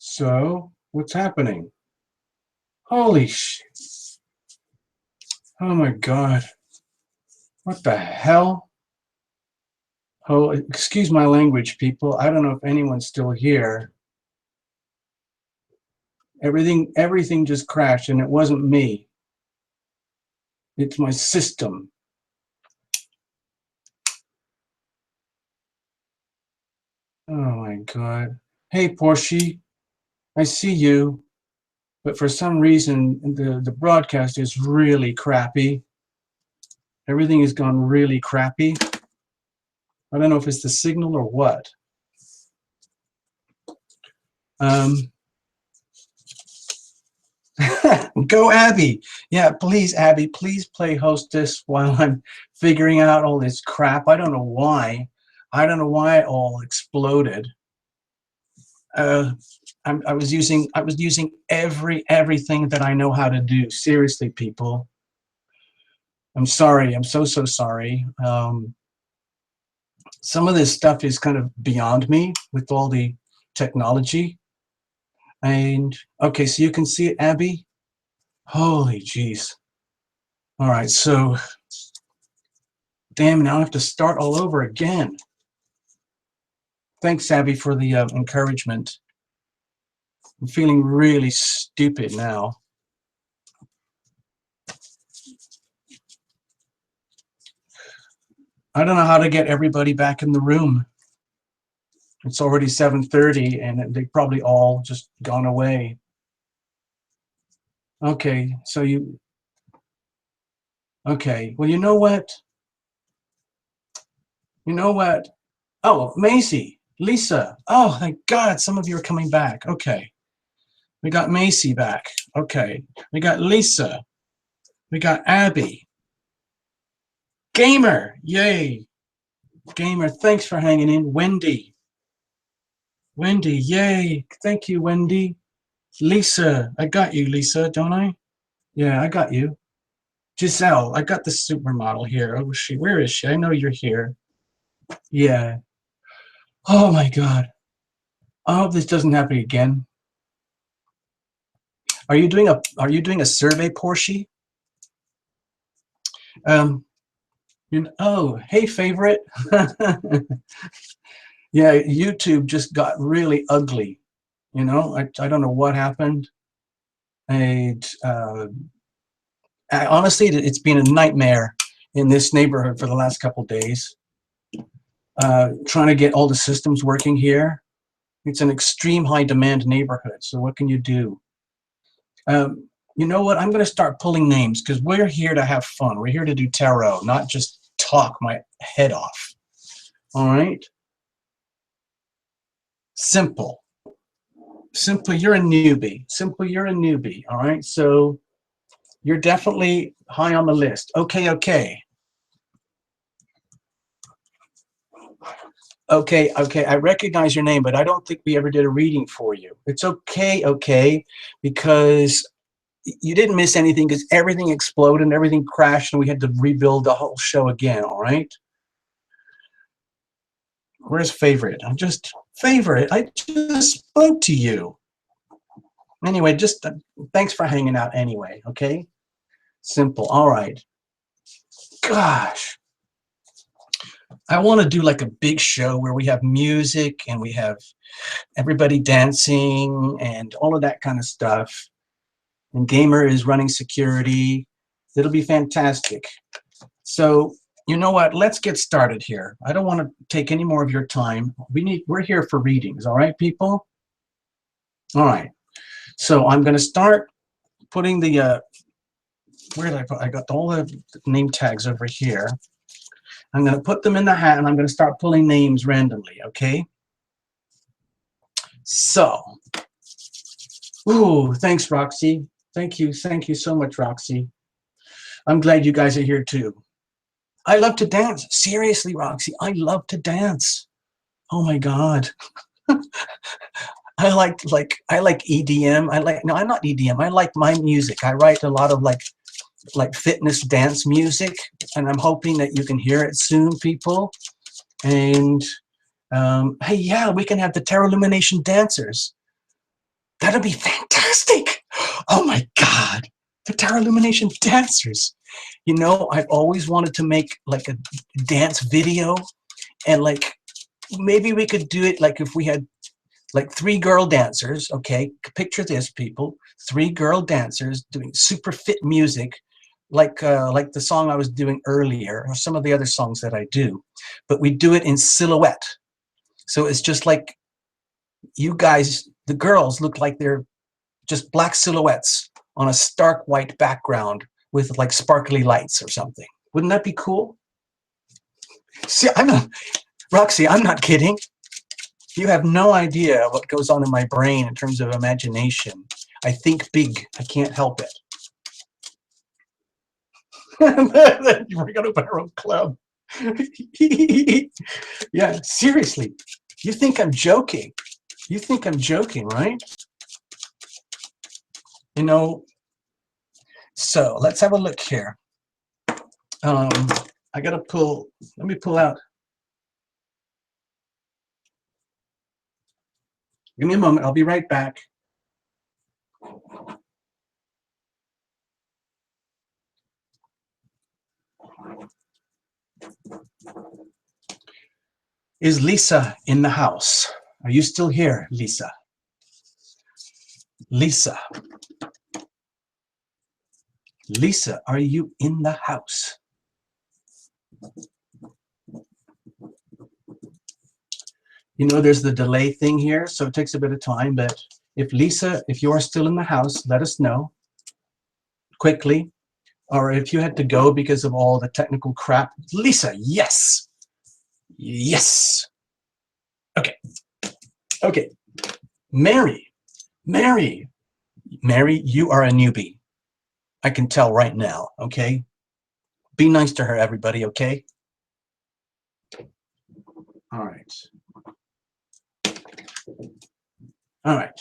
So, what's happening? Holy sh! Oh my God. What the hell? Oh, excuse my language, people. I don't know if anyone's still here. Everything just crashed, and it wasn't me. It's my system. Oh my God. Hey, Portia, I see you, but for some reason, the broadcast is really crappy. Everything has gone really crappy. I don't know if it's the signal or what. Go Abby. Yeah, please, Abby, please play hostess while I'm figuring out all this crap. I don't know why. I don't know why it all exploded. I was using everything that I know how to do. Seriously, people. I'm sorry. I'm so sorry. Some of this stuff is kind of beyond me with all the technology. And okay, so you can see it, Abby. Holy jeez. All right, so damn, now I have to start all over again. Thanks, Abby, for the encouragement. I'm feeling really stupid now. I don't know how to get everybody back in the room. It's already 7:30, and they probably all just gone away. Okay, so you... Okay, well, you know what? You know what? Oh, Macy, Lisa. Oh, thank God, some of you are coming back. Okay. We got Macy back. Okay. We got Lisa. We got Abby. Gamer. Yay. Gamer, thanks for hanging in. Wendy. Wendy, yay. Thank you, Wendy. Lisa. I got you, Lisa, don't I? Yeah, I got you. Giselle, I got the supermodel here. Oh, where is she? I know you're here. Yeah. Oh my God. I hope this doesn't happen again. Are you doing a survey, Portia? Oh, hey, favorite. Yeah, YouTube just got really ugly. You know, I don't know what happened. Honestly, it's been a nightmare in this neighborhood for the last couple of days. Trying to get all the systems working here. It's an extreme high demand neighborhood. So what can you do? You know what? I'm going to start pulling names because we're here to have fun. We're here to do tarot, not just talk my head off. All right? Simple. Simple, you're a newbie. Simple, you're a newbie. All right? So you're definitely high on the list. Okay, okay. Okay, okay, I recognize your name, but I don't think we ever did a reading for you. It's okay, okay, because you didn't miss anything because everything exploded and everything crashed and we had to rebuild the whole show again, all right? Where's favorite? Favorite, I just spoke to you. Anyway, just thanks for hanging out anyway, okay? Simple, all right. Gosh. I want to do like a big show where we have music and we have everybody dancing and all of that kind of stuff. And Gamer is running security. It'll be fantastic. So, you know what? Let's get started here. I don't want to take any more of your time. We're here for readings, all right, people? All right. So I'm going to start putting the where did I put? I got all the name tags over here. I'm going to put them in the hat and I'm going to start pulling names randomly, okay? So, ooh, thanks, Roxy. Thank you so much, Roxy. I'm glad you guys are here too. I love to dance. Seriously, Roxy, I love to dance. Oh my God. I like EDM. No, I'm not EDM. I like my music. I write a lot of like fitness dance music, and I'm hoping that you can hear it soon, people. And hey, yeah, we can have the Tarot Illumination dancers. That'd be fantastic. Oh my God. The Tarot Illumination dancers. You know, I've always wanted to make like a dance video, and like maybe we could do it like if we had like 3 girl dancers, okay? Picture this, people. 3 girl dancers doing super fit music, like the song I was doing earlier, or some of the other songs that I do. But we do it in silhouette. So it's just like you guys, the girls, look like they're just black silhouettes on a stark white background with like sparkly lights or something. Wouldn't that be cool? See, Roxy, I'm not kidding. You have no idea what goes on in my brain in terms of imagination. I think big. I can't help it. We're going to open our own club. Yeah, seriously. You think I'm joking? You think I'm joking, right? You know, so let's have a look here. I got to pull, let me pull out. Give me a moment. I'll be right back. Is Lisa in the house? Are you still here, Lisa? Lisa. Lisa, are you in the house? You know, there's the delay thing here, so it takes a bit of time, but if Lisa, if you are still in the house, let us know quickly. Or if you had to go because of all the technical crap. Lisa, yes. Yes. Okay. Okay. Mary, Mary, Mary, you are a newbie. I can tell right now, okay? Be nice to her, everybody, okay? All right. All right.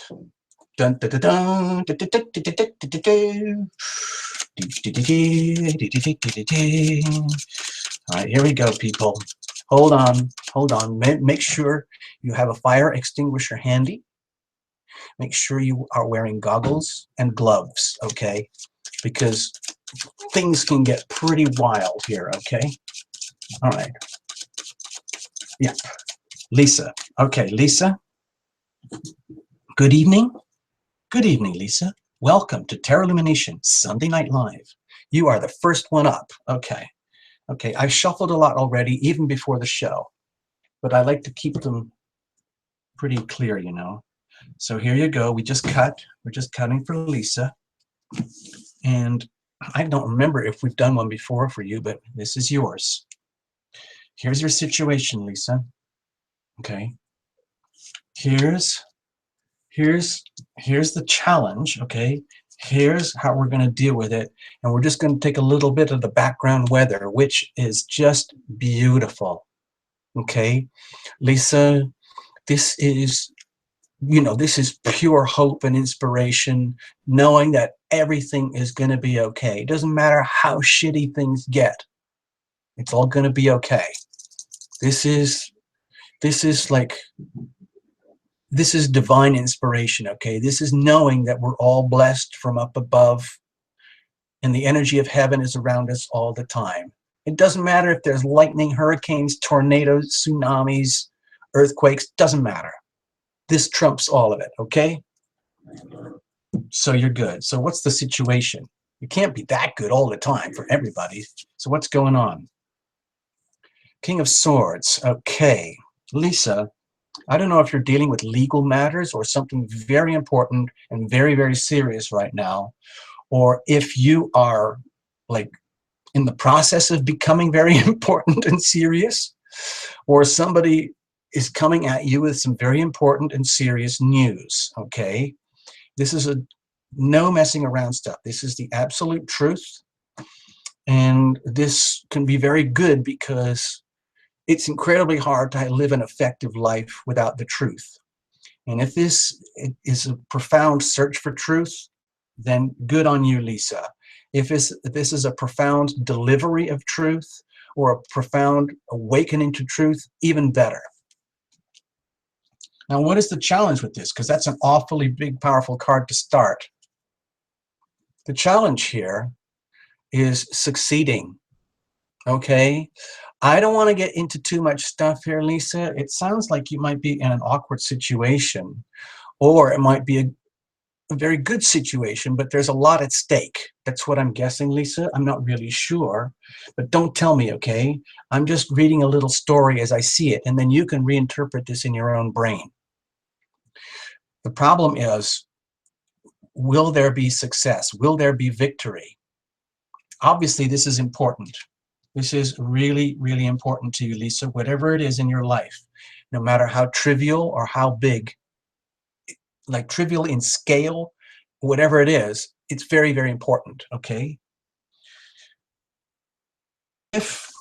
Dun, dun, dun, dun, dun, dun, dun, dun, dun, dun, dun. All right, here we go, people. Hold on, hold on. Make sure you have a fire extinguisher handy. Make sure you are wearing goggles and gloves, okay? Because things can get pretty wild here, okay? All right. Yeah. Lisa. Okay, Lisa. Good evening. Good evening, Lisa. Welcome to Tarot Illumination Sunday Night Live. You are the first one up. Okay. Okay, I've shuffled a lot already, even before the show. But I like to keep them pretty clear, you know. So here you go. We just cut. We're just cutting for Lisa. And I don't remember if we've done one before for you, but this is yours. Here's your situation, Lisa. Okay. Here's the challenge, okay? Here's how we're going to deal with it. And we're just going to take a little bit of the background weather, which is just beautiful. Okay? Lisa, this is, you know, this is pure hope and inspiration, knowing that everything is going to be okay. It doesn't matter how shitty things get. It's all going to be okay. This is divine inspiration, okay? This is knowing that we're all blessed from up above, and the energy of heaven is around us all the time. It doesn't matter if there's lightning, hurricanes, tornadoes, tsunamis, earthquakes, doesn't matter. This trumps all of it, okay? So you're good. So what's the situation? You can't be that good all the time for everybody. So what's going on? King of Swords, okay. Lisa, I don't know if you're dealing with legal matters or something very important and very, very serious right now, or if you are like in the process of becoming very important and serious, or somebody is coming at you with some very important and serious news, okay? This is no messing around stuff. This is the absolute truth, and this can be very good because it's incredibly hard to live an effective life without the truth. And if this is a profound search for truth, then good on you, Lisa. If this is a profound delivery of truth or a profound awakening to truth, even better. Now, what is the challenge with this? Because that's an awfully big, powerful card to start. The challenge here is succeeding, okay? I don't want to get into too much stuff here, Lisa. It sounds like you might be in an awkward situation, or it might be a very good situation, but there's a lot at stake. That's what I'm guessing, Lisa. I'm not really sure, but don't tell me, okay? I'm just reading a little story as I see it, and then you can reinterpret this in your own brain. The problem is, will there be success? Will there be victory? Obviously, this is important. This is really, really important to you, Lisa, whatever it is in your life, no matter how trivial or how big, like trivial in scale, whatever it is, it's very, very important, okay? If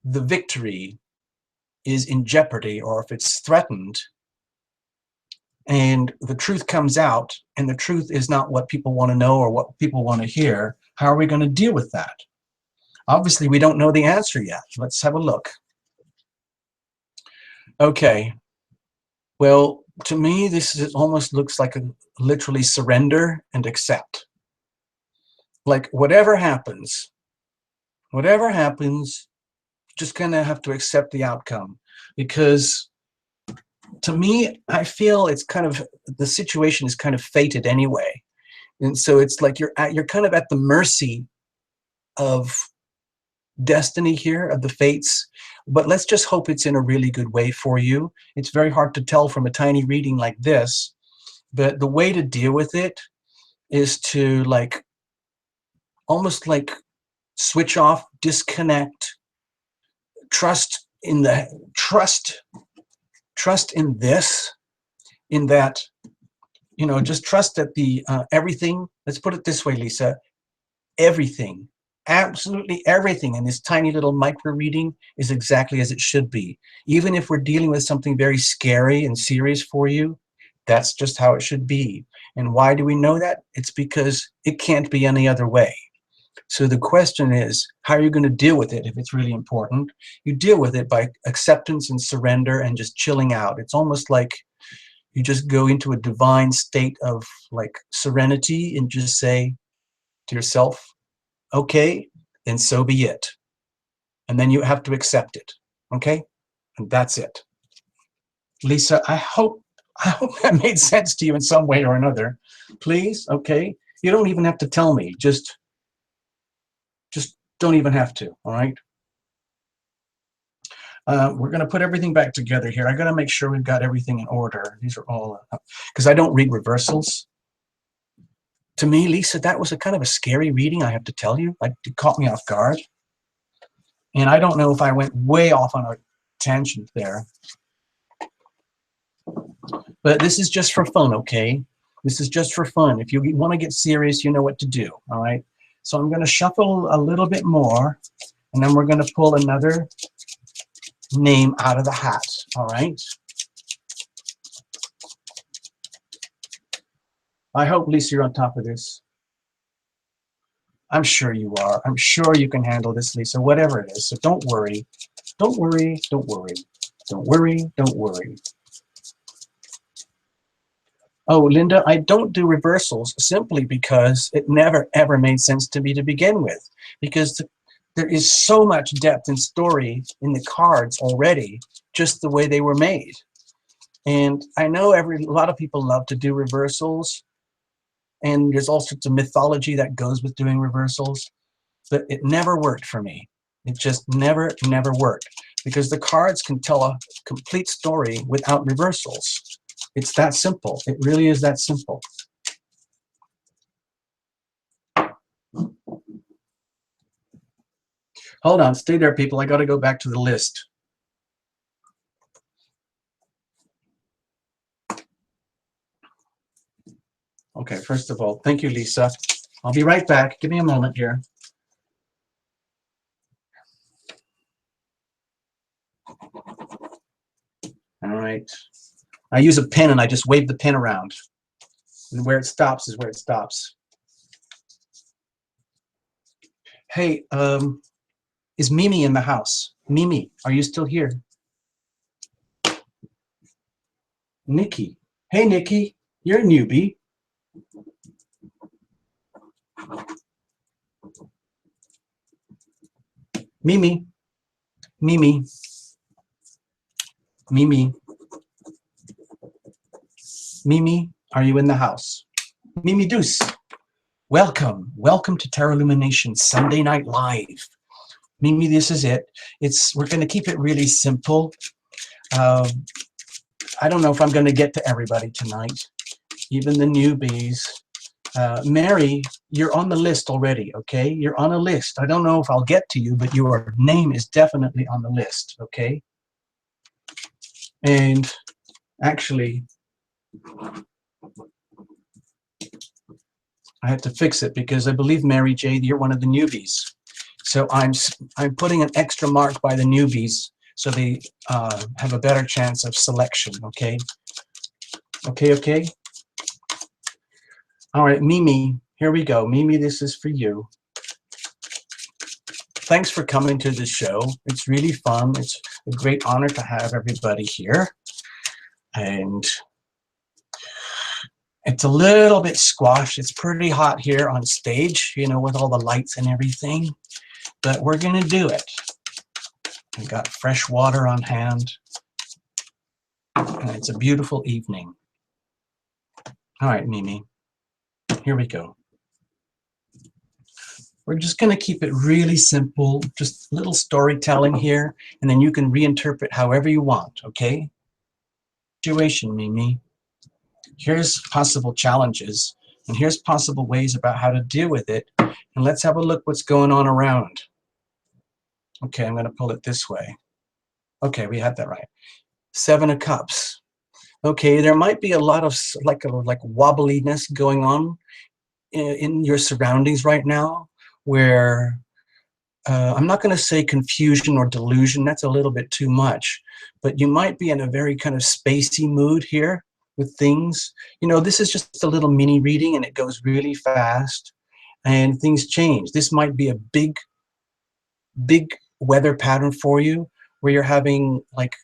the victory is in jeopardy, or if it's threatened, and the truth comes out, and the truth is not what people want to know or what people want to hear, how are we going to deal with that? Obviously, we don't know the answer yet. Let's have a look. Okay. Well, to me, almost looks like a literally surrender and accept. Like whatever happens, just kind of have to accept the outcome. Because to me, I feel it's kind of, the situation is kind of fated anyway. And so it's like you're kind of at the mercy of destiny here, of the fates, but let's just hope it's in a really good way for you. It's very hard to tell from a tiny reading like this, but the way to deal with it is to like almost like switch off, disconnect, trust in this, in that, you know, just trust that the everything, let's put it this way, Lisa, everything, absolutely everything in this tiny little micro reading is exactly as it should be. Even if we're dealing with something very scary and serious for you, that's just how it should be. And why do we know that? It's because it can't be any other way. So the question is, how are you going to deal with it if it's really important? You deal with it by acceptance and surrender and just chilling out. It's almost like you just go into a divine state of like serenity and just say to yourself, okay, then so be it. And then you have to accept it, okay? And that's it. Lisa, I hope that made sense to you in some way or another. Please, okay? You don't even have to tell me. Just don't even have to, all right? We're going to put everything back together here. I got to make sure we've got everything in order. These are all, because I don't read reversals. To me, Lisa, that was a kind of a scary reading, I have to tell you. It caught me off guard. And I don't know if I went way off on a tangent there. But this is just for fun, okay? This is just for fun. If you want to get serious, you know what to do, all right? So I'm going to shuffle a little bit more, and then we're going to pull another name out of the hat, all right? I hope, Lisa, you're on top of this. I'm sure you are. I'm sure you can handle this, Lisa, whatever it is. So don't worry. Don't worry. Don't worry. Don't worry. Don't worry. Oh, Linda, I don't do reversals simply because it never, ever made sense to me to begin with. Because there is so much depth and story in the cards already, just the way they were made. And I know a lot of people love to do reversals, and there's all sorts of mythology that goes with doing reversals, but it never worked for me. It just never worked, because the cards can tell a complete story without reversals. It's that simple. It really is that simple. Hold on, stay there, people. I got to go back to the list. Okay, first of all, thank you, Lisa. I'll be right back. Give me a moment here. All right. I use a pen and I just wave the pen around. And where it stops is where it stops. Hey, is Mimi in the house? Mimi, are you still here? Nikki. Hey, Nikki, you're a newbie. Mimi, Mimi, Mimi, Mimi, are you in the house? Mimi Deuce, welcome to Terra Illumination Sunday Night Live. Mimi, this is it. We're going to keep it really simple. I don't know if I'm going to get to everybody tonight, even the newbies. Mary, you're on the list already, okay? You're on a list. I don't know if I'll get to you, but your name is definitely on the list, okay? And actually, I had to fix it because I believe, Mary Jade, you're one of the newbies. So I'm putting an extra mark by the newbies so they have a better chance of selection, okay? Okay? All right, Mimi, here we go. Mimi, this is for you. Thanks for coming to the show. It's really fun. It's a great honor to have everybody here. And it's a little bit squashed. It's pretty hot here on stage, you know, with all the lights and everything. But we're going to do it. We've got fresh water on hand. And it's a beautiful evening. All right, Mimi, here we go. We're just going to keep it really simple, just a little storytelling here, and then you can reinterpret however you want, okay? Situation, Mimi. Here's possible challenges, and here's possible ways about how to deal with it, and let's have a look what's going on around. Okay, I'm going to pull it this way. Okay, we had that right. 7 of Cups. Okay, there might be a lot of like wobbliness going on in your surroundings right now, where I'm not going to say confusion or delusion, that's a little bit too much, but you might be in a very kind of spacey mood here with things. You know, this is just a little mini reading and it goes really fast and things change. This might be a big weather pattern for you where you're having like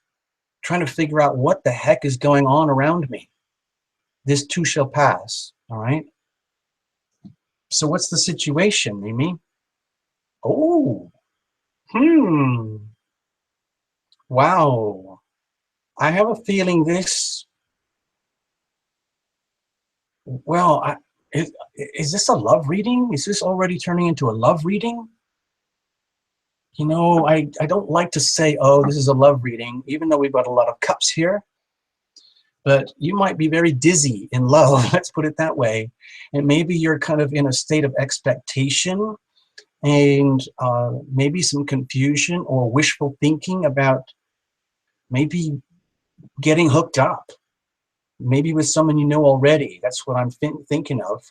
trying to figure out what the heck is going on around me. This too shall pass, all right? So what's the situation, Mimi? Oh, wow. I have a feeling this, well, is this a love reading? Is this already turning into a love reading? You know, I don't like to say, oh, this is a love reading, even though we've got a lot of cups here. But you might be very dizzy in love, let's put it that way. And maybe you're kind of in a state of expectation and maybe some confusion or wishful thinking about maybe getting hooked up, maybe with someone you know already. That's what I'm thinking of.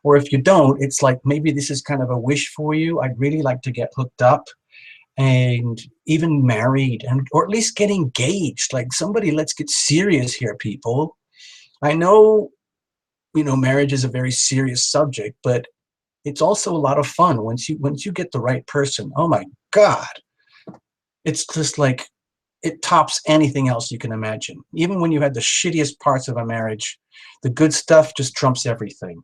Or if you don't, it's like maybe this is kind of a wish for you. I'd really like to get hooked up and even married, and or at least get engaged. Like somebody, let's get serious here, people. I know, you know, marriage is a very serious subject, but it's also a lot of fun once you get the right person. Oh my God, it's just like it tops anything else you can imagine. Even when you had the shittiest parts of a marriage, the good stuff just trumps everything.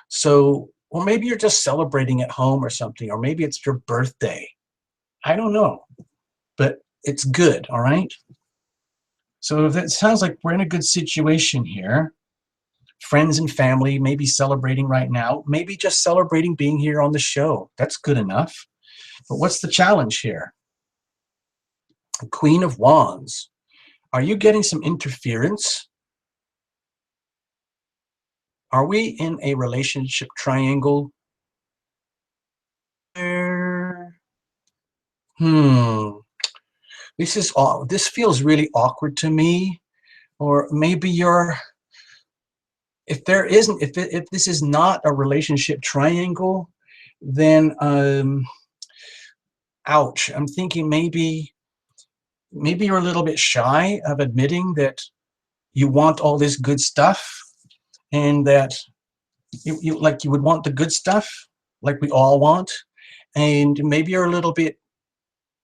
So, or maybe you're just celebrating at home or something, or maybe it's your birthday. I don't know, but it's good, all right? So that sounds like we're in a good situation here. Friends and family maybe celebrating right now, maybe just celebrating being here on the show. That's good enough. But what's the challenge here? Queen of Wands. Are you getting some interference? Are we in a relationship triangle? This feels really awkward to me. Or maybe if this is not a relationship triangle, then ouch. I'm thinking maybe you're a little bit shy of admitting that you want all this good stuff, and that you would want the good stuff like we all want, and maybe you're a little bit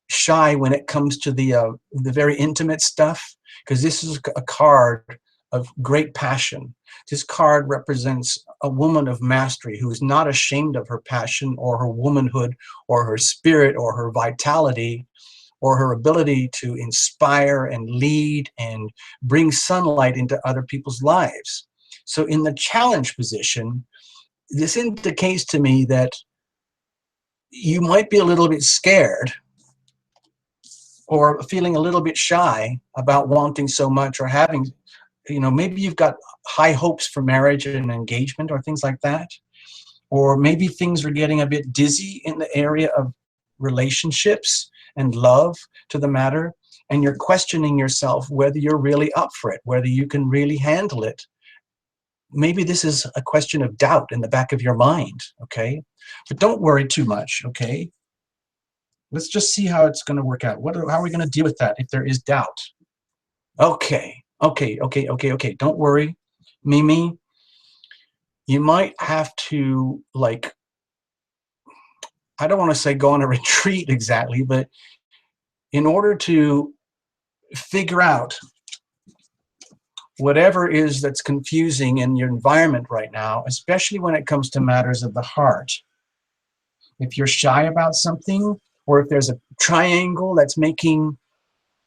shy when it comes to the very intimate stuff, because this is a card of great passion. This card represents a woman of mastery who is not ashamed of her passion or her womanhood or her spirit or her vitality or her ability to inspire and lead and bring sunlight into other people's lives. So in the challenge position, this indicates to me that you might be a little bit scared or feeling a little bit shy about wanting so much or having, maybe you've got high hopes for marriage and engagement or things like that. Or maybe things are getting a bit dizzy in the area of relationships and love to the matter. And you're questioning yourself whether you're really up for it, whether you can really handle it. Maybe this is a question of doubt in the back of your mind, okay? But don't worry too much, okay? Let's just see how it's going to work out. How are we going to deal with that if there is doubt? Okay. Don't worry, Mimi. You might have to, like, I don't want to say go on a retreat exactly, but in order to figure out whatever is that's confusing in your environment right now, especially when it comes to matters of the heart. If you're shy about something, or if there's a triangle that's making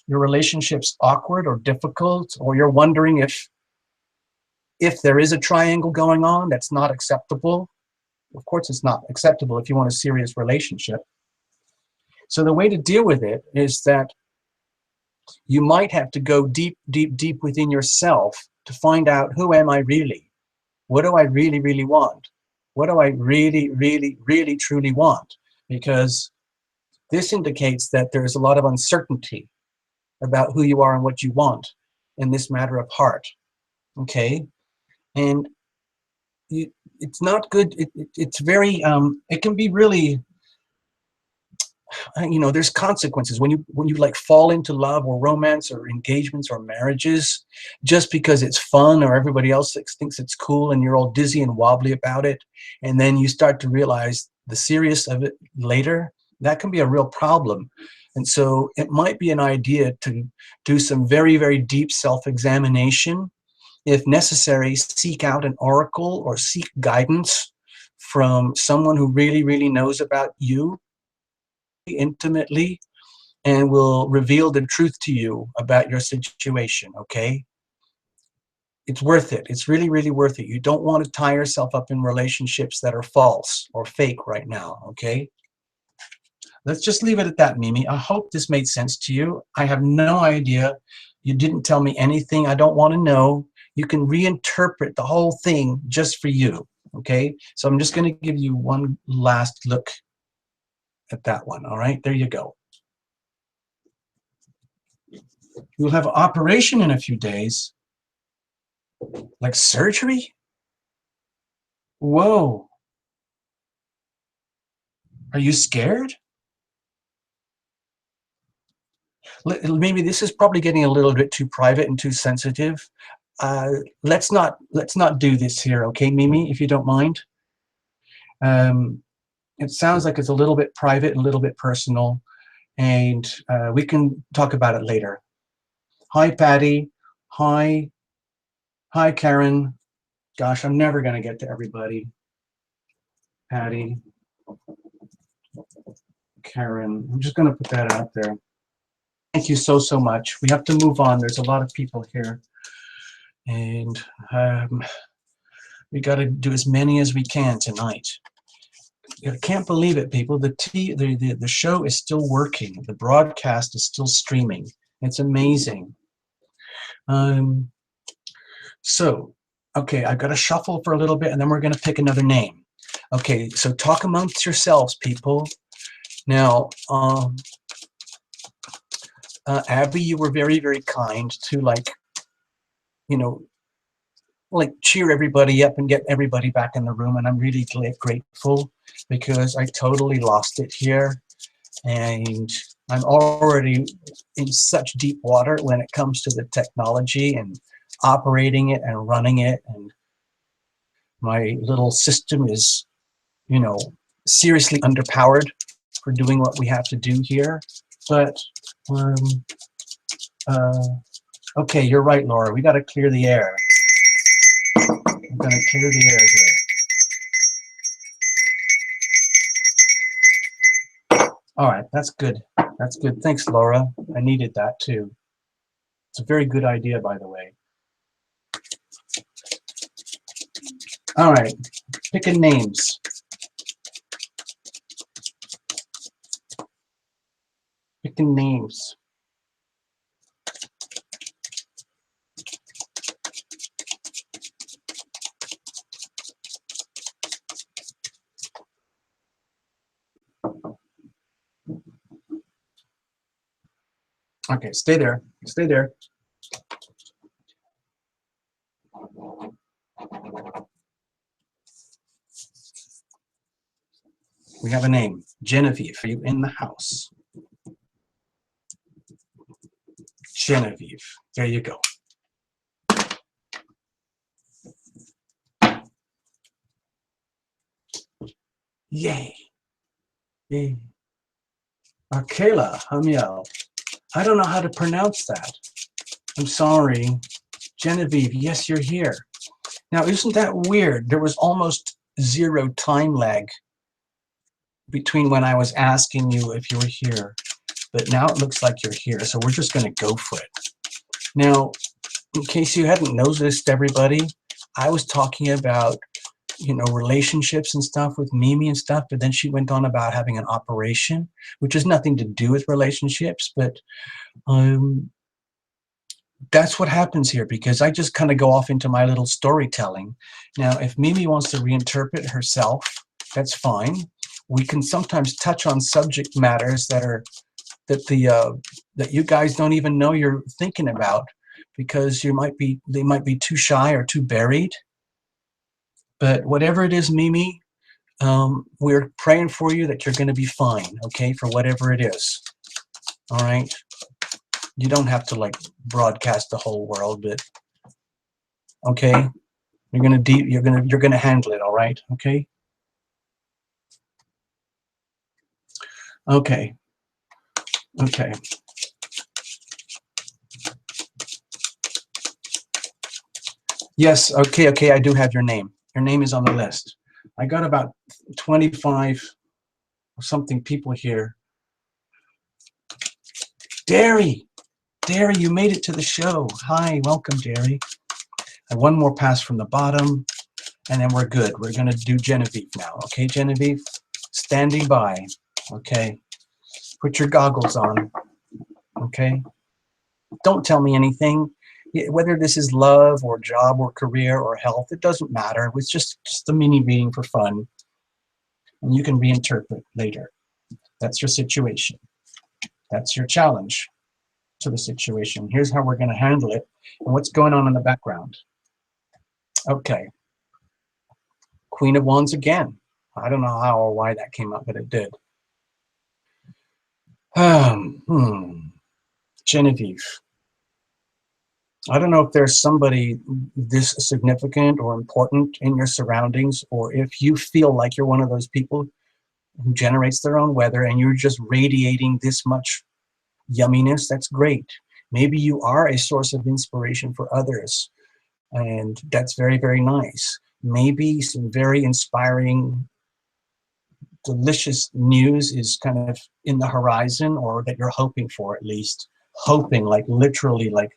your relationships awkward or difficult, or you're wondering if there is a triangle going on that's not acceptable. Of course, it's not acceptable if you want a serious relationship. So the way to deal with it is that you might have to go deep, deep, deep within yourself to find out, who am I really? What do I really, really want? What do I really, really, really, truly want? Because this indicates that there's a lot of uncertainty about who you are and what you want in this matter of heart, okay? And it's not good. It's very, it can be really, there's consequences when you like fall into love or romance or engagements or marriages just because it's fun or everybody else thinks it's cool and you're all dizzy and wobbly about it, and then you start to realize the seriousness of it later. That can be a real problem. And so it might be an idea to do some very, very deep self-examination. If necessary, seek out an oracle or seek guidance from someone who really, really knows about you intimately and will reveal the truth to you about your situation, okay? It's worth it. It's really, really worth it. You don't want to tie yourself up in relationships that are false or fake right now, okay? Let's just leave it at that, Mimi. I hope this made sense to you. I have no idea. You didn't tell me anything. I don't want to know. You can reinterpret the whole thing just for you, okay? So I'm just going to give you one last look at that one, all right? There you go. You'll have an operation in a few days. Like surgery? Whoa. Are you scared? Maybe this is probably getting a little bit too private and too sensitive. Let's not do this here, okay, Mimi, if you don't mind. It sounds like it's a little bit private and a little bit personal, and we can talk about it later. Hi, Patty. Hi, Karen. Gosh, I'm never going to get to everybody. Patty, Karen. I'm just going to put that out there. Thank you so, so much. We have to move on. There's a lot of people here. And we got to do as many as we can tonight. I can't believe it, people. The show is still working. The broadcast is still streaming. It's amazing. So, okay, I've got to shuffle for a little bit, and then we're going to pick another name. Okay, so talk amongst yourselves, people. Now, Abby, you were very, very kind to, like, cheer everybody up and get everybody back in the room, and I'm really grateful because I totally lost it here, and I'm already in such deep water when it comes to the technology and operating it and running it, and my little system is, seriously underpowered for doing what we have to do here. But Okay, you're right, Laura. We got to clear the air. We're going to clear the air here. All right, that's good. That's good. Thanks, Laura. I needed that too. It's a very good idea, by the way. All right, picking names. Picking names. Okay, stay there. Stay there. We have a name. Genevieve. Are you in the house? Genevieve. There you go. Yay. Yay. Arkela Hamiel. I don't know how to pronounce that. I'm sorry. Genevieve, yes, you're here. Now, isn't that weird? There was almost zero time lag between when I was asking you if you were here. But now it looks like you're here, so we're just going to go for it. Now, in case you hadn't noticed, everybody, I was talking about, you know, relationships and stuff with Mimi and stuff, but then she went on about having an operation, which has nothing to do with relationships, but that's what happens here, because I just kind of go off into my little storytelling. Now, if Mimi wants to reinterpret herself, that's fine. We can sometimes touch on subject matters that are that you guys don't even know you're thinking about, because they might be too shy or too buried. But whatever it is, Mimi, we're praying for you that you're going to be fine, okay, for whatever it is. All right. You don't have to like broadcast the whole world, but okay, you're gonna handle it, all right? Okay. Okay. Okay. Yes. Okay. Okay. I do have your name. Your name is on the list. I got about 25 or something people here. Derry, Derry, you made it to the show. Hi, welcome, Derry. And one more pass from the bottom, and then we're good. We're gonna do Genevieve now. Okay, Genevieve, standing by. Okay, put your goggles on. Okay, don't tell me anything. Whether this is love or job or career or health, it doesn't matter. It's just a mini reading for fun, and you can reinterpret later. That's your situation. That's your challenge to the situation. Here's how we're going to handle it and what's going on in the background. Okay. Queen of Wands again. I don't know how or why that came up, but it did. Genevieve. I don't know if there's somebody this significant or important in your surroundings, or if you feel like you're one of those people who generates their own weather and you're just radiating this much yumminess. That's great. Maybe you are a source of inspiration for others, and that's very, very nice. Maybe some very inspiring, delicious news is kind of in the horizon, or that you're hoping for, at least. Hoping, like literally, like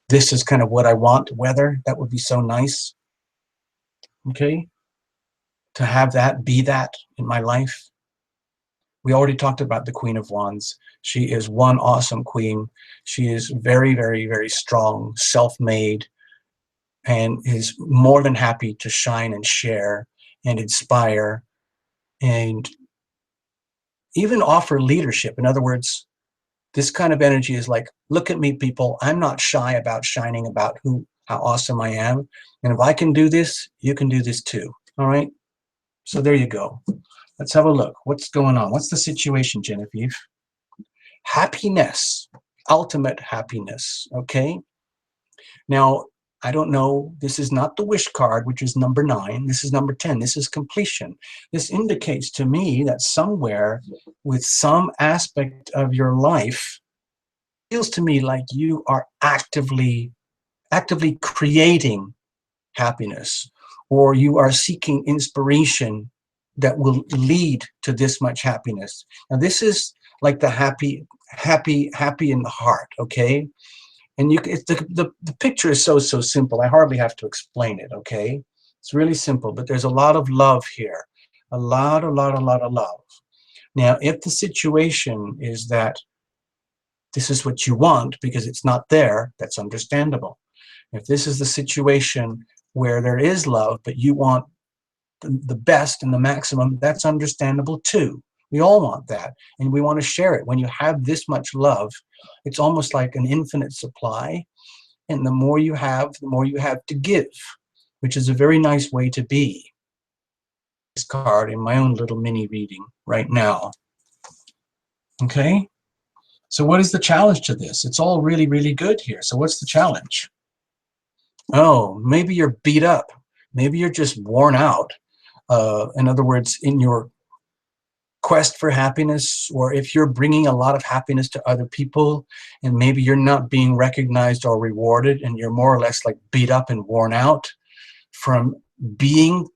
this is kind of what I want weather. That would be so nice. Okay? To have that, be that in my life. We already talked about the Queen of Wands. She is one awesome queen. She is very, very, very strong, self-made, and is more than happy to shine and share and inspire and even offer leadership. In other words, this kind of energy is like, look at me, people. I'm not shy about shining about how awesome I am. And if I can do this, you can do this too. All right? So there you go. Let's have a look. What's going on? What's the situation, Genevieve? Happiness, ultimate happiness, okay? Now, I don't know, this is not the wish card, which is number 9. This is number 10. This is completion. This indicates to me that somewhere with some aspect of your life, feels to me like you are actively creating happiness, or you are seeking inspiration that will lead to this much happiness. Now this is like the happy in the heart, okay? And the picture is so simple. I hardly have to explain it, okay? It's really simple, but there's a lot of love here. A lot of love. Now, if the situation is that this is what you want because it's not there, that's understandable. If this is the situation where there is love, but you want the best and the maximum, that's understandable too. We all want that, and we want to share it. When you have this much love, it's almost like an infinite supply, and the more you have to give, which is a very nice way to be. This card in my own little mini reading right now. Okay? So what is the challenge to this? It's all really good here. So what's the challenge? Oh, maybe you're beat up. Maybe you're just worn out. In other words, in your quest for happiness, or if you're bringing a lot of happiness to other people and maybe you're not being recognized or rewarded, and you're more or less like beat up and worn out from being,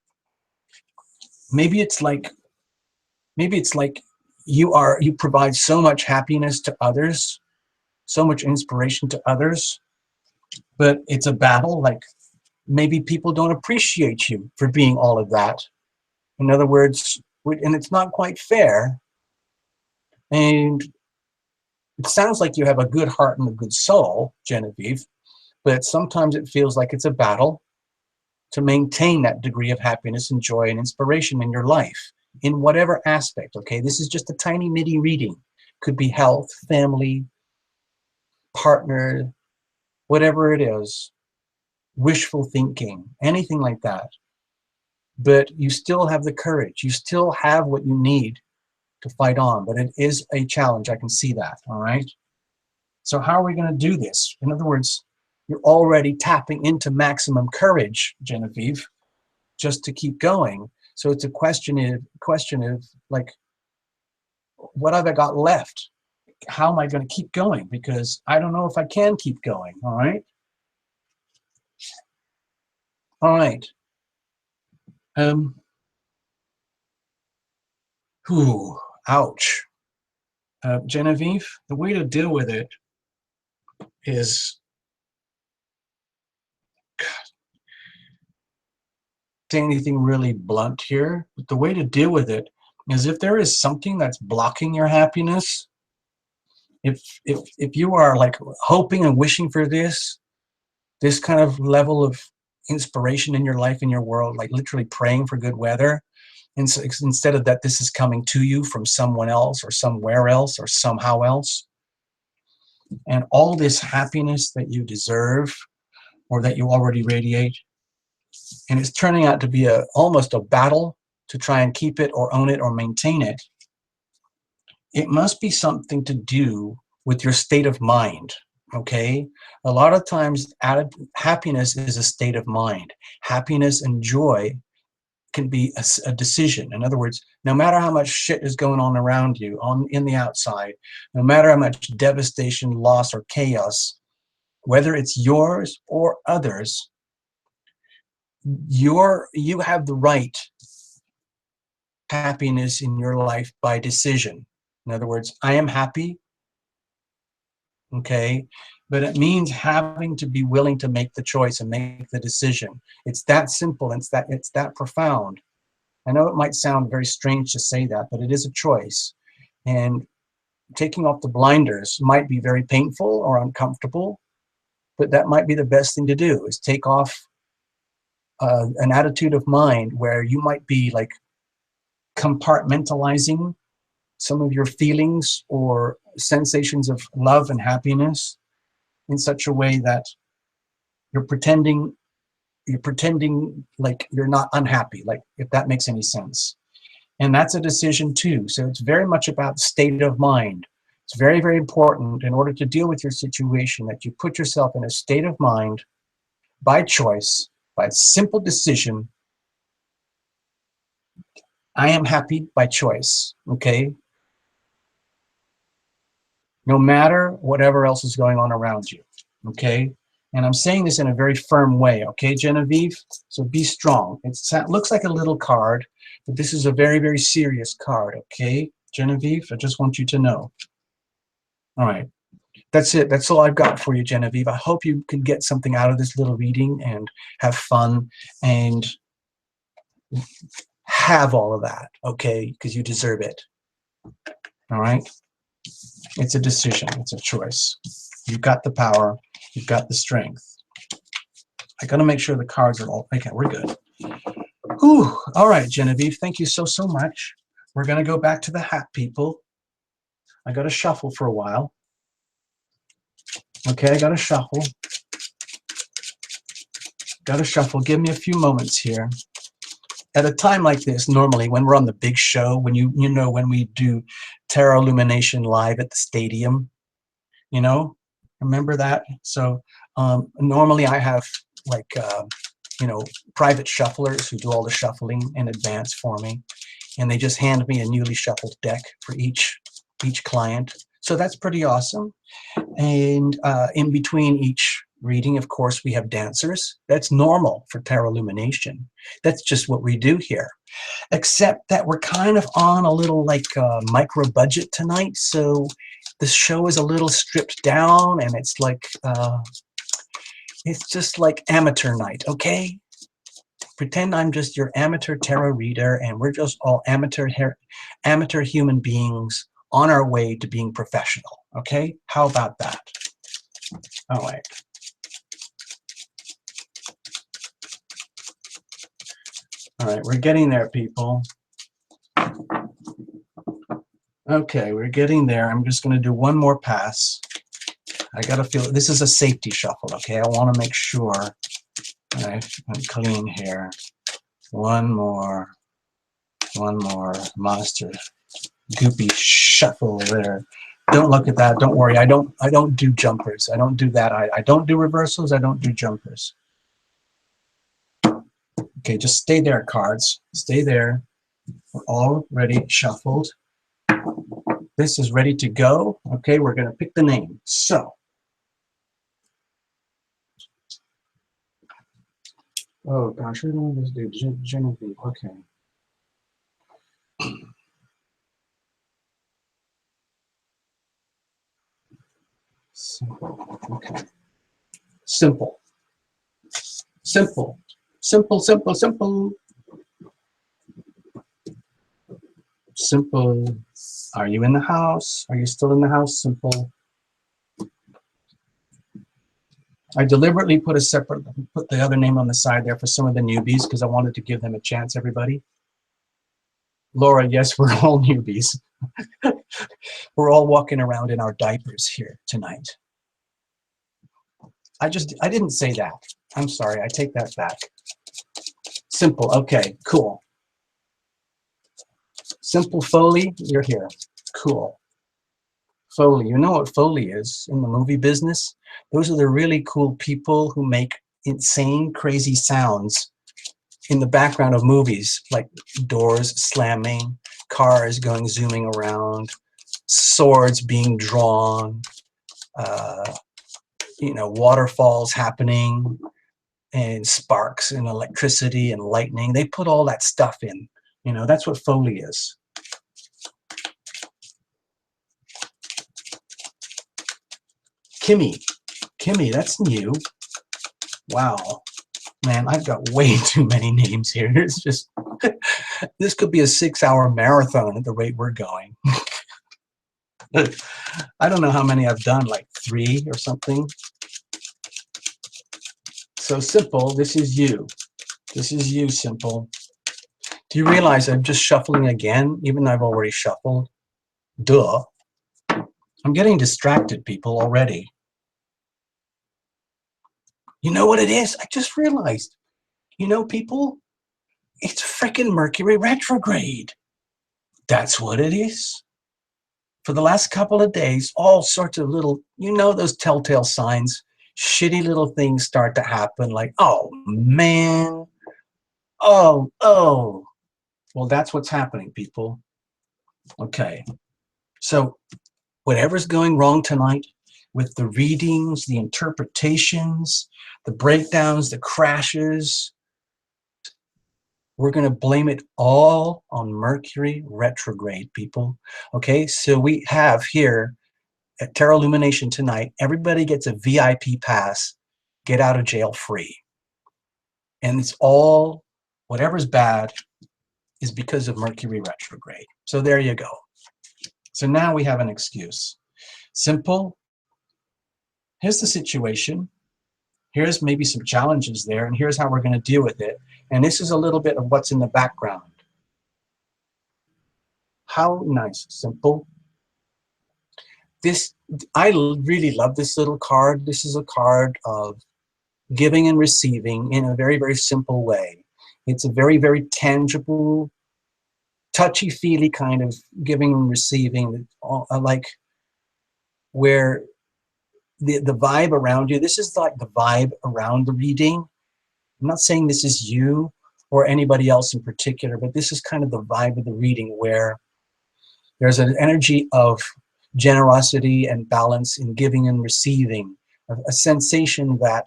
maybe it's like you provide so much happiness to others, so much inspiration to others, but it's a battle. Like maybe people don't appreciate you for being all of that. In other words, and it's not quite fair. And it sounds like you have a good heart and a good soul, Genevieve, but sometimes it feels like it's a battle to maintain that degree of happiness and joy and inspiration in your life, in whatever aspect, okay? This is just a tiny mini reading. Could be health, family, partner, whatever it is, wishful thinking, anything like that. But you still have the courage. You still have what you need to fight on, but it is a challenge. I can see that, all right? So how are we going to do this? In other words, you're already tapping into maximum courage, Genevieve, just to keep going. So it's a question of like, what have I got left? How am I going to keep going? Because I don't know if I can keep going, all right? All right. Whew, ouch. Genevieve, the way to deal with it is, say anything really blunt here, but the way to deal with it is, if there is something that's blocking your happiness, if you are like hoping and wishing for this kind of level of inspiration in your life, in your world, like literally praying for good weather, and so, instead of that, this is coming to you from someone else or somewhere else or somehow else, and all this happiness that you deserve or that you already radiate, and it's turning out to be almost a battle to try and keep it or own it or maintain it, it must be something to do with your state of mind, okay? A lot of times, happiness is a state of mind. Happiness and joy can be a decision. In other words, no matter how much shit is going on around you in the outside, no matter how much devastation, loss, or chaos, whether it's yours or others, you have the right happiness in your life by decision. In other words, I am happy, okay? But it means having to be willing to make the choice and make the decision. It's that simple, it's that profound. I know it might sound very strange to say that, but it is a choice. And taking off the blinders might be very painful or uncomfortable, but that might be the best thing to do, is take off an attitude of mind where you might be like compartmentalizing some of your feelings or sensations of love and happiness in such a way that you're pretending like you're not unhappy, like, if that makes any sense. And that's a decision too. So it's very much about state of mind. It's very important, in order to deal with your situation, that you put yourself in a state of mind by choice, by simple decision. I am happy by choice, okay? no matter whatever else is going on around you, okay? And I'm saying this in a very firm way, okay, Genevieve? So be strong. It looks like a little card, but this is a very, very serious card, okay, Genevieve? I just want you to know. All right. That's it. That's all I've got for you, Genevieve. I hope you can get something out of this little reading and have fun and have all of that, okay? Because you deserve it. All right? It's a decision. It's a choice. You've got the power. You've got the strength. I got to make sure the cards are all... Okay, we're good. Whew. All right, Genevieve. Thank you so, so much. We're going to go back to the hat, people. I got to shuffle for a while. Okay, I got to shuffle. Got to shuffle. Give me a few moments here. At a time like this, normally when we're on the big show, when when we do Tarot Illumination live at the stadium, remember that? So normally I have like private shufflers who do all the shuffling in advance for me, and they just hand me a newly shuffled deck for each client. So that's pretty awesome. And in between each reading, of course, we have dancers. That's normal for Tarot Illumination. That's just what we do here. Except that we're kind of on a little like micro budget tonight, so the show is a little stripped down, and it's like it's just like amateur night, okay? Pretend I'm just your amateur tarot reader, and we're just all amateur human beings on our way to being professional, okay? How about that? All right. All right, we're getting there, people. Okay, we're getting there. I'm just going to do one more pass. I got to feel this is a safety shuffle, okay? I want to make sure I'm clean here. One more monster goopy shuffle there. Don't look at that. Don't worry. I don't do jumpers. I don't do that. I don't do reversals. I don't do jumpers. Okay, just stay there, cards. Stay there. We're all ready, shuffled. This is ready to go. Okay, we're going to pick the name. So, oh gosh, what do I just do? Genevieve. Okay. Simple. Okay. Simple. Simple. Simple, simple, simple. Simple. Are you in the house? Are you still in the house? Simple. I deliberately put the other name on the side there for some of the newbies because I wanted to give them a chance, everybody. Laura, yes, we're all newbies. We're all walking around in our diapers here tonight. I didn't say that. I'm sorry, I take that back. Simple, okay, cool. Simple Foley, you're here. Cool. Foley, you know what Foley is in the movie business? Those are the really cool people who make insane, crazy sounds in the background of movies, like doors slamming, cars going zooming around, swords being drawn, waterfalls happening, and sparks and electricity and lightning. They put all that stuff in. That's what Foley is. Kimmy, that's new. Wow. Man, I've got way too many names here. It's just, this could be a 6-hour marathon at the rate we're going. I don't know how many I've done, like 3 or something. So Simple, this is you. This is you, Simple. Do you realize I'm just shuffling again, even though I've already shuffled? Duh. I'm getting distracted, people, already. You know what it is? I just realized. People, it's freaking Mercury retrograde. That's what it is. For the last couple of days, all sorts of little, those telltale signs, shitty little things start to happen, like, oh, man. Oh. Well, that's what's happening, people. Okay. So whatever's going wrong tonight with the readings, the interpretations, the breakdowns, the crashes, we're going to blame it all on Mercury retrograde, people. Okay, so we have here at Tarot Illumination tonight, everybody gets a VIP pass, get out of jail free. And it's all, whatever's bad is because of Mercury retrograde. So there you go. So now we have an excuse. Simple. Here's the situation. Here's maybe some challenges there, and here's how we're going to deal with it. And this is a little bit of what's in the background. How nice. Simple. This, I really love this little card. This is a card of giving and receiving in a very, very simple way. It's a very, very tangible, touchy-feely kind of giving and receiving, like where the vibe around you, this is like the vibe around the reading. I'm not saying this is you or anybody else in particular, but this is kind of the vibe of the reading where there's an energy of generosity and balance in giving and receiving, a sensation that,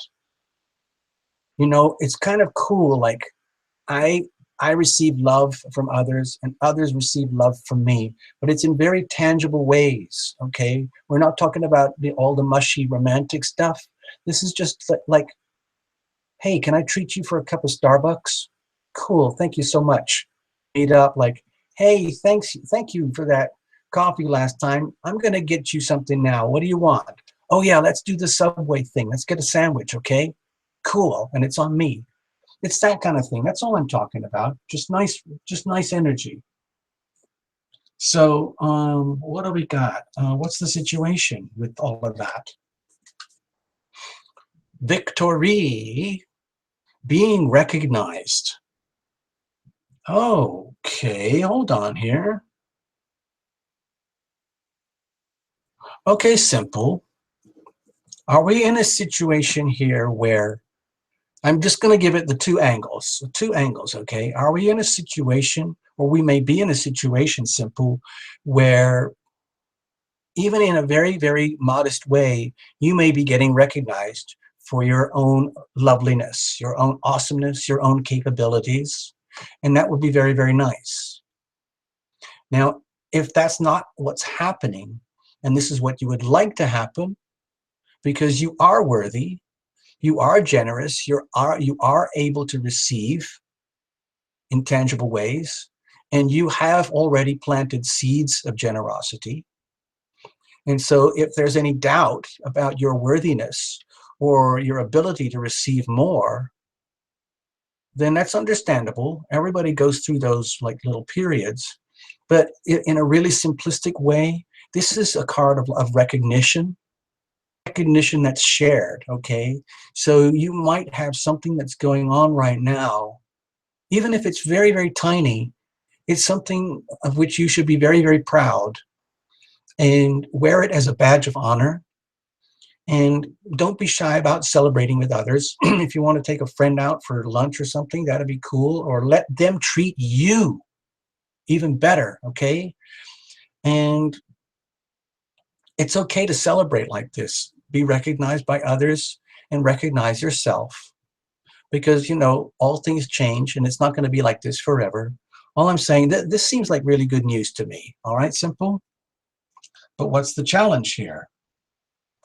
you know, it's kind of cool. Like I receive love from others and others receive love from me, but it's in very tangible ways, okay? We're not talking about all the mushy romantic stuff. This is just like, hey, can I treat you for a cup of Starbucks? Cool, thank you so much. Meet up like, hey, thank you for that coffee last time. I'm gonna get you something now. What do you want? Oh yeah, let's do the Subway thing. Let's get a sandwich, okay? Cool, and it's on me. It's that kind of thing. That's all I'm talking about. Just nice energy. So what do we got? What's the situation with all of that? Victory, being recognized. Okay, hold on here. Okay, simple. Are we in a situation here where I'm just going to give it the two angles, okay? Are we in a situation, or we may be in a situation, simple, where even in a very, very modest way, you may be getting recognized for your own loveliness, your own awesomeness, your own capabilities, and that would be very, very nice. Now, if that's not what's happening, and this is what you would like to happen, because you are worthy, you are generous, you are able to receive in tangible ways, and you have already planted seeds of generosity. And so if there's any doubt about your worthiness or your ability to receive more, then that's understandable. Everybody goes through those like little periods. But in a really simplistic way, this is a card of recognition that's shared, okay? So you might have something that's going on right now, even if it's very, very tiny, it's something of which you should be very, very proud and wear it as a badge of honor. And don't be shy about celebrating with others. If you want to take a friend out for lunch or something, that'd be cool. Or let them treat you even better, okay? And it's okay to celebrate like this. Be recognized by others and recognize yourself. Because, you know, all things change and it's not going to be like this forever. All I'm saying, this seems like really good news to me. All right, simple? But what's the challenge here?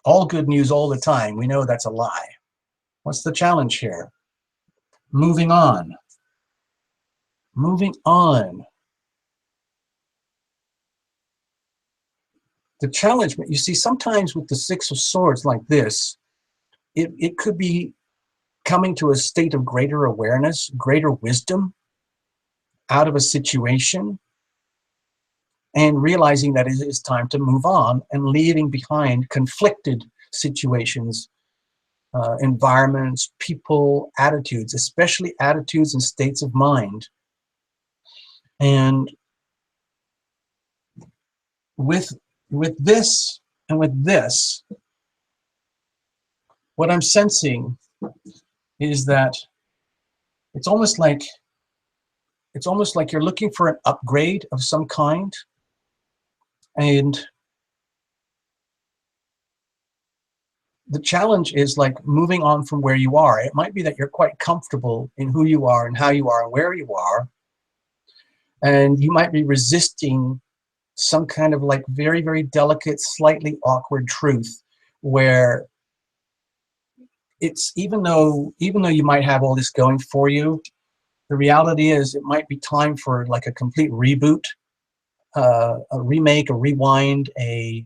All good news all the time. We know that's a lie. What's the challenge here? Moving on. Moving on. The challenge, you see, sometimes with the Six of Swords like this, it could be coming to a state of greater awareness, greater wisdom out of a situation, and realizing that it is time to move on and leaving behind conflicted situations, environments, people, attitudes, especially attitudes and states of mind. And with this and with this, what I'm sensing is that it's almost like you're looking for an upgrade of some kind, and the challenge is like moving on from where you are. It might be that you're quite comfortable in who you are and how you are and where you are, and you might be resisting some kind of like very, very delicate, slightly awkward truth where it's even though you might have all this going for you, the reality is it might be time for like a complete reboot, a remake, a rewind, a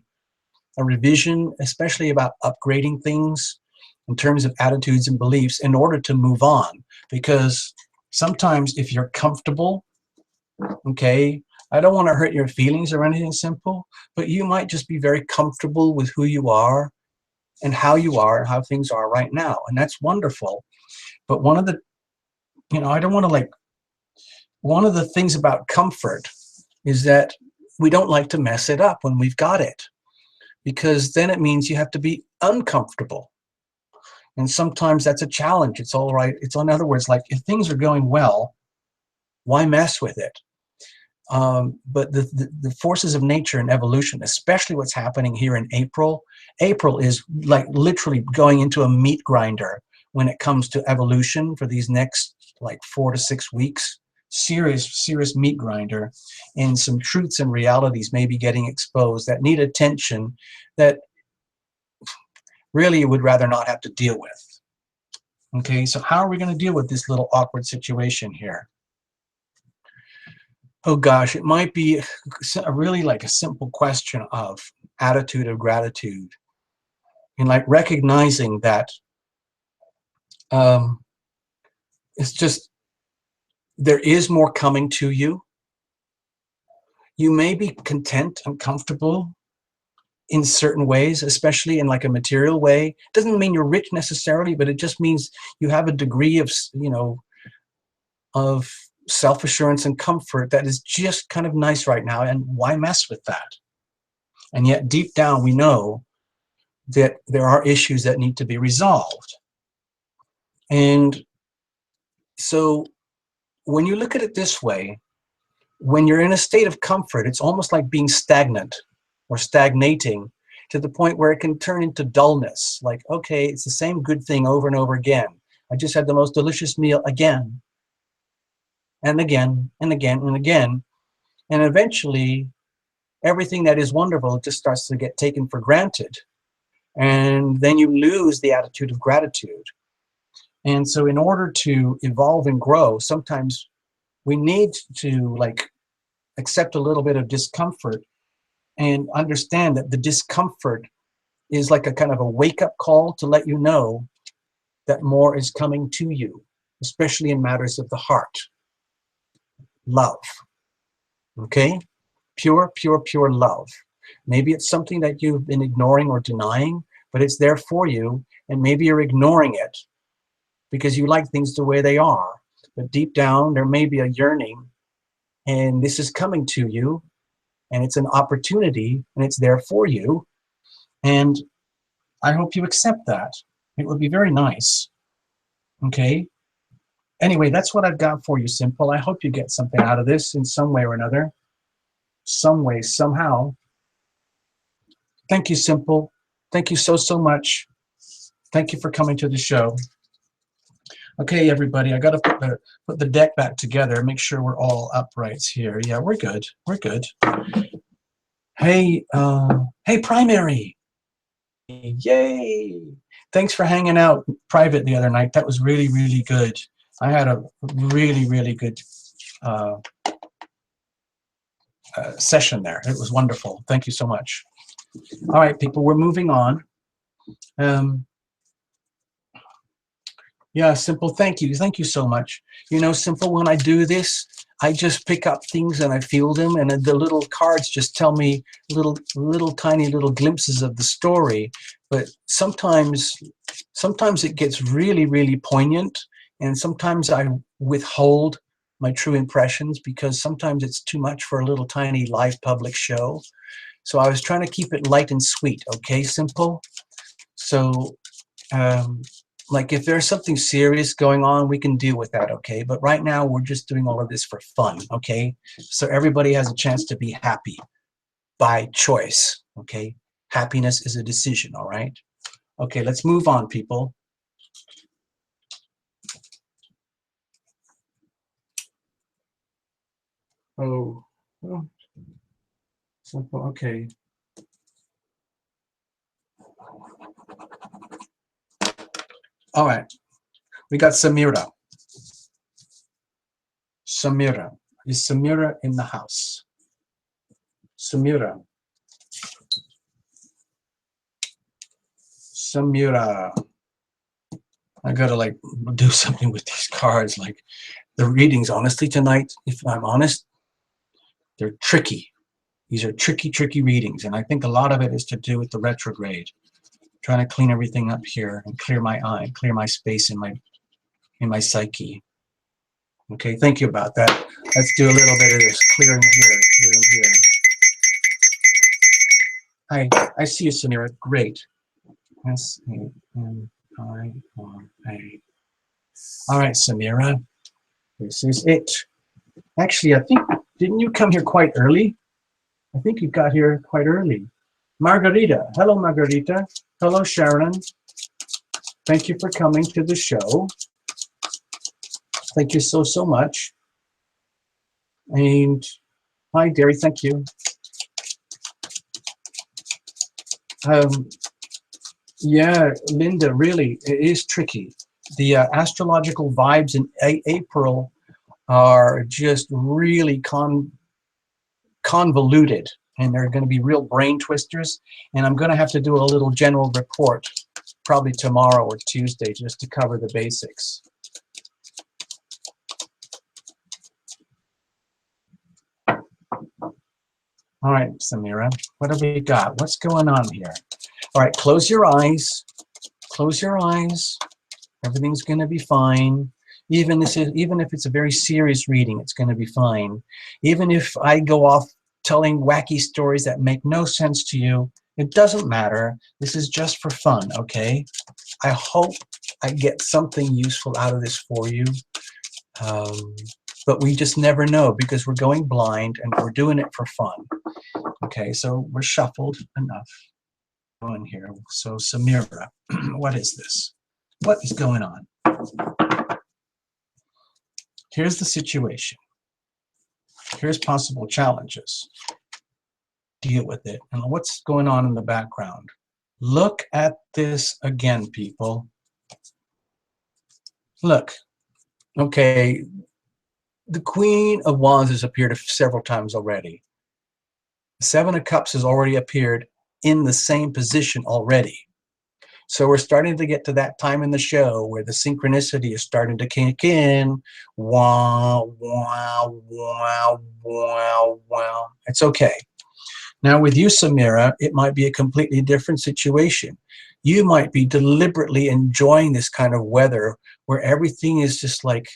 revision, especially about upgrading things in terms of attitudes and beliefs in order to move on. Because sometimes if you're comfortable, okay, I don't want to hurt your feelings or anything simple, but you might just be very comfortable with who you are and how you are and how things are right now. And that's wonderful. But one of the, I don't want to like, one of the things about comfort is that we don't like to mess it up when we've got it, because then it means you have to be uncomfortable. And sometimes that's a challenge. It's all right. It's, in other words, like if things are going well, why mess with it? But the forces of nature and evolution, especially what's happening here in April is like literally going into a meat grinder when it comes to evolution for these next like 4 to 6 weeks. Serious meat grinder, and some truths and realities may be getting exposed that need attention that really you would rather not have to deal with. Okay, so how are we going to deal with this little awkward situation here? Oh gosh, it might be really like a simple question of attitude of gratitude, and like recognizing that it's just, there is more coming to you. You may be content and comfortable in certain ways, especially in like a material way. Doesn't mean you're rich necessarily, but it just means you have a degree of, of self-assurance and comfort that is just kind of nice right now, and why mess with that? And yet deep down we know that there are issues that need to be resolved. And so when you look at it this way, when you're in a state of comfort, it's almost like being stagnant or stagnating to the point where it can turn into dullness. Like, okay, it's the same good thing over and over again. I just had the most delicious meal again and again and again and again. And eventually everything that is wonderful just starts to get taken for granted. And then you lose the attitude of gratitude. And so in order to evolve and grow, sometimes we need to like accept a little bit of discomfort and understand that the discomfort is like a kind of a wake-up call to let you know that more is coming to you, especially in matters of the heart. Love. Okay? Pure, pure, pure love. Maybe it's something that you've been ignoring or denying, but it's there for you, and maybe you're ignoring it because you like things the way they are. But deep down, there may be a yearning, and this is coming to you, and it's an opportunity, and it's there for you. And I hope you accept that. It would be very nice. Okay? Anyway, that's what I've got for you, Simple. I hope you get something out of this in some way or another. Some way, somehow. Thank you, Simple. Thank you so, so much. Thank you for coming to the show. Okay, everybody, I got to put the deck back together, make sure we're all uprights here. Yeah, we're good. We're good. Hey, hey, Primary. Yay. Thanks for hanging out private the other night. That was really, really good. I had a really, really good session there. It was wonderful. Thank you so much. All right, people, we're moving on. Yeah, Simple, thank you. Thank you so much. You know, Simple, when I do this, I just pick up things and I feel them, and the little cards just tell me little tiny little glimpses of the story. But sometimes it gets really, really poignant, and sometimes I withhold my true impressions because sometimes it's too much for a little tiny live public show. So I was trying to keep it light and sweet, okay, Simple? So, like if there's something serious going on, we can deal with that, okay? But right now, we're just doing all of this for fun, okay? So everybody has a chance to be happy by choice, okay? Happiness is a decision, all right? Okay, let's move on, people. Oh, simple, okay. All right, we got Samira. Samira. Is Samira in the house? Samira. Samira. I gotta like do something with these cards. Like the readings, honestly, tonight, if I'm honest, they're tricky. These are tricky readings. And I think a lot of it is to do with the retrograde. Trying to clean everything up here and clear my eye, clear my space in my psyche. Okay, thank you about that. Let's do a little bit of this. Clearing here, clearing here. Hi, I see you, Samira. Great. S-A-M-I-R-A. All right, Samira. This is it. Actually, I think, didn't you come here quite early? I think you got here quite early. Margarita. Hello, Margarita. Hello, Sharon. Thank you for coming to the show. Thank you so much. And hi, Derry. Thank you. Yeah, Linda, really, it is tricky. The astrological vibes in April are just really convoluted, and they're going to be real brain twisters. And I'm going to have to do a little general report probably tomorrow or Tuesday just to cover the basics. All right, Samira, what have we got? What's going on here? All right, close your eyes. Close your eyes. Everything's going to be fine. Even if it's a very serious reading, it's going to be fine. Even if I go off telling wacky stories that make no sense to you, it doesn't matter. This is just for fun, okay? I hope I get something useful out of this for you. But we just never know because we're going blind and we're doing it for fun. Okay, so we're shuffled enough. In here. So Samira, what is this? What is going on? Here's the situation. Here's possible challenges. Deal with it. And what's going on in the background? Look at this again, people. Look. Okay. The Queen of Wands has appeared several times already. The Seven of Cups has already appeared in the same position already. So we're starting to get to that time in the show where the synchronicity is starting to kick in. Wow, wow, wow, wow, wow. It's okay. Now with you, Samira, it might be a completely different situation. You might be deliberately enjoying this kind of weather where everything is just like,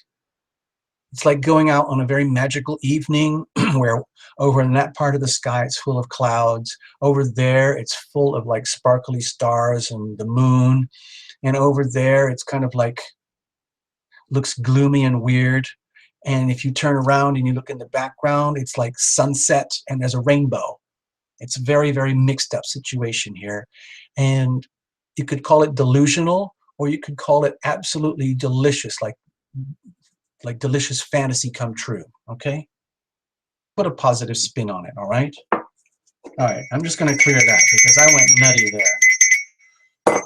it's like going out on a very magical evening where over in that part of the sky it's full of clouds. Over there it's full of like sparkly stars and the moon. And over there it's kind of like looks gloomy and weird. And if you turn around and you look in the background, it's like sunset and there's a rainbow. It's a very, very mixed up situation here. And you could call it delusional or you could call it absolutely delicious, like delicious fantasy come true, okay? Put a positive spin on it, all right? All right, I'm just gonna clear that because I went nutty there.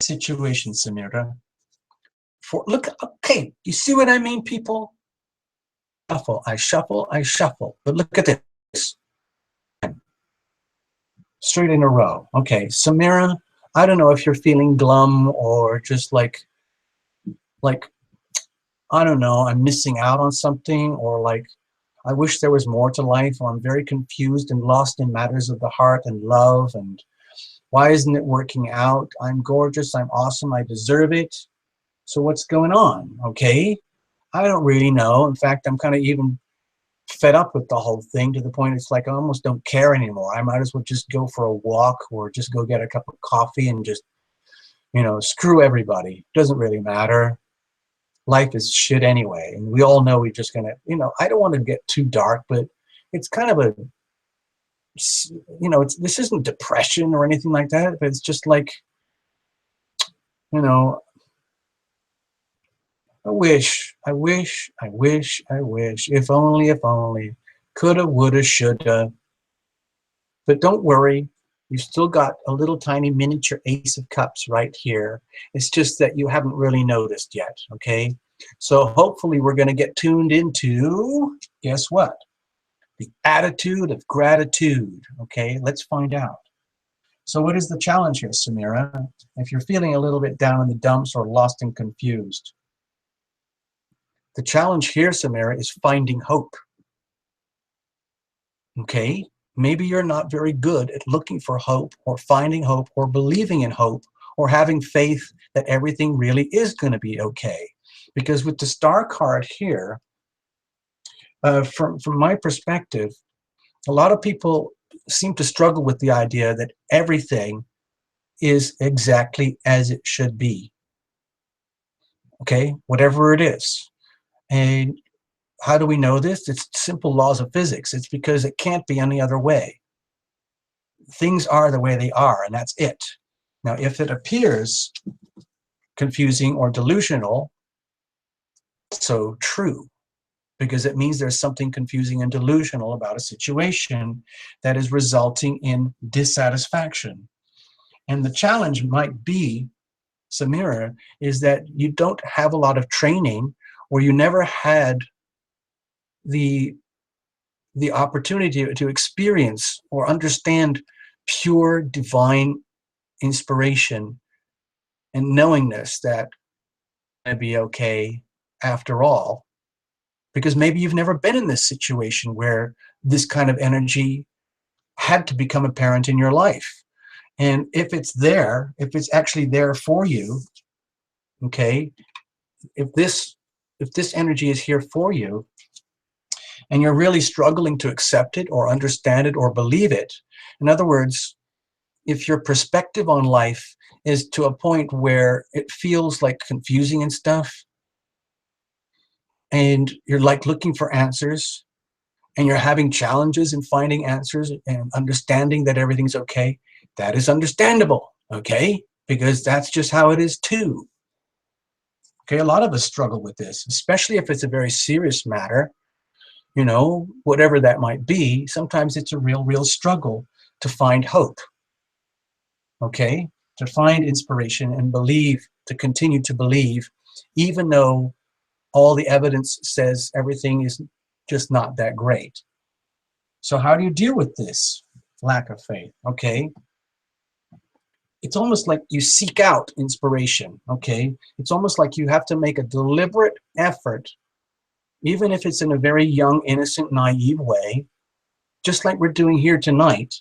Situation, Samira. Look, okay, you see what I mean, people? Shuffle, I shuffle, I shuffle. But look at this. Straight in a row. Okay, Samira, I don't know if you're feeling glum or just like, I don't know, I'm missing out on something, or like, I wish there was more to life, or I'm very confused and lost in matters of the heart and love, and why isn't it working out? I'm gorgeous, I'm awesome, I deserve it. So what's going on, okay? I don't really know. In fact, I'm kind of even fed up with the whole thing to the point it's like I almost don't care anymore. I might as well just go for a walk or just go get a cup of coffee and just, you know, screw everybody. Doesn't really matter. Life is shit anyway, and we all know we're just gonna, you know, I don't want to get too dark, but it's kind of a, you know, this isn't depression or anything like that, but it's just like You know, I wish, I wish, I wish, I wish, if only, coulda, woulda, shoulda. But don't worry, you've still got a little tiny miniature Ace of Cups right here. It's just that you haven't really noticed yet, okay? So hopefully we're going to get tuned into, guess what? The attitude of gratitude, okay? Let's find out. So what is the challenge here, Samira? If you're feeling a little bit down in the dumps or lost and confused, the challenge here, Samira, is finding hope, okay? Maybe you're not very good at looking for hope or finding hope or believing in hope or having faith that everything really is going to be okay. Because with the star card here, from my perspective, a lot of people seem to struggle with the idea that everything is exactly as it should be, okay? Whatever it is. And how do we know this? It's simple laws of physics. It's because it can't be any other way. Things are the way they are, and that's it. Now, if it appears confusing or delusional, so true, because it means there's something confusing and delusional about a situation that is resulting in dissatisfaction. And the challenge might be, Samira, is that you don't have a lot of training, or you never had the opportunity to experience or understand pure divine inspiration and knowingness that it's going to be okay after all, because maybe you've never been in this situation where this kind of energy had to become apparent in your life. And if it's there, if it's actually there for you, okay, if this energy is here for you and you're really struggling to accept it or understand it or believe it, in other words, if your perspective on life is to a point where it feels like confusing and stuff, and you're like looking for answers, and you're having challenges in finding answers and understanding that everything's okay, that is understandable, okay? Because that's just how it is too. Okay, a lot of us struggle with this, especially if it's a very serious matter, you know, whatever that might be. Sometimes it's a real struggle to find hope, okay? To find inspiration and believe, to continue to believe, even though all the evidence says everything is just not that great. So how do you deal with this lack of faith? Okay, it's almost like you seek out inspiration, okay? It's almost like you have to make a deliberate effort, even if it's in a very young, innocent, naive way, just like we're doing here tonight.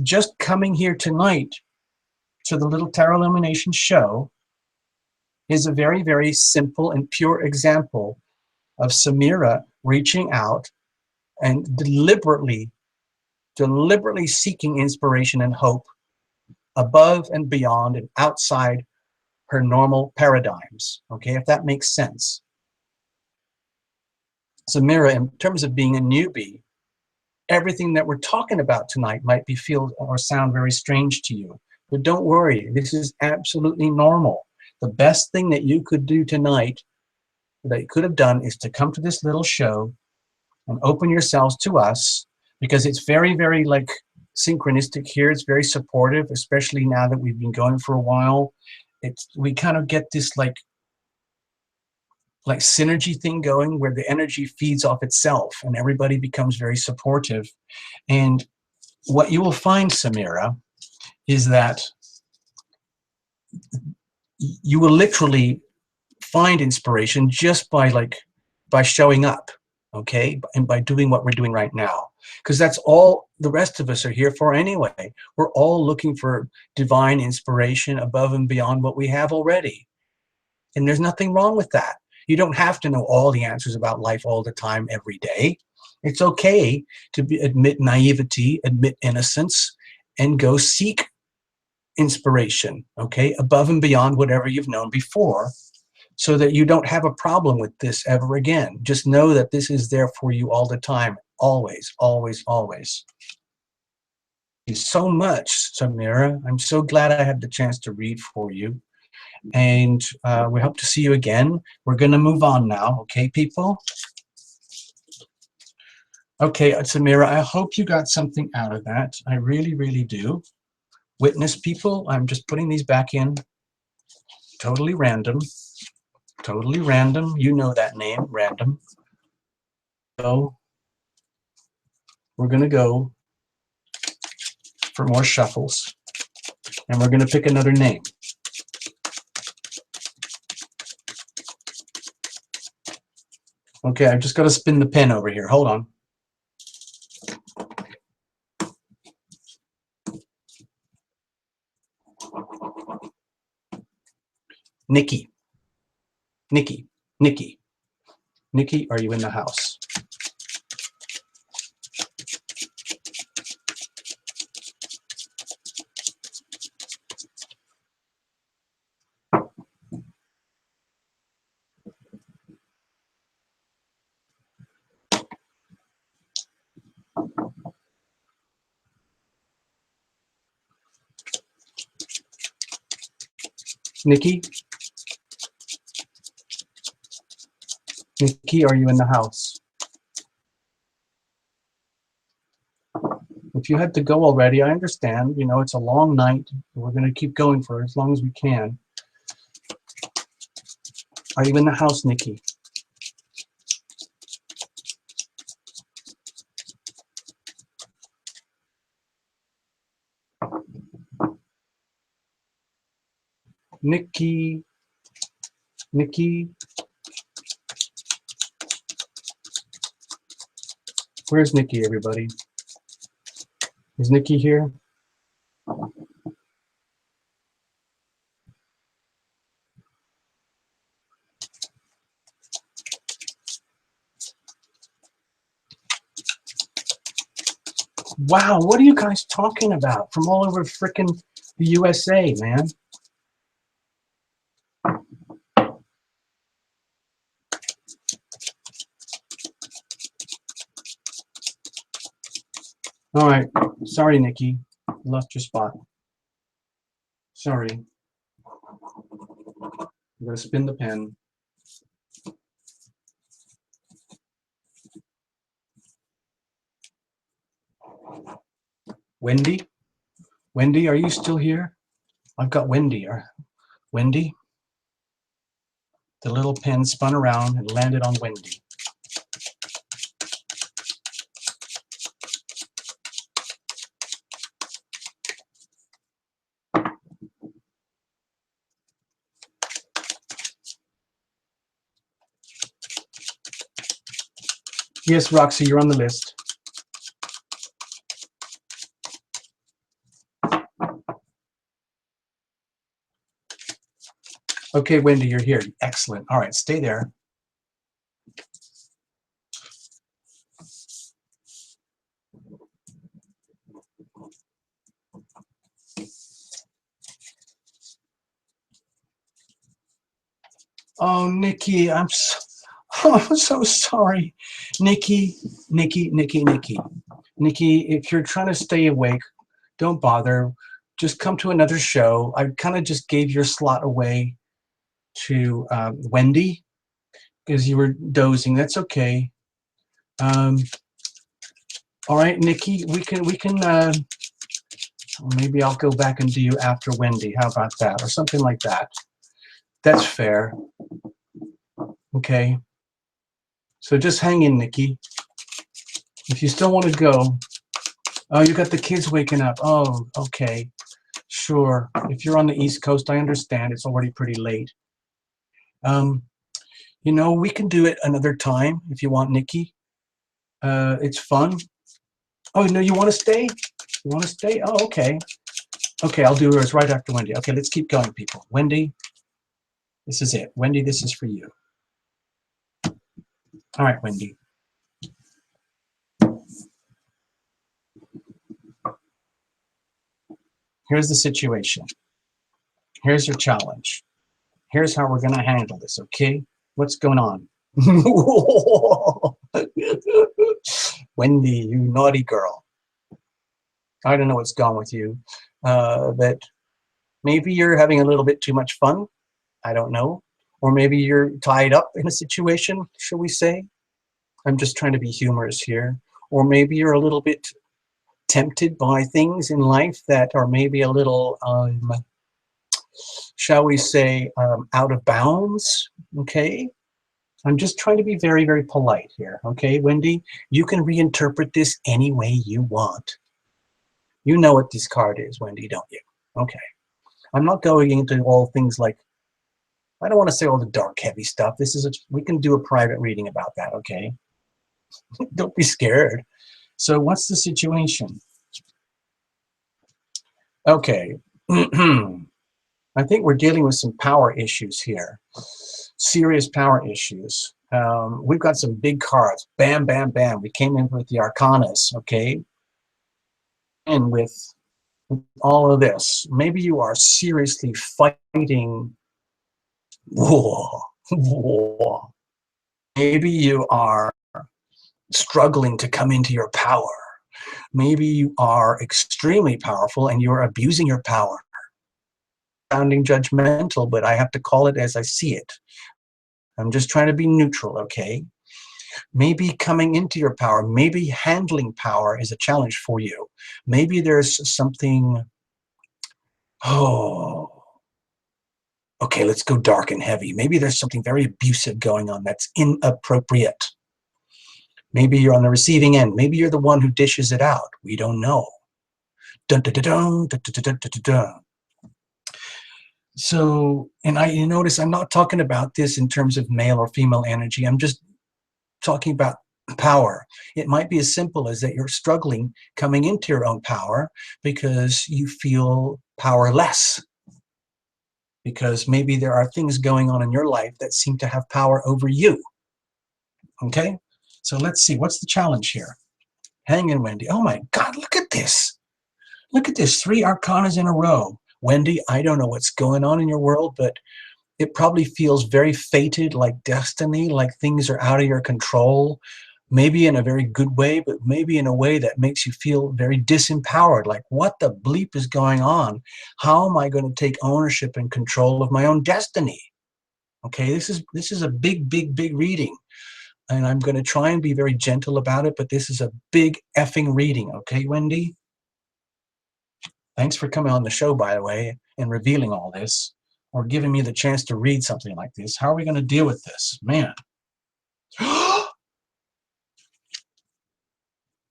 Just coming here tonight to the little tarot illumination show is a very simple and pure example of Samira reaching out and deliberately seeking inspiration and hope above and beyond and outside her normal paradigms, okay, if that makes sense. Samira, in terms of being a newbie, everything that we're talking about tonight might be feel or sound very strange to you, but don't worry, this is absolutely normal. The best thing that you could do tonight, that you could have done, is to come to this little show and open yourselves to us, because it's very like synchronistic here. It's very supportive, especially now that we've been going for a while. We kind of get this like synergy thing going where the energy feeds off itself and everybody becomes very supportive. And what you will find, Samira, is that you will literally find inspiration just by showing up, okay, and by doing what we're doing right now, because that's all the rest of us are here for anyway. We're all looking for divine inspiration above and beyond what we have already, and there's nothing wrong with that. You don't have to know all the answers about life all the time every day. It's okay to admit naivety, admit innocence, and go seek inspiration, okay, above and beyond whatever you've known before, so that you don't have a problem with this ever again. Just know that this is there for you all the time, always. Thank you so much, Samira. I'm so glad I had the chance to read for you. And we hope to see you again. We're going to move on now, okay, people? Okay, Samira, I hope you got something out of that. I really, really do. Witness people, I'm just putting these back in. Totally random. Totally random. You know that name, random. So we're going to go for more shuffles. And we're going to pick another name. Okay, I've just got to spin the pen over here. Hold on. Nikki. Nikki. Nikki. Nikki, are you in the house? Nikki? Nikki, are you in the house? If you had to go already, I understand. You know, it's a long night. We're going to keep going for as long as we can. Are you in the house, Nikki? Nikki? Nikki? Where's Nikki, everybody? Is Nikki here? Wow, what are you guys talking about? From all over frickin' the USA, man. All right, sorry, Nikki. Left your spot. Sorry. I'm gonna spin the pen. Wendy? Wendy, are you still here? I've got Wendy. Wendy? The little pen spun around and landed on Wendy. Yes, Roxy, you're on the list. Okay, Wendy, you're here. Excellent. All right, stay there. Oh, Nikki, I'm so sorry. Nikki, Nikki, if you're trying to stay awake, don't bother. Just come to another show. I kind of just gave your slot away to Wendy because you were dozing. That's okay. All right, Nikki, we can maybe I'll go back and do you after Wendy. How about that? Or something like that. That's fair. Okay. So just hang in, Nikki. If you still want to go. Oh, you got the kids waking up. Oh, okay. Sure. If you're on the East Coast, I understand. It's already pretty late. You know, we can do it another time if you want, Nikki. It's fun. Oh, no, you want to stay? You want to stay? Oh, okay. Okay, I'll do yours right after Wendy. Okay, let's keep going, people. Wendy, this is it. Wendy, this is for you. All right, Wendy. Here's the situation. Here's your challenge. Here's how we're going to handle this, okay? What's going on? Wendy, you naughty girl. I don't know what's gone with you, but maybe you're having a little bit too much fun. I don't know. Or maybe you're tied up in a situation, shall we say? I'm just trying to be humorous here. Or maybe you're a little bit tempted by things in life that are maybe a little, shall we say, out of bounds, okay? I'm just trying to be very, very polite here, okay, Wendy? You can reinterpret this any way you want. You know what this card is, Wendy, don't you? Okay. I'm not going into all things like, I don't want to say all the dark, heavy stuff. We can do a private reading about that, okay? Don't be scared. So what's the situation? Okay. I think we're dealing with some power issues here. Serious power issues. We've got some big cards. Bam, bam, bam. We came in with the Arcanas, okay? And with all of this, maybe you are seriously fighting war. War. Maybe you are struggling to come into your power. Maybe you are extremely powerful and you're abusing your power. Sounding judgmental, but I have to call it as I see it. I'm just trying to be neutral, okay? Maybe coming into your power, maybe handling power is a challenge for you. Maybe there's something, okay, let's go dark and heavy. Maybe there's something very abusive going on that's inappropriate. Maybe you're on the receiving end. Maybe you're the one who dishes it out. We don't know. Dun, dun, dun, dun, dun, dun, dun, dun, dun. So, and you notice I'm not talking about this in terms of male or female energy. I'm just talking about power. It might be as simple as that you're struggling coming into your own power because you feel powerless. Because maybe there are things going on in your life that seem to have power over you. Okay? So let's see, what's the challenge here? Hang in, Wendy. Oh my God, look at this. Look at this, 3 Arcanas in a row. Wendy, I don't know what's going on in your world, but it probably feels very fated, like destiny, like things are out of your control, maybe in a very good way, but maybe in a way that makes you feel very disempowered, like what the bleep is going on? How am I going to take ownership and control of my own destiny? Okay, this is a big, big, big reading. And I'm going to try and be very gentle about it, but this is a big effing reading, okay, Wendy? Thanks for coming on the show, by the way, and revealing all this, or giving me the chance to read something like this. How are we going to deal with this? Man.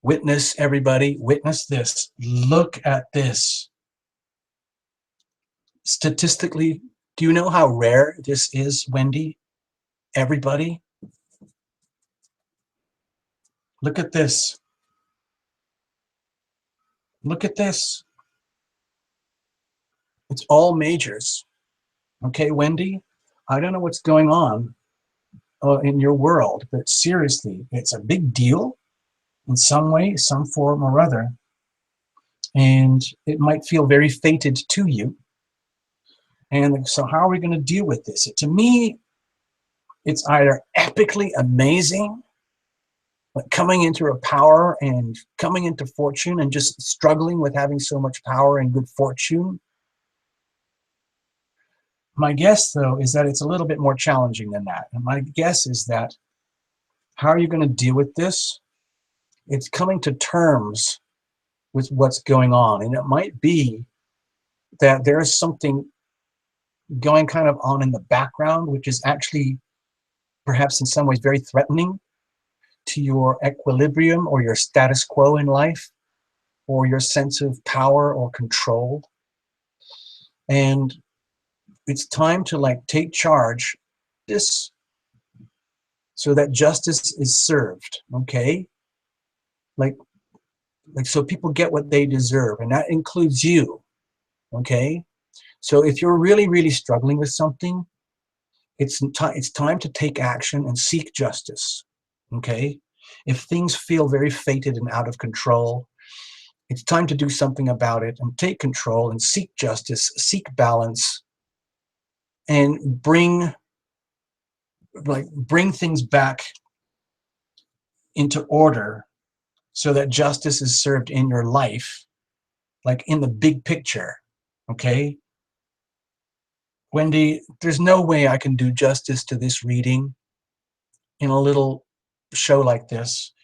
Witness, everybody. Witness this. Look at this. Statistically, do you know how rare this is, Wendy? Everybody? Look at this. Look at this. It's all majors. Okay, Wendy? I don't know what's going on in your world, but seriously, it's a big deal in some way, some form or other. And it might feel very fated to you. And so how are we going to deal with this? To me, it's either epically amazing, like coming into a power and coming into fortune and just struggling with having so much power and good fortune. My guess, though, is that it's a little bit more challenging than that. And my guess is that how are you going to deal with this? It's coming to terms with what's going on. And it might be that there's something going kind of on in the background, which is actually perhaps in some ways very threatening to your equilibrium or your status quo in life or your sense of power or control. And it's time to like take charge this so that justice is served, okay? Like so people get what they deserve, and that includes you, okay? So if you're really, really struggling with something, it's time to take action and seek justice, okay? If things feel very fated and out of control, it's time to do something about it and take control and seek justice, seek balance, and bring things back into order so that justice is served in your life, like in the big picture, okay? Wendy, there's no way I can do justice to this reading in a little show like this.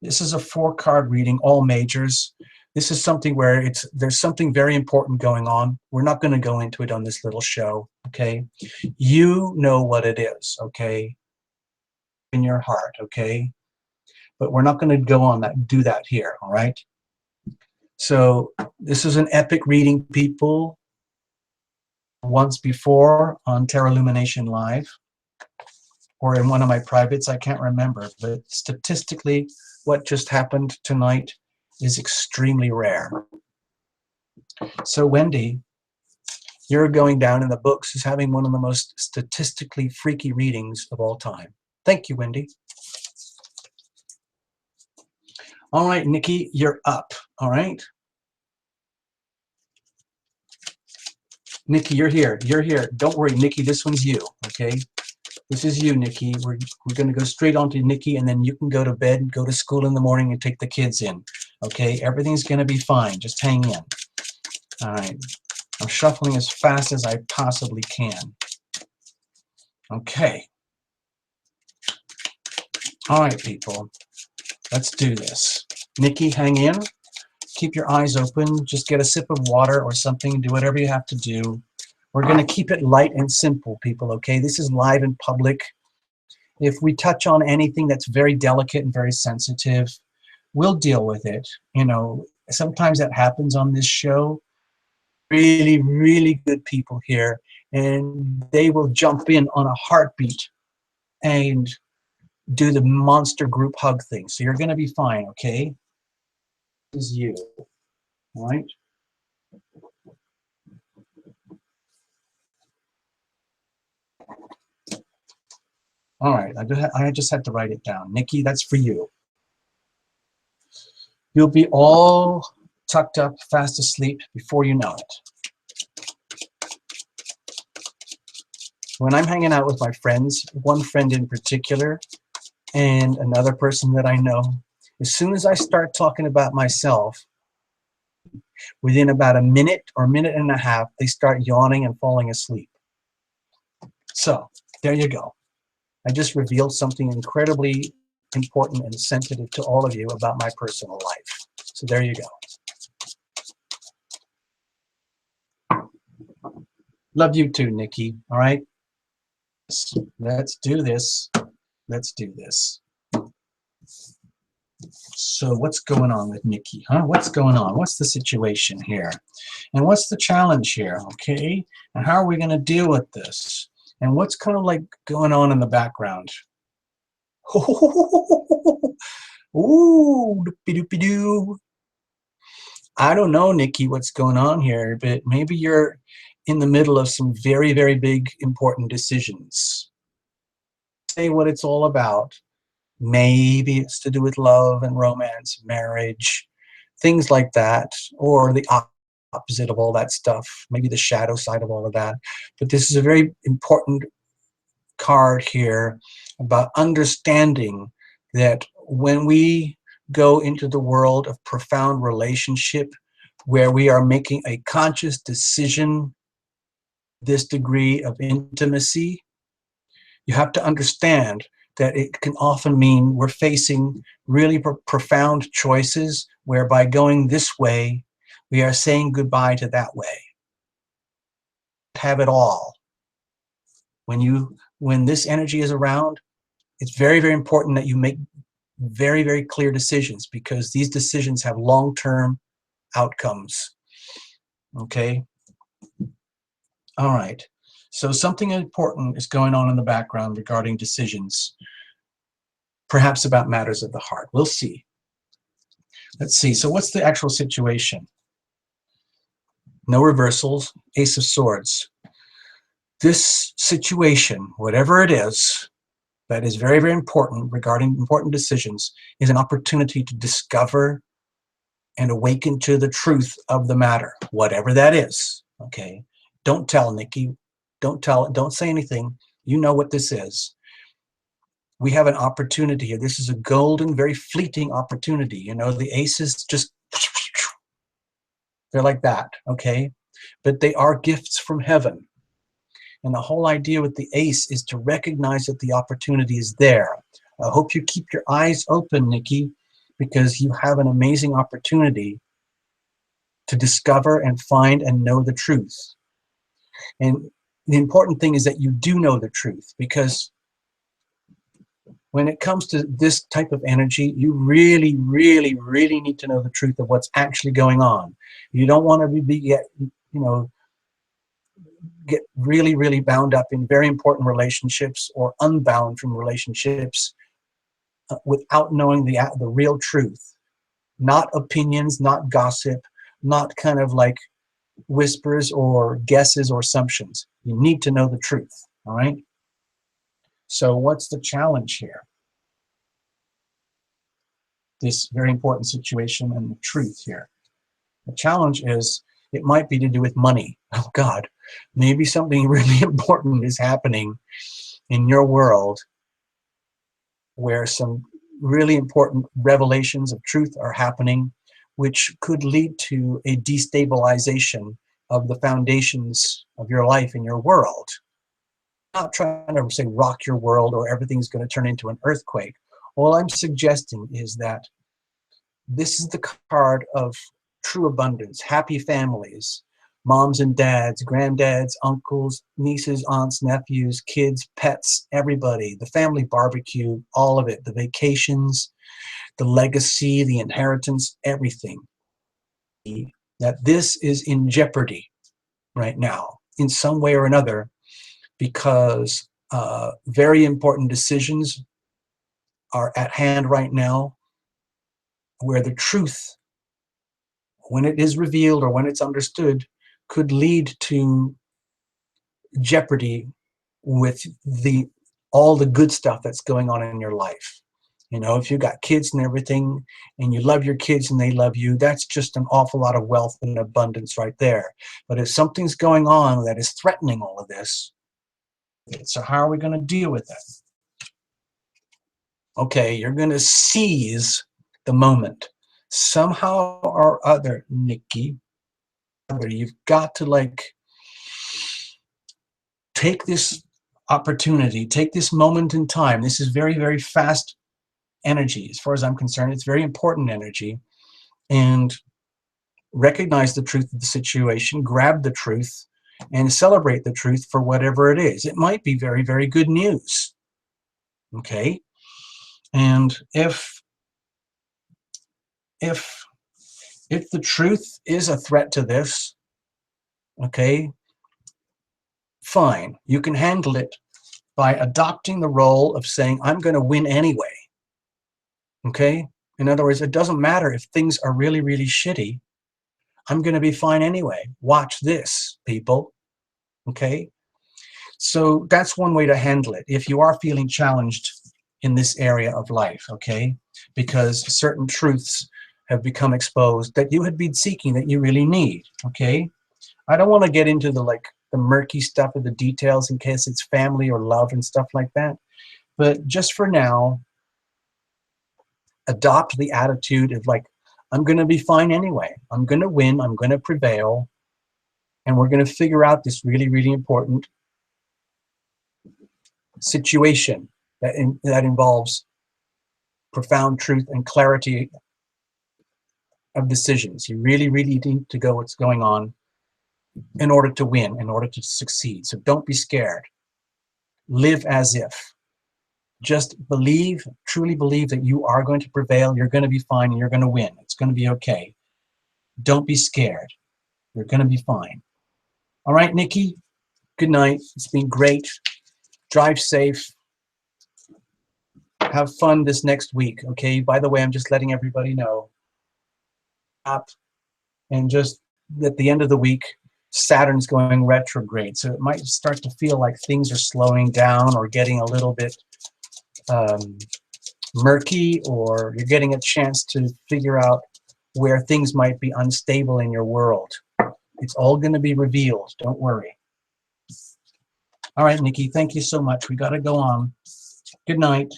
This is a 4-card reading, all majors. This is something where there's something very important going on. We're not going to go into it on this little show, okay? You know what it is, okay? In your heart, okay? But we're not going to go on that, do that here, all right? So this is an epic reading, people. Once before on Tarot Illumination Live, or in one of my privates, I can't remember, but statistically, what just happened tonight is extremely rare. So Wendy, you're going down in the books as having one of the most statistically freaky readings of all time. Thank you, Wendy. All right, Nikki, you're up, all right? Nikki, you're here, you're here. Don't worry, Nikki, this one's you, okay? This is you, Nikki. We're going to go straight on to Nikki, and then you can go to bed, go to school in the morning, and take the kids in. Okay? Everything's going to be fine. Just hang in. All right. I'm shuffling as fast as I possibly can. Okay. All right, people. Let's do this. Nikki, hang in. Keep your eyes open. Just get a sip of water or something. Do whatever you have to do. We're going to keep it light and simple, people, okay? This is live in public. If we touch on anything that's very delicate and very sensitive, we'll deal with it. You know, sometimes that happens on this show. Really, really good people here, and they will jump in on a heartbeat and do the monster group hug thing. So you're going to be fine, okay? This is you, all right? All right, I just had to write it down. Nikki, that's for you. You'll be all tucked up, fast asleep before you know it. When I'm hanging out with my friends, one friend in particular, and another person that I know, as soon as I start talking about myself, within about a minute or minute and a half, they start yawning and falling asleep. So, there you go. I just revealed something incredibly important and sensitive to all of you about my personal life. So there you go. Love you too, Nikki. All right? Let's do this. Let's do this. So what's going on with Nikki, huh? What's going on? What's the situation here? And what's the challenge here, okay? And how are we going to deal with this? And what's kind of like going on in the background? Ooh, doopy-doopy-doo. I don't know, Nikki, what's going on here, but maybe you're in the middle of some very, very big, important decisions. Say what it's all about. Maybe it's to do with love and romance, marriage, things like that, or the opposite of all that stuff, maybe the shadow side of all of that. But this is a very important card here about understanding that when we go into the world of profound relationship, where we are making a conscious decision, this degree of intimacy, you have to understand that it can often mean we're facing really profound choices, where by going this way, we are saying goodbye to that way. Have it all. When this energy is around, it's very, very important that you make very, very clear decisions, because these decisions have long-term outcomes. Okay? All right. So something important is going on in the background regarding decisions, perhaps about matters of the heart. We'll see. Let's see. So what's the actual situation? No reversals, Ace of Swords. This situation, whatever it is, that is very, very important regarding important decisions, is an opportunity to discover and awaken to the truth of the matter, whatever that is, okay? Don't tell, Nikki. Don't tell, don't say anything. You know what this is. We have an opportunity here. This is a golden, very fleeting opportunity. You know, the aces just, they're like that, okay? But they are gifts from heaven. And the whole idea with the ace is to recognize that the opportunity is there. I hope you keep your eyes open, Nikki, because you have an amazing opportunity to discover and find and know the truth. And the important thing is that you do know the truth, because when it comes to this type of energy, you really, really, really need to know the truth of what's actually going on. You don't want to get really, really bound up in very important relationships or unbound from relationships without knowing the real truth. Not opinions, not gossip, not kind of like whispers or guesses or assumptions. You need to know the truth, all right? So what's the challenge here? This very important situation and the truth here. The challenge is it might be to do with money. Oh God, maybe something really important is happening in your world where some really important revelations of truth are happening, which could lead to a destabilization of the foundations of your life and your world. I'm not trying to say rock your world or everything's going to turn into an earthquake. All I'm suggesting is that this is the card of true abundance, happy families, moms and dads, granddads, uncles, nieces, aunts, nephews, kids, pets, everybody, the family barbecue, all of it, the vacations, the legacy, the inheritance, everything. That this is in jeopardy right now in some way or another, because very important decisions are at hand right now where the truth, when it is revealed or when it's understood, could lead to jeopardy with all the good stuff that's going on in your life. You know, if you got kids and everything, and you love your kids and they love you, that's just an awful lot of wealth and abundance right there. But if something's going on that is threatening all of this, so how are we going to deal with that? Okay, you're going to seize the moment. Somehow or other, Nikki, you've got to like take this opportunity, take this moment in time. This is very, very fast energy. As far as I'm concerned, it's very important energy. And recognize the truth of the situation, grab the truth, and celebrate the truth for whatever it is. It might be very, very good news. Okay? And if the truth is a threat to this, okay, fine. You can handle it by adopting the role of saying, I'm going to win anyway. Okay? In other words, it doesn't matter if things are really, really shitty. I'm going to be fine anyway. Watch this, people. Okay? So that's one way to handle it if you are feeling challenged in this area of life, okay? Because certain truths have become exposed that you had been seeking that you really need, okay? I don't want to get into the murky stuff of the details in case it's family or love and stuff like that. But just for now, adopt the attitude of I'm going to be fine anyway. I'm going to win. I'm going to prevail. And we're going to figure out this really, really important situation that involves profound truth and clarity of decisions. You really, really need to go what's going on in order to win, in order to succeed. So don't be scared. Live as if. Just believe, truly believe that you are going to prevail, you're going to be fine, and you're going to win. It's going to be okay. Don't be scared. You're going to be fine. All right, Nikki, good night. It's been great. Drive safe. Have fun this next week, okay? By the way, I'm just letting everybody know. And just at the end of the week, Saturn's going retrograde. So it might start to feel like things are slowing down or getting a little bit murky, or you're getting a chance to figure out where things might be unstable in your world. It's all going to be revealed. Don't worry. All right, Nikki, thank you so much. We got to go on. Good night.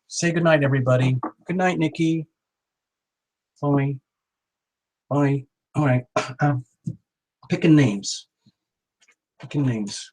Say good night, everybody. Good night, Nikki. Bye. Bye. All right. Picking names. Picking names.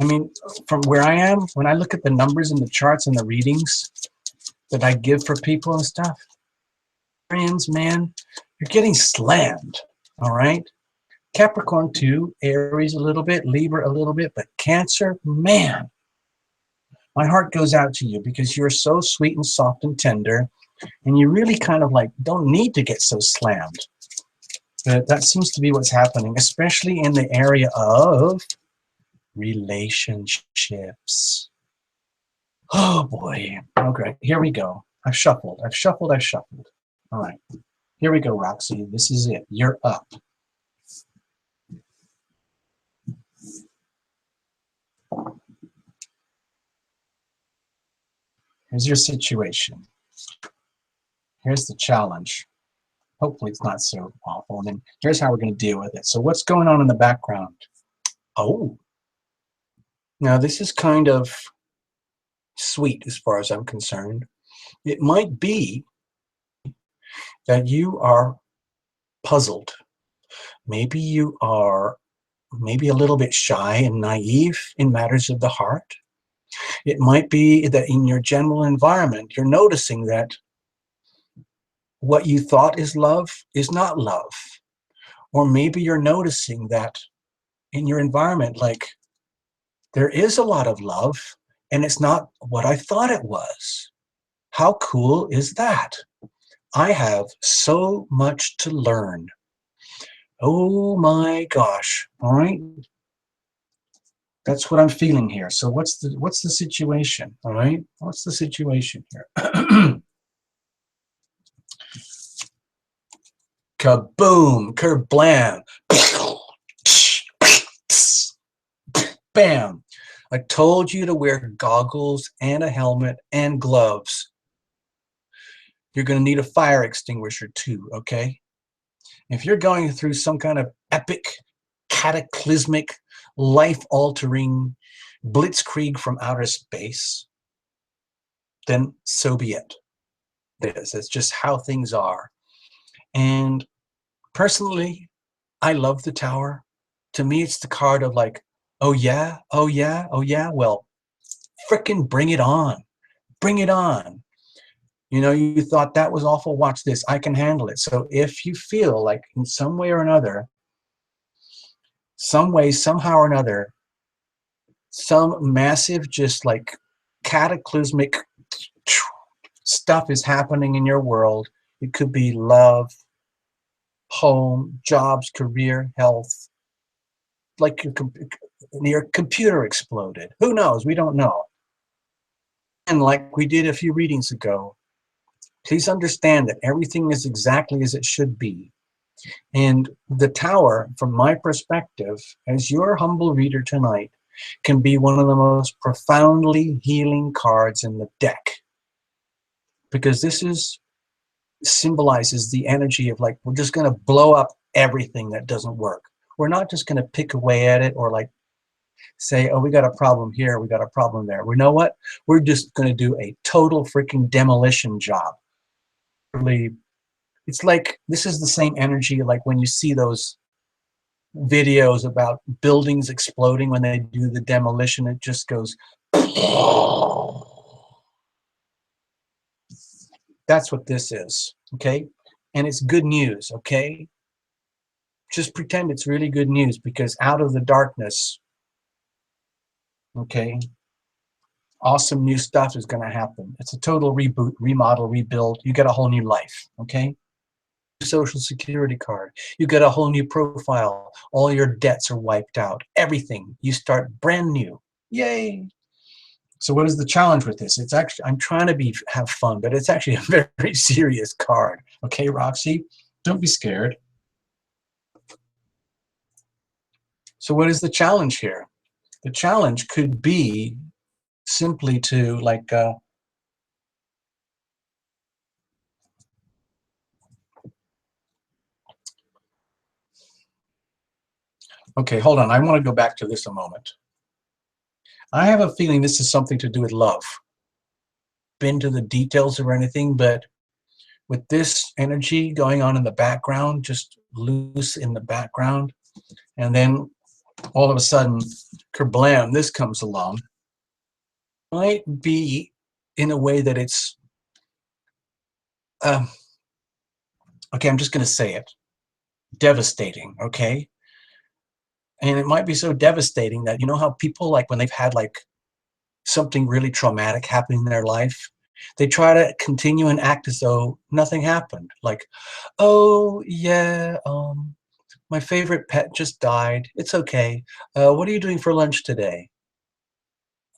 I mean, from where I am, when I look at the numbers and the charts and the readings that I give for people and stuff, friends, man, you're getting slammed, all right? Capricorn too, Aries a little bit, Libra a little bit, but Cancer, man, my heart goes out to you because you're so sweet and soft and tender, and you really kind of like don't need to get so slammed. But that seems to be what's happening, especially in the area of relationships. Oh boy. Okay, here we go. I've shuffled. All right. Here we go, Roxy. This is it. You're up. Here's your situation. Here's the challenge. Hopefully it's not so awful. And then here's how we're going to deal with it. So what's going on in the background? Oh. Now this is kind of sweet as far as I'm concerned. It might be that you are puzzled. Maybe you are maybe a little bit shy and naive in matters of the heart. It might be that in your general environment, you're noticing that what you thought is love is not love. Or maybe you're noticing that in your environment, like, there is a lot of love and it's not what I thought it was. How cool is that? I have so much to learn. Oh my gosh. All right. That's what I'm feeling here. So what's the situation? All right. What's the situation here? Kaboom, kerblam, bam. I told you to wear goggles and a helmet and gloves. You're going to need a fire extinguisher too, okay? If you're going through some kind of epic, cataclysmic, life-altering blitzkrieg from outer space, then so be it. It's just how things are. And personally, I love the Tower. To me, it's the card of like, oh yeah, oh yeah, oh yeah. Well, frickin' bring it on. Bring it on. You know, you thought that was awful. Watch this. I can handle it. So if you feel like in some way or another, some way, somehow or another, some massive, just like cataclysmic stuff is happening in your world. It could be love, home, jobs, career, health, like your computer exploded. Who knows? We don't know. And like we did a few readings ago, please understand that everything is exactly as it should be. And the Tower, from my perspective, as your humble reader tonight, can be one of the most profoundly healing cards in the deck. Because this symbolizes the energy of like, we're just going to blow up everything that doesn't work. We're not just going to pick away at it or like say, oh, we got a problem here, we got a problem there. We know what? We're just going to do a total freaking demolition job. It's like, this is the same energy like when you see those videos about buildings exploding when they do the demolition, it just goes. That's what this is, okay? And it's good news, okay? Just pretend it's really good news because out of the darkness, okay, awesome new stuff is going to happen. It's a total reboot, remodel, rebuild. You get a whole new life, okay? Social security card. You get a whole new profile. All your debts are wiped out. Everything. You start brand new. Yay! So what is the challenge with this? It's actually, I'm trying to have fun, but it's actually a very serious card. Okay, Roxy? Don't be scared. So what is the challenge here? The challenge could be simply to like okay, hold on. I want to go back to this a moment. I have a feeling this is something to do with love. Been to the details or anything, but with this energy going on in the background, just loose in the background, and then all of a sudden, kerblam, this comes along. Might be in a way that it's, okay, I'm just going to say it, devastating, okay? And it might be so devastating that, you know how people, like when they've had like something really traumatic happen in their life, they try to continue and act as though nothing happened. Like, oh yeah, my favorite pet just died. It's okay. What are you doing for lunch today?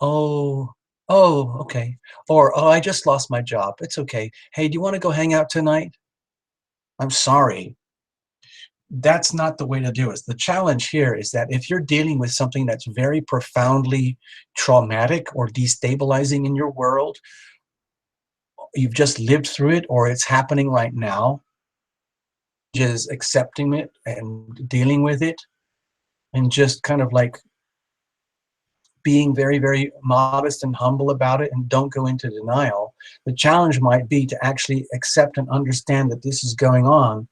Oh, oh, okay. Or, oh, I just lost my job. It's okay. Hey, do you want to go hang out tonight? I'm sorry. That's not the way to do it. The challenge here is that if you're dealing with something that's very profoundly traumatic or destabilizing in your world, you've just lived through it or it's happening right now, just accepting it and dealing with it and just kind of like being very, very modest and humble about it and don't go into denial. The challenge might be to actually accept and understand that this is going on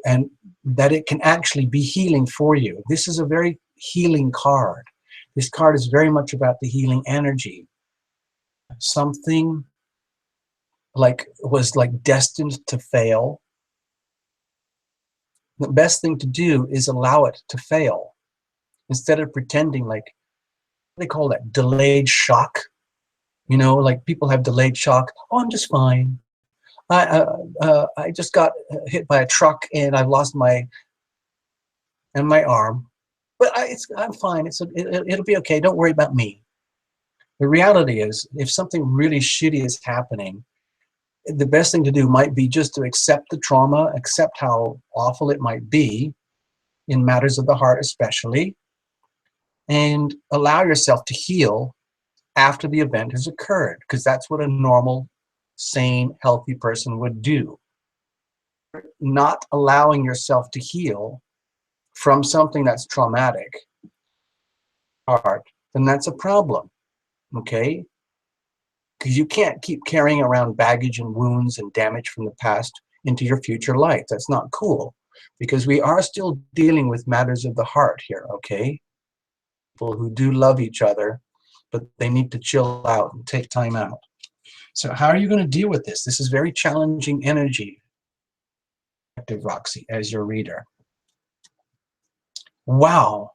and that it can actually be healing for you. This is a very healing card. This card is very much about the healing energy. Something like was like destined to fail. The best thing to do is allow it to fail instead of pretending like, they call that delayed shock. You know, like people have delayed shock. Oh, I'm just fine. I just got hit by a truck and I've lost my arm, but I'm fine. It'll be okay. Don't worry about me. The reality is, if something really shitty is happening, the best thing to do might be just to accept the trauma, accept how awful it might be in matters of the heart especially, and allow yourself to heal after the event has occurred, because that's what a normal, sane, healthy person would do. Not allowing yourself to heal from something that's traumatic, heart, then that's a problem, okay? Because you can't keep carrying around baggage and wounds and damage from the past into your future life. That's not cool, because we are still dealing with matters of the heart here, okay? People who do love each other, but they need to chill out and take time out. So how are you going to deal with this? This is very challenging energy, Roxy, as your reader. Wow.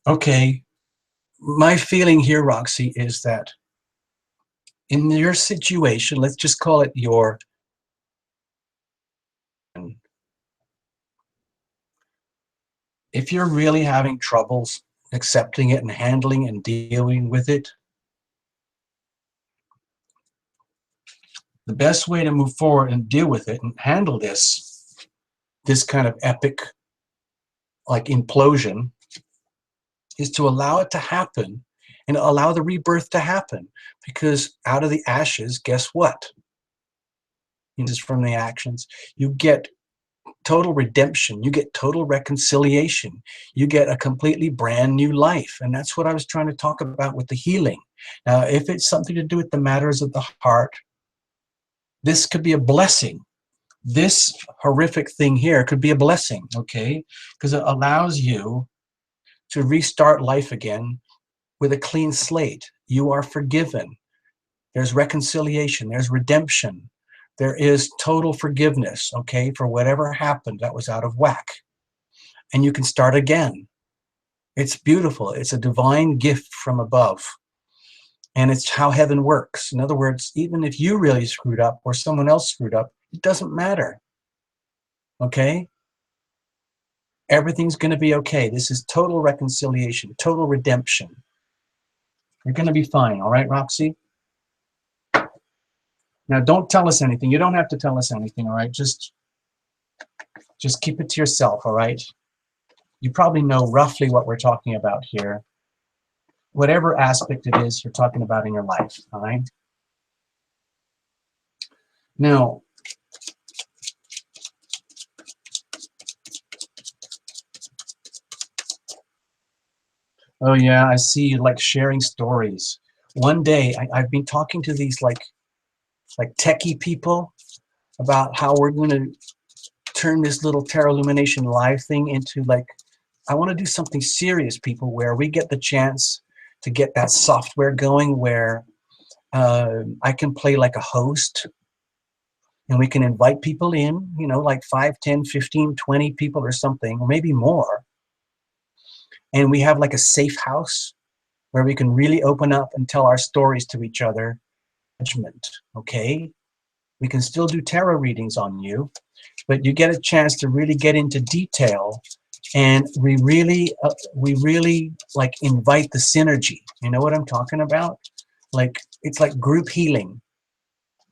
Okay. My feeling here, Roxy, is that in your situation, let's just call it your, if you're really having troubles accepting it and handling and dealing with it, the best way to move forward and deal with it and handle this kind of epic like implosion is to allow it to happen and allow the rebirth to happen, because out of the ashes, guess what? From the actions, you get total redemption, you get total reconciliation, you get a completely brand new life. And that's what I was trying to talk about with the healing. Now, if it's something to do with the matters of the heart, this could be a blessing. This horrific thing here could be a blessing, okay? Because it allows you to restart life again with a clean slate. You are forgiven. There's reconciliation, there's redemption. There is total forgiveness, okay, for whatever happened that was out of whack. And you can start again. It's beautiful. It's a divine gift from above. And it's how heaven works. In other words, even if you really screwed up or someone else screwed up, it doesn't matter, okay? Everything's going to be okay. This is total reconciliation, total redemption. You're going to be fine, all right, Roxy? Now, don't tell us anything. You don't have to tell us anything, all right? Just keep it to yourself, all right? You probably know roughly what we're talking about here. Whatever aspect it is you're talking about in your life, all right? Now, oh yeah, I see you like sharing stories. One day, I've been talking to these like techie people about how we're going to turn this little Tarot Illumination Live thing into like I want to do something serious, people, where we get the chance to get that software going where I can play like a host and we can invite people in, you know, like 5, 10, 15, 20 people or something, or maybe more. And we have like a safe house where we can really open up and tell our stories to each other. Judgment, okay? We can still do tarot readings on you, but you get a chance to really get into detail, and we really like invite the synergy. You know what I'm talking about? Like, it's like group healing,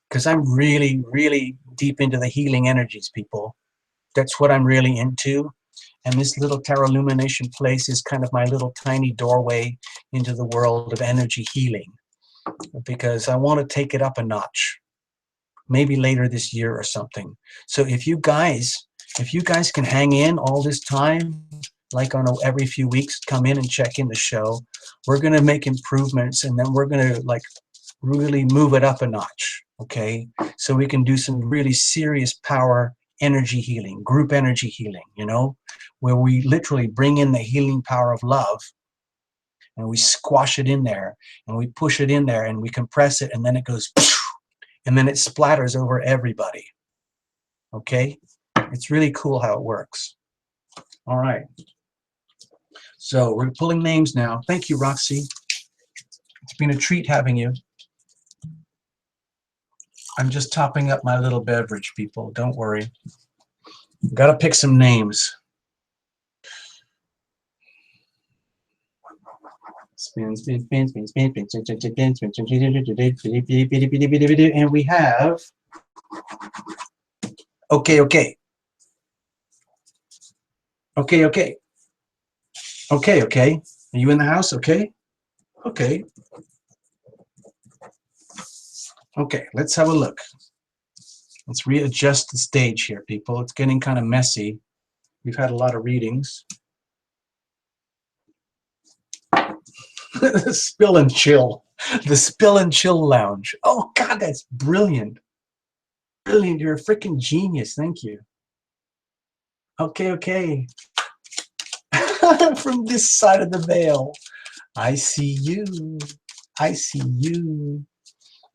because I'm really deep into the healing energies, people. That's what I'm really into. And this little tarot illumination place is kind of my little tiny doorway into the world of energy healing, because I want to take it up a notch, maybe later this year or something. So if you guys can hang in all this time, like on every few weeks, come in and check in the show, we're going to make improvements, and then we're going to like really move it up a notch, okay? So we can do some really serious power energy healing, group energy healing, you know, where we literally bring in the healing power of love and we squash it in there and we push it in there and we compress it, and then it goes and then it splatters over everybody, okay? It's really cool how it works. All right, so we're pulling names now. Thank you, Roxy. It's been a treat having you. I'm just topping up my little beverage, people. Don't worry. Got to pick some names. Spin, spin, spin, spin, spin, spin, spin, spin, spin, spin, spin, and we have okay. Okay. Are you in the house? Okay. Okay, let's have a look. Let's readjust the stage here, people. It's getting kind of messy. We've had a lot of readings. The Spill and Chill. The Spill and Chill Lounge. Oh, God, that's brilliant. Brilliant. You're a freaking genius. Thank you. Okay. From this side of the veil. I see you.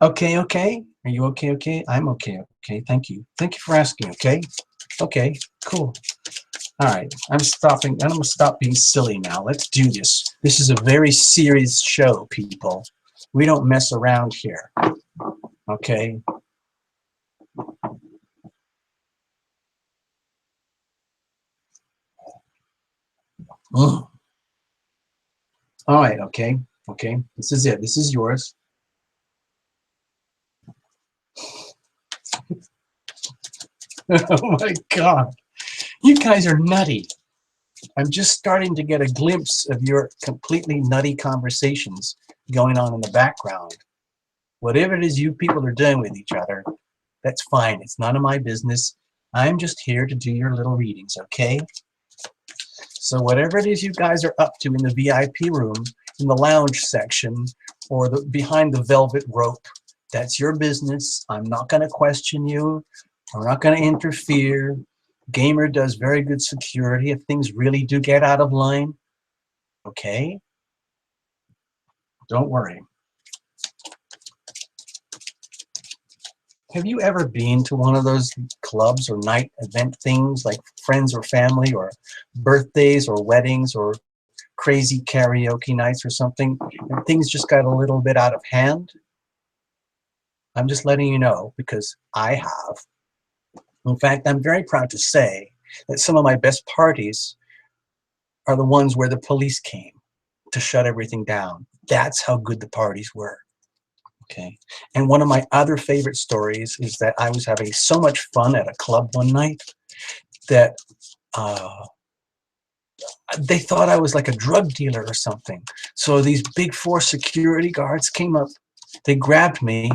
Okay. Are you okay? I'm okay. Thank you for asking. Okay, cool. All right, I'm gonna stop being silly now. Let's do this. This is a very serious show, people. We don't mess around here, okay? Ugh. All right, okay. This is it. This is yours. Oh my God. You guys are nutty. I'm just starting to get a glimpse of your completely nutty conversations going on in the background. Whatever it is you people are doing with each other, that's fine. It's none of my business. I'm just here to do your little readings, okay? So whatever it is you guys are up to in the VIP room, in the lounge section, or behind the velvet rope, that's your business. I'm not going to question you. I'm not going to interfere. Gamer does very good security if things really do get out of line. Okay? Don't worry. Have you ever been to one of those clubs or night event things like friends or family or birthdays or weddings or crazy karaoke nights or something, and things just got a little bit out of hand? I'm just letting you know because I have. In fact, I'm very proud to say that some of my best parties are the ones where the police came to shut everything down. That's how good the parties were. Okay. And one of my other favorite stories is that I was having so much fun at a club one night that they thought I was like a drug dealer or something. So these big 4 security guards came up, they grabbed me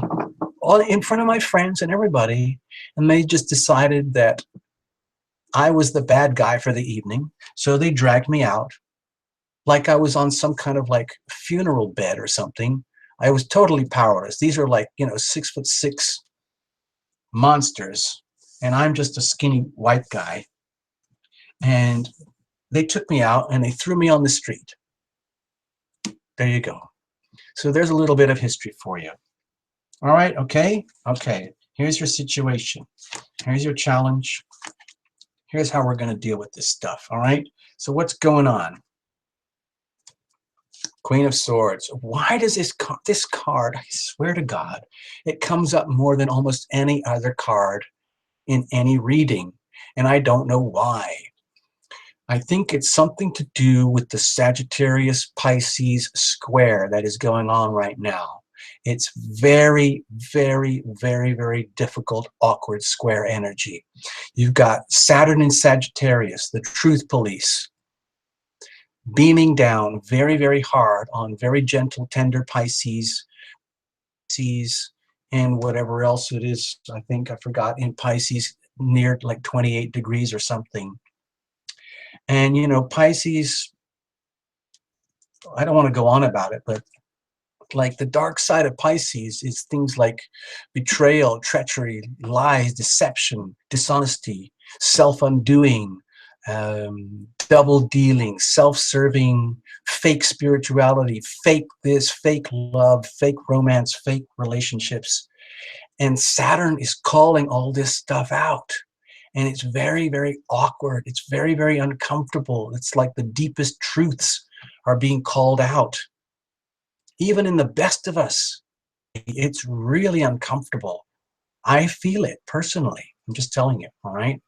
all in front of my friends and everybody, and they just decided that I was the bad guy for the evening. So they dragged me out like I was on some kind of like funeral bed or something. I was totally powerless. These are like, 6'6" monsters, and I'm just a skinny white guy. And they took me out and they threw me on the street. There you go. So there's a little bit of history for you. All right, okay? Okay, here's your situation. Here's your challenge. Here's how we're going to deal with this stuff, all right? So what's going on? Queen of Swords. Why does this card, I swear to God, it comes up more than almost any other card in any reading, and I don't know why. I think it's something to do with the Sagittarius Pisces square that is going on right now. It's very, very, very, very difficult, awkward square energy. You've got Saturn in Sagittarius, the truth police, beaming down very, very hard on very gentle, tender Pisces, and whatever else it is, I think I forgot, in Pisces, near like 28 degrees or something. And, you know, Pisces, I don't want to go on about it, but like the dark side of Pisces is things like betrayal, treachery, lies, deception, dishonesty, self-undoing, double dealing, self-serving, fake spirituality, fake this, fake love, fake romance, fake relationships. And Saturn is calling all this stuff out. And it's very, very awkward. It's very, very uncomfortable. It's like the deepest truths are being called out. Even in the best of us, it's really uncomfortable. I feel it personally. I'm just telling you, all right?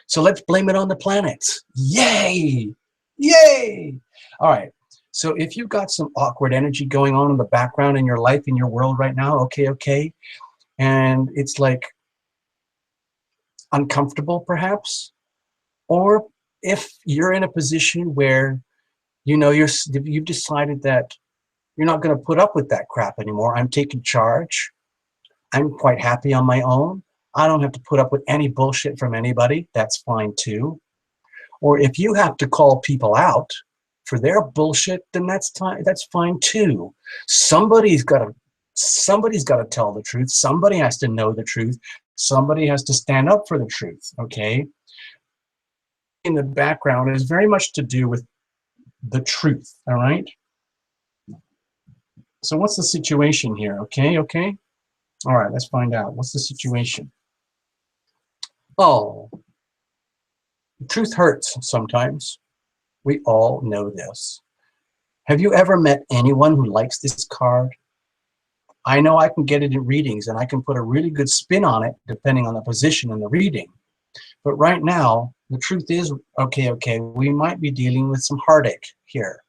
So let's blame it on the planets. Yay! Yay! All right. So if you've got some awkward energy going on in the background in your life, in your world right now, okay, and it's like uncomfortable perhaps, or if you're in a position where you know you've decided that you're not going to put up with that crap anymore. I'm taking charge. I'm quite happy on my own. I don't have to put up with any bullshit from anybody. That's fine too. Or if you have to call people out for their bullshit, then that's fine too. Somebody's got to tell the truth. Somebody has to know the truth. Somebody has to stand up for the truth, okay? In the background is very much to do with the truth, all right? So what's the situation here? Okay. All right, let's find out. What's the situation? Oh, truth hurts sometimes. We all know this. Have you ever met anyone who likes this card? I know I can get it in readings and I can put a really good spin on it depending on the position in the reading. But right now, the truth is, okay, we might be dealing with some heartache here.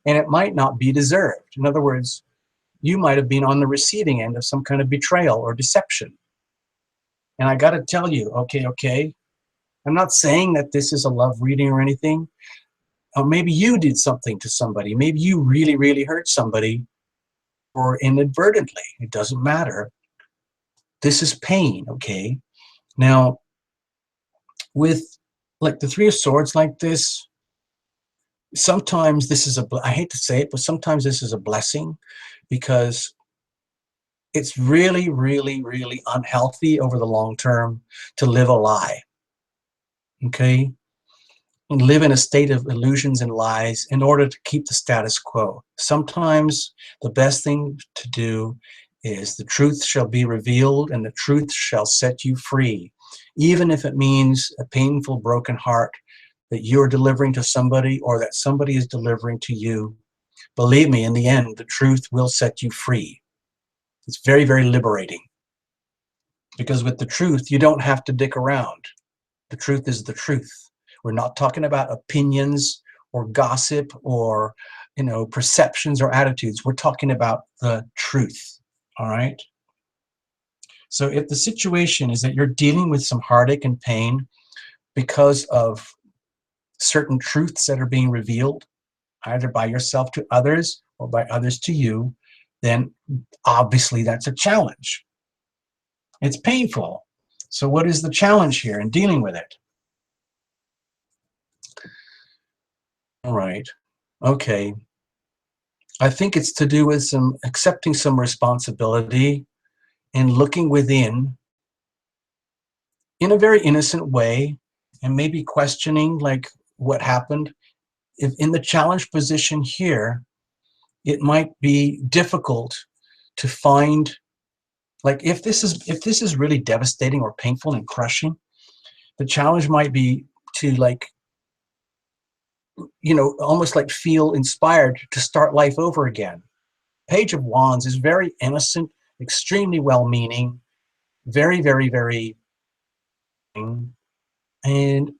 And it might not be deserved. In other words, you might have been on the receiving end of some kind of betrayal or deception. And I got to tell you, okay, I'm not saying that this is a love reading or anything. Or maybe you did something to somebody. Maybe you really, really hurt somebody, or inadvertently. It doesn't matter. This is pain, okay? Now, with like the Three of Swords like this, sometimes this is I hate to say it, but sometimes this is a blessing, because it's really, really, really unhealthy over the long term to live a lie, okay? And live in a state of illusions and lies in order to keep the status quo. Sometimes the best thing to do is the truth shall be revealed and the truth shall set you free, even if it means a painful, broken heart that you're delivering to somebody or that somebody is delivering to you. Believe me, in the end, the truth will set you free. It's very, very liberating. Because with the truth, you don't have to dick around. The truth is the truth. We're not talking about opinions or gossip or, you know, perceptions or attitudes. We're talking about the truth, all right? So if the situation is that you're dealing with some heartache and pain because of certain truths that are being revealed, either by yourself to others or by others to you, then obviously that's a challenge. It's painful. So what is the challenge here in dealing with it? All right. Okay. I think it's to do with some accepting some responsibility and looking within in a very innocent way and maybe questioning like what happened. If in the challenge position here, it might be difficult to find, like if this is really devastating or painful and crushing, the challenge might be to like, almost like feel inspired to start life over again. Page of Wands is very innocent, extremely well-meaning, very, very, very, and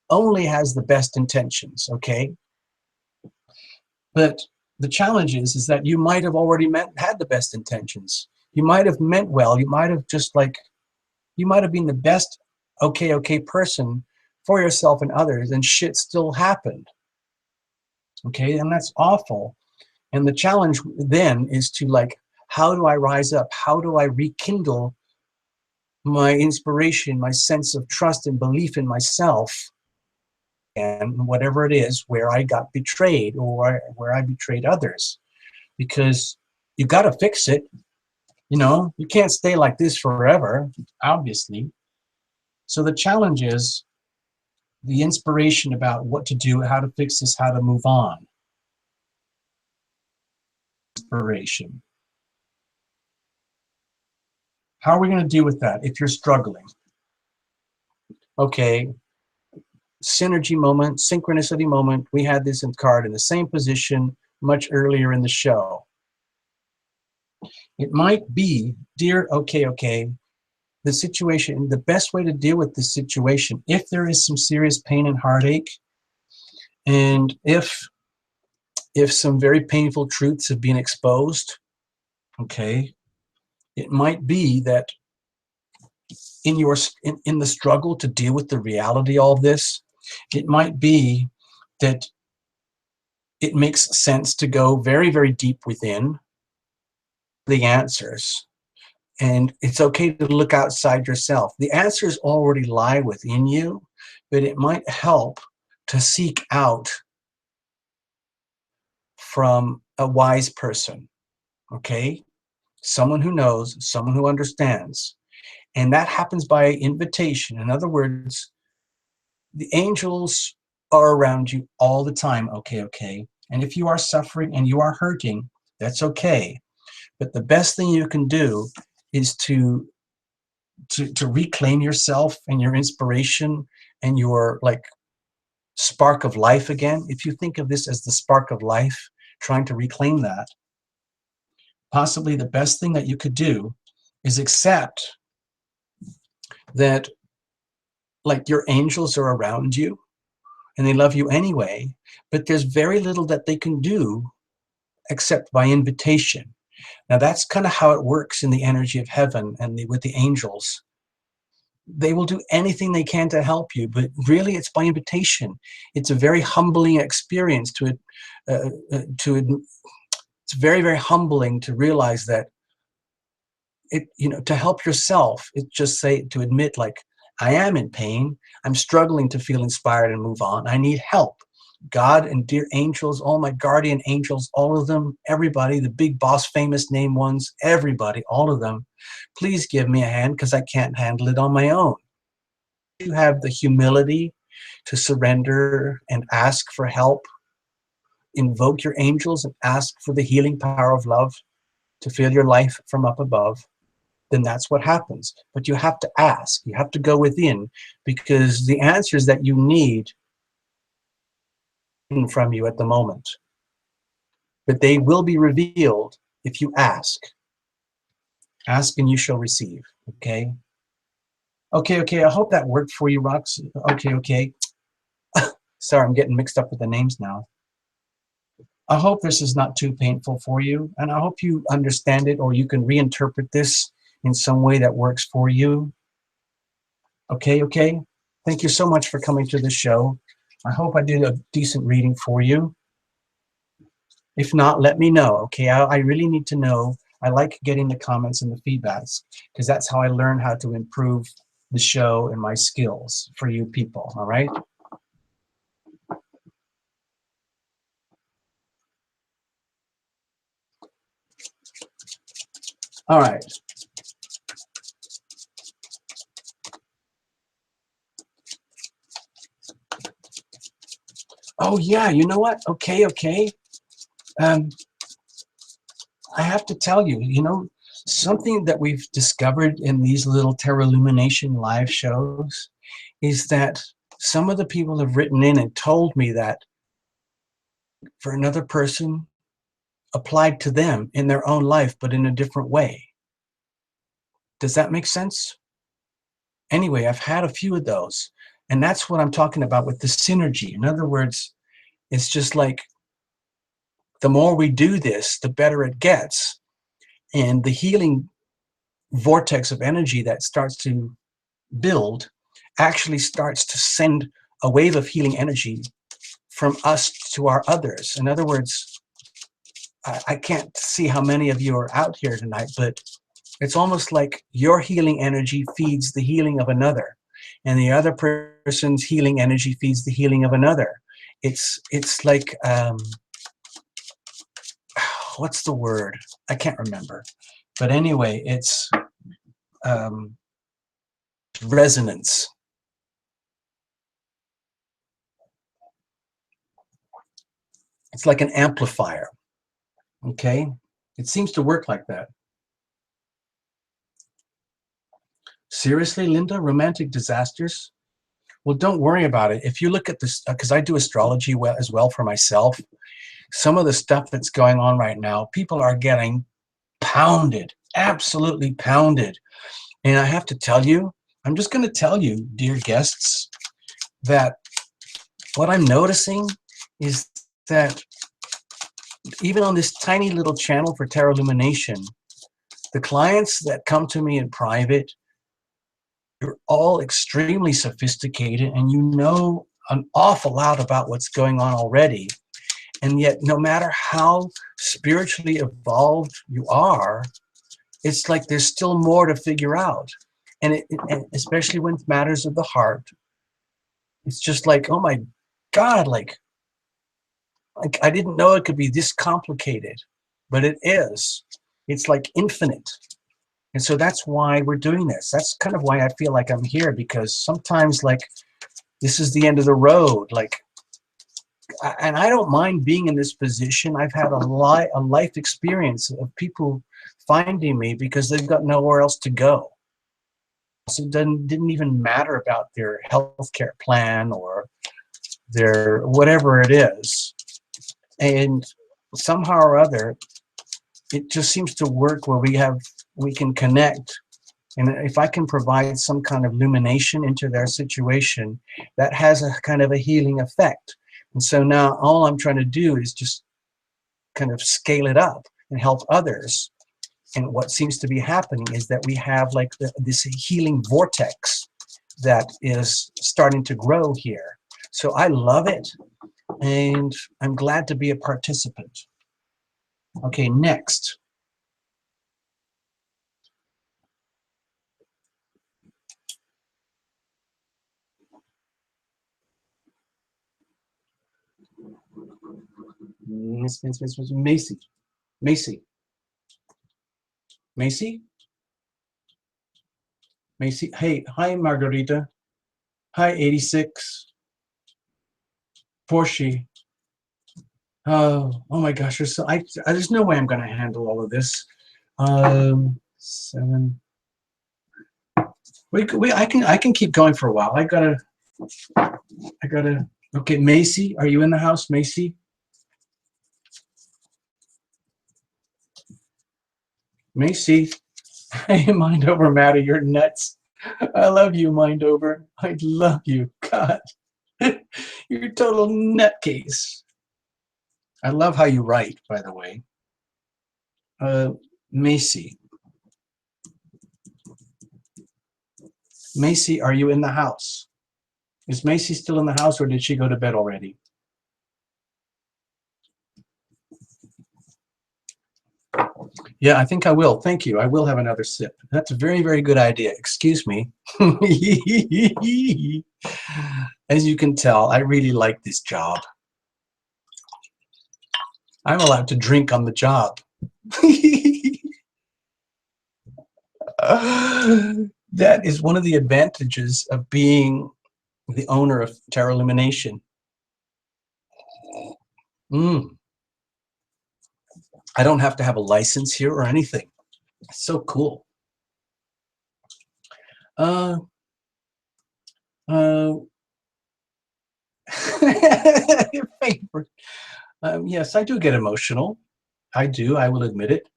only has the best intentions, okay? But the challenge is that you might have already had the best intentions. You might have meant well. You might have just like, you might have been the best okay person for yourself and others, and shit still happened. Okay, and that's awful. And the challenge then is to like, how do I rise up? How do I rekindle my inspiration, my sense of trust and belief in myself, and whatever it is where I got betrayed or where I betrayed others? Because you got to fix it. You can't stay like this forever, obviously. So the challenge is the inspiration about what to do, how to fix this, how to move on. Inspiration. How are we going to deal with that if you're struggling? Okay, synergy moment, synchronicity moment. We had this card in the same position much earlier in the show. It might be, dear, okay, the situation, the best way to deal with this situation, if there is some serious pain and heartache, and if some very painful truths have been exposed, okay, it might be that in the struggle to deal with the reality of all this, it might be that it makes sense to go very, very deep within the answers. And it's okay to look outside yourself. The answers already lie within you, but it might help to seek out from a wise person, okay? Someone who knows, someone who understands. And that happens by invitation. In other words, the angels are around you all the time, okay? And if you are suffering and you are hurting, that's okay. But the best thing you can do is to reclaim yourself and your inspiration and your like spark of life again. If you think of this as the spark of life, trying to reclaim that, possibly the best thing that you could do is accept that like your angels are around you and they love you anyway, but there's very little that they can do except by invitation. Now that's kind of how it works in the energy of heaven and with the angels. They will do anything they can to help you, but really it's by invitation. It's a very humbling experience it's very, very humbling to realize that to help yourself, it's just to admit like, I am in pain. I'm struggling to feel inspired and move on. I need help. God and dear angels, all my guardian angels, all of them, everybody, the big boss, famous name ones, everybody, all of them, please give me a hand because I can't handle it on my own. You have the humility to surrender and ask for help, invoke your angels and ask for the healing power of love to fill your life from up above, then that's what happens. But you have to ask, you have to go within, because the answers that you need are from you at the moment. But they will be revealed if you ask. Ask and you shall receive, okay? Okay, I hope that worked for you, Rox. Okay. Sorry, I'm getting mixed up with the names now. I hope this is not too painful for you, and I hope you understand it or you can reinterpret this in some way that works for you. Okay. Thank you so much for coming to the show. I hope I did a decent reading for you. If not, let me know, okay? I really need to know. I like getting the comments and the feedbacks because that's how I learn how to improve the show and my skills for you people, all right? All right. Oh yeah, you know what? Okay, okay. Um, I have to tell you, something that we've discovered in these little Terra Illumination live shows is that some of the people have written in and told me that for another person applied to them in their own life, but in a different way. Does that make sense? Anyway, I've had a few of those, and that's what I'm talking about with the synergy. In other words, it's just like the more we do this, the better it gets. And the healing vortex of energy that starts to build actually starts to send a wave of healing energy from us to our others. In other words, I can't see how many of you are out here tonight, but it's almost like your healing energy feeds the healing of another, and the other person's healing energy feeds the healing of another. It's like what's the word? I can't remember. But anyway, it's resonance. It's like an amplifier. Okay? It seems to work like that. Seriously, Linda, romantic disasters? Well, don't worry about it. If you look at this, because I do astrology as well for myself, some of the stuff that's going on right now, people are getting pounded, absolutely pounded. And I have to tell you, I'm just going to tell you, dear guests, that what I'm noticing is that even on this tiny little channel for Terra Illumination, the clients that come to me in private, you're all extremely sophisticated and you know an awful lot about what's going on already. And yet, no matter how spiritually evolved you are, it's like there's still more to figure out. And especially when it matters of the heart, it's just like, oh my God, like I didn't know it could be this complicated, but it is. It's like infinite. And so that's why we're doing this. That's kind of why I feel like I'm here, because sometimes like this is the end of the road. Like, and I don't mind being in this position. I've had a life experience of people finding me because they've got nowhere else to go. So it didn't even matter about their healthcare plan or their whatever it is. And somehow or other, it just seems to work where we can connect. And if I can provide some kind of illumination into their situation, that has a kind of a healing effect. And so now all I'm trying to do is just kind of scale it up and help others. And what seems to be happening is that we have like this healing vortex that is starting to grow here. So I love it, and I'm glad to be a participant. Okay, next. Macy. Macy. Macy? Macy. Hey, hi, Margarita. Hi, 86. Porsche. Oh my gosh, there's no way I'm going to handle all of this. 7. I can keep going for a while. I gotta. Okay, Macy, are you in the house, Macy? Macy. Hey, Mind Over Matter, you're nuts. I love you, Mind Over. I love you. God, you're a total nutcase. I love how you write, by the way. Macy. Macy, are you in the house? Is Macy still in the house, or did she go to bed already? Yeah, I think I will. Thank you. I will have another sip. That's a very, very good idea. Excuse me. As you can tell, I really like this job. I'm allowed to drink on the job. That is one of the advantages of being the owner of Terra Illumination. Mm. I don't have to have a license here or anything. It's so cool. Uh, uh, your favorite. Yes, I do get emotional. I do. I will admit it.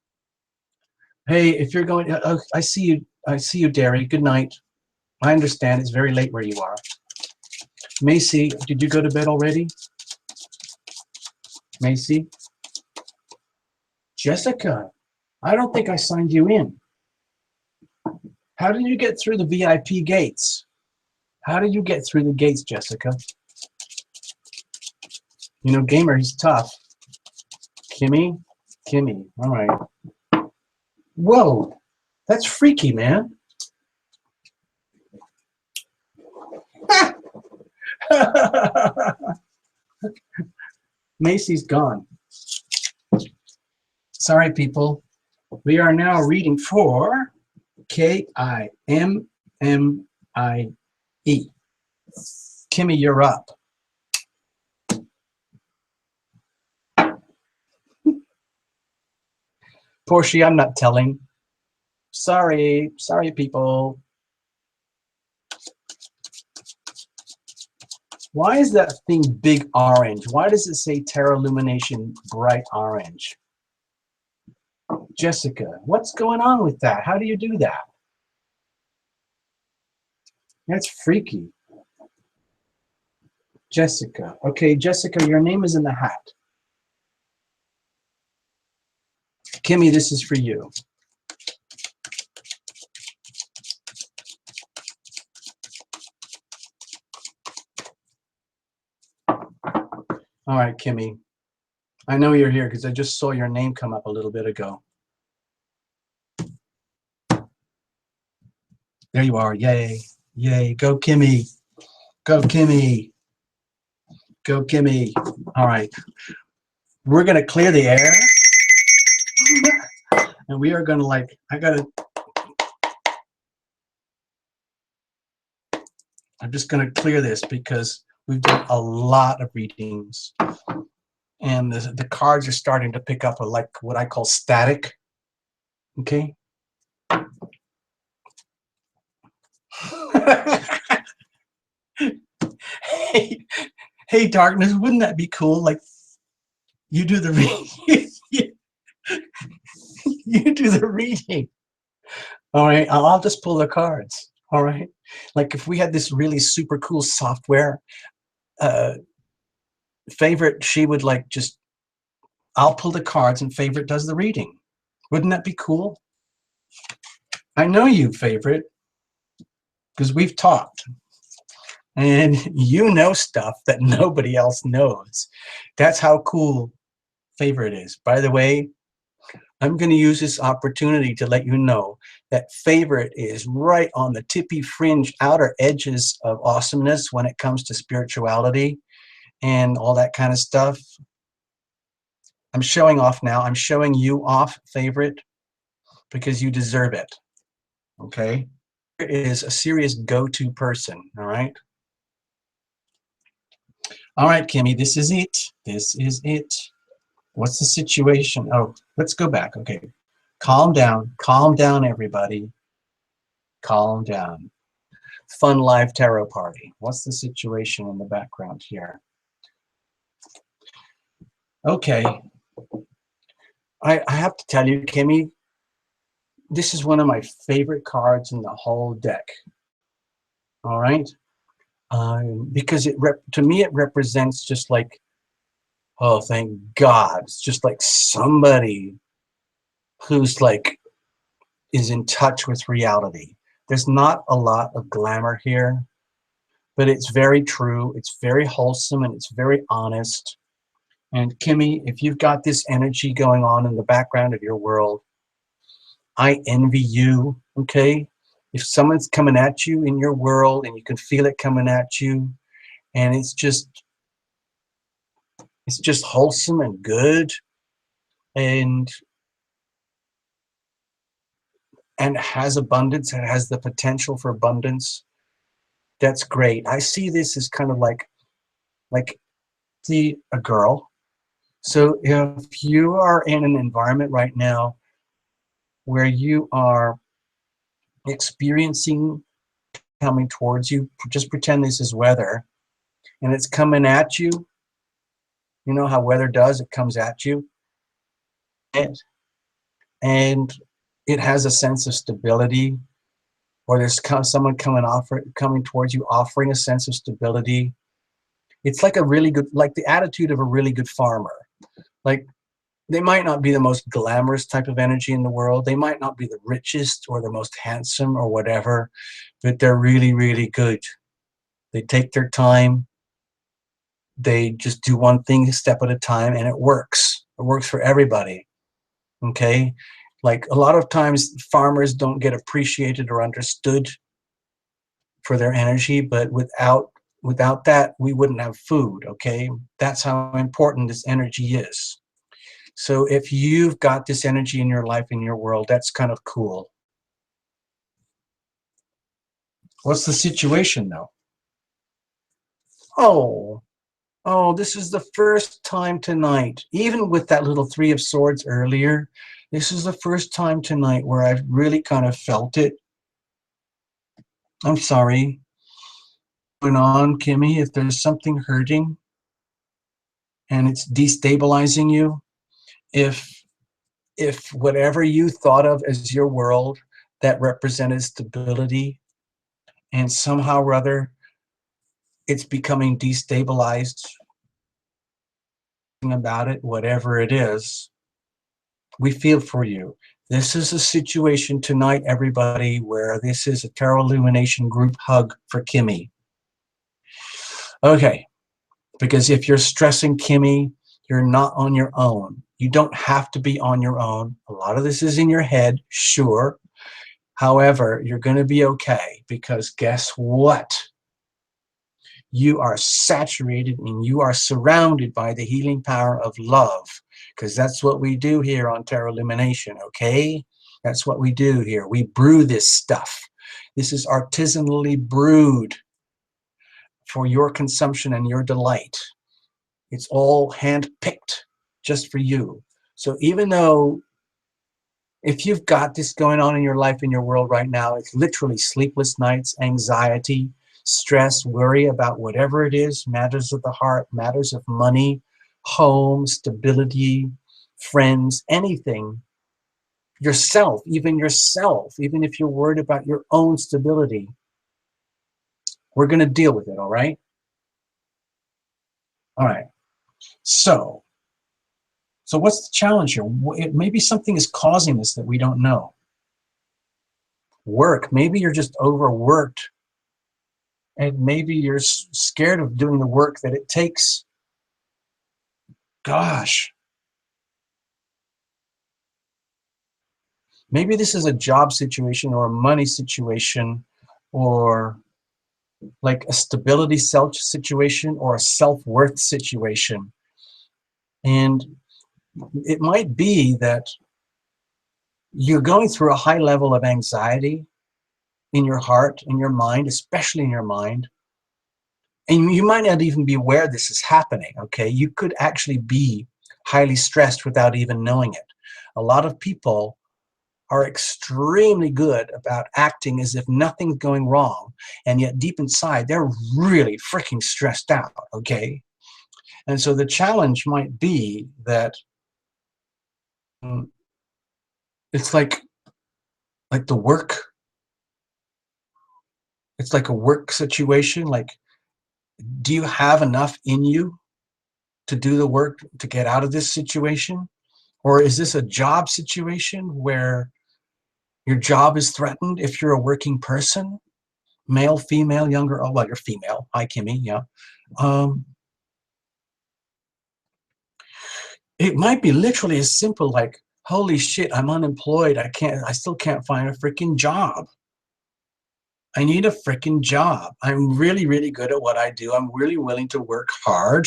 Hey, if you're going, I see you. I see you, Derry. Good night. I understand. It's very late where you are. Macy, did you go to bed already? Macy? Jessica, I don't think I signed you in. How did you get through the VIP gates? How did you get through the gates, Jessica? You know, Gamer, he's tough. Kimmy? Kimmy, all right. Whoa, that's freaky, man. Macy's gone. Sorry, people. We are now reading for K-I-M-M-I-E. Kimmy, you're up. Portia, I'm not telling. Sorry, people. Why is that thing big orange? Why does it say Terra Illumination bright orange? Jessica, what's going on with that? How do you do that? That's freaky. Jessica. Okay, Jessica, your name is in the hat. Kimmy, this is for you. All right, Kimmy. I know you're here because I just saw your name come up a little bit ago. There you are. Yay. Yay. Go, Kimmy. Go, Kimmy. Go, Kimmy. All right. We're going to clear the air. And we are going to I'm just going to clear this because we've done a lot of readings. And the cards are starting to pick up like what I call static. Okay. Hey, Darkness, wouldn't that be cool? Like you do the reading. You do the reading. All right, I'll just pull the cards. All right. Like if we had this really super cool software, Favorite, she would like just, I'll pull the cards and Favorite does the reading. Wouldn't that be cool? I know you, Favorite, because we've talked. And you know stuff that nobody else knows. That's how cool Favorite is. By the way, I'm going to use this opportunity to let you know that Favorite is right on the tippy fringe outer edges of awesomeness when it comes to spirituality and all that kind of stuff. I'm showing off now. I'm showing you off, Favorite, because you deserve it. Okay? It is a serious go-to person, all right? All right, Kimmy, this is it. This is it. What's the situation? Oh, let's go back. Okay. Calm down, everybody. Calm down. Fun live tarot party. What's the situation in the background here? Okay. I have to tell you, Kimmy, this is one of my favorite cards in the whole deck. All right? Because to me, it represents just like, oh, thank God. It's just like somebody who's like, is in touch with reality. There's not a lot of glamour here, but it's very true. It's very wholesome and it's very honest. And Kimmy, if you've got this energy going on in the background of your world, I envy you, okay? If someone's coming at you in your world and you can feel it coming at you, and it's just wholesome and good, and has abundance, and has the potential for abundance, that's great. I see this as kind of like see a girl, So if you are in an environment right now where you are experiencing coming towards you, just pretend this is weather, and it's coming at you. You know how weather does, it comes at you. And it has a sense of stability, or there's someone coming towards you offering a sense of stability. It's like a really good, like the attitude of a really good farmer. Like, they might not be the most glamorous type of energy in the world. They might not be the richest or the most handsome or whatever, but they're really, really good. They take their time. They just do one thing a step at a time, and it works. It works for everybody. Okay? Like, a lot of times farmers don't get appreciated or understood for their energy, but without that, we wouldn't have food. Okay? That's how important this energy is. So if you've got this energy in your life, in your world, that's kind of cool. What's the situation though? Oh, this is the first time tonight, even with that little Three of Swords earlier, this is the first time tonight where I've really kind of felt it. I'm sorry. Going on, Kimmy, if there's something hurting and it's destabilizing you, if whatever you thought of as your world that represented stability, and somehow or other it's becoming destabilized about it, whatever it is, we feel for you. This is a situation tonight, everybody, where this is a Tarot Illumination group hug for Kimmy. Okay, because if you're stressing Kimmy, you're not on your own. You don't have to be on your own. A lot of this is in your head, sure. However, you're going to be okay, because guess what? You are saturated and you are surrounded by the healing power of love, because that's what we do here on Tarot Illumination, okay? That's what we do here. We brew this stuff. This is artisanally brewed for your consumption and your delight. It's all hand-picked just for you. So even though if you've got this going on in your life, in your world right now, it's literally sleepless nights, anxiety, stress, worry about whatever it is, matters of the heart, matters of money, home, stability, friends, anything, yourself, even if you're worried about your own stability, we're going to deal with it, all right? All right. So what's the challenge here? Maybe something is causing this that we don't know. Work. Maybe you're just overworked, and maybe you're scared of doing the work that it takes. Gosh. Maybe this is a job situation or a money situation, or like a stability situation or a self-worth situation. And it might be that you're going through a high level of anxiety in your heart, in your mind, especially in your mind. And you might not even be aware this is happening, okay? You could actually be highly stressed without even knowing it. A lot of people are extremely good about acting as if nothing's going wrong, and yet deep inside, they're really freaking stressed out, okay? And so the challenge might be that it's like the work, it's like a work situation. Like, do you have enough in you to do the work to get out of this situation? Or is this a job situation where your job is threatened if you're a working person? Male, female, younger, oh, well, you're female. Hi, Kimmy, yeah. It might be literally as simple like, holy shit, I'm unemployed. I still can't find a freaking job. I need a freaking job. I'm really, really good at what I do. I'm really willing to work hard.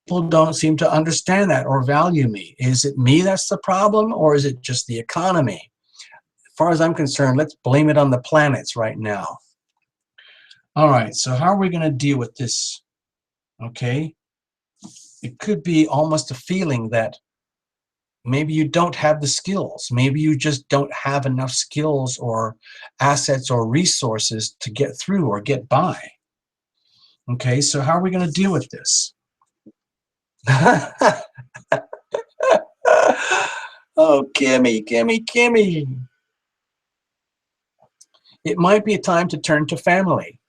People don't seem to understand that or value me. Is it me that's the problem, or is it just the economy? As far as I'm concerned, let's blame it on the planets right now. All right, so how are we going to deal with this? Okay. It could be almost a feeling that maybe you don't have the skills. Maybe you just don't have enough skills or assets or resources to get through or get by. Okay, so how are we going to deal with this? Oh, Kimmy, Kimmy, Kimmy. It might be a time to turn to family.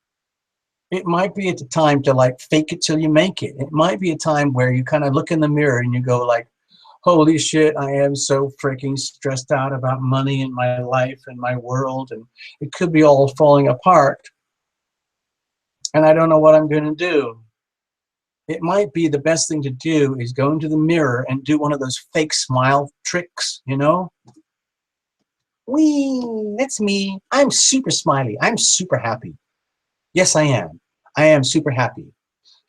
It might be a time to like fake it till you make it. It might be a time where you kind of look in the mirror and you go like, holy shit, I am so freaking stressed out about money in my life and my world, and it could be all falling apart, and I don't know what I'm going to do. It might be the best thing to do is go into the mirror and do one of those fake smile tricks, you know? Wee, that's me. I'm super smiley. I'm super happy. Yes, I am. I am super happy.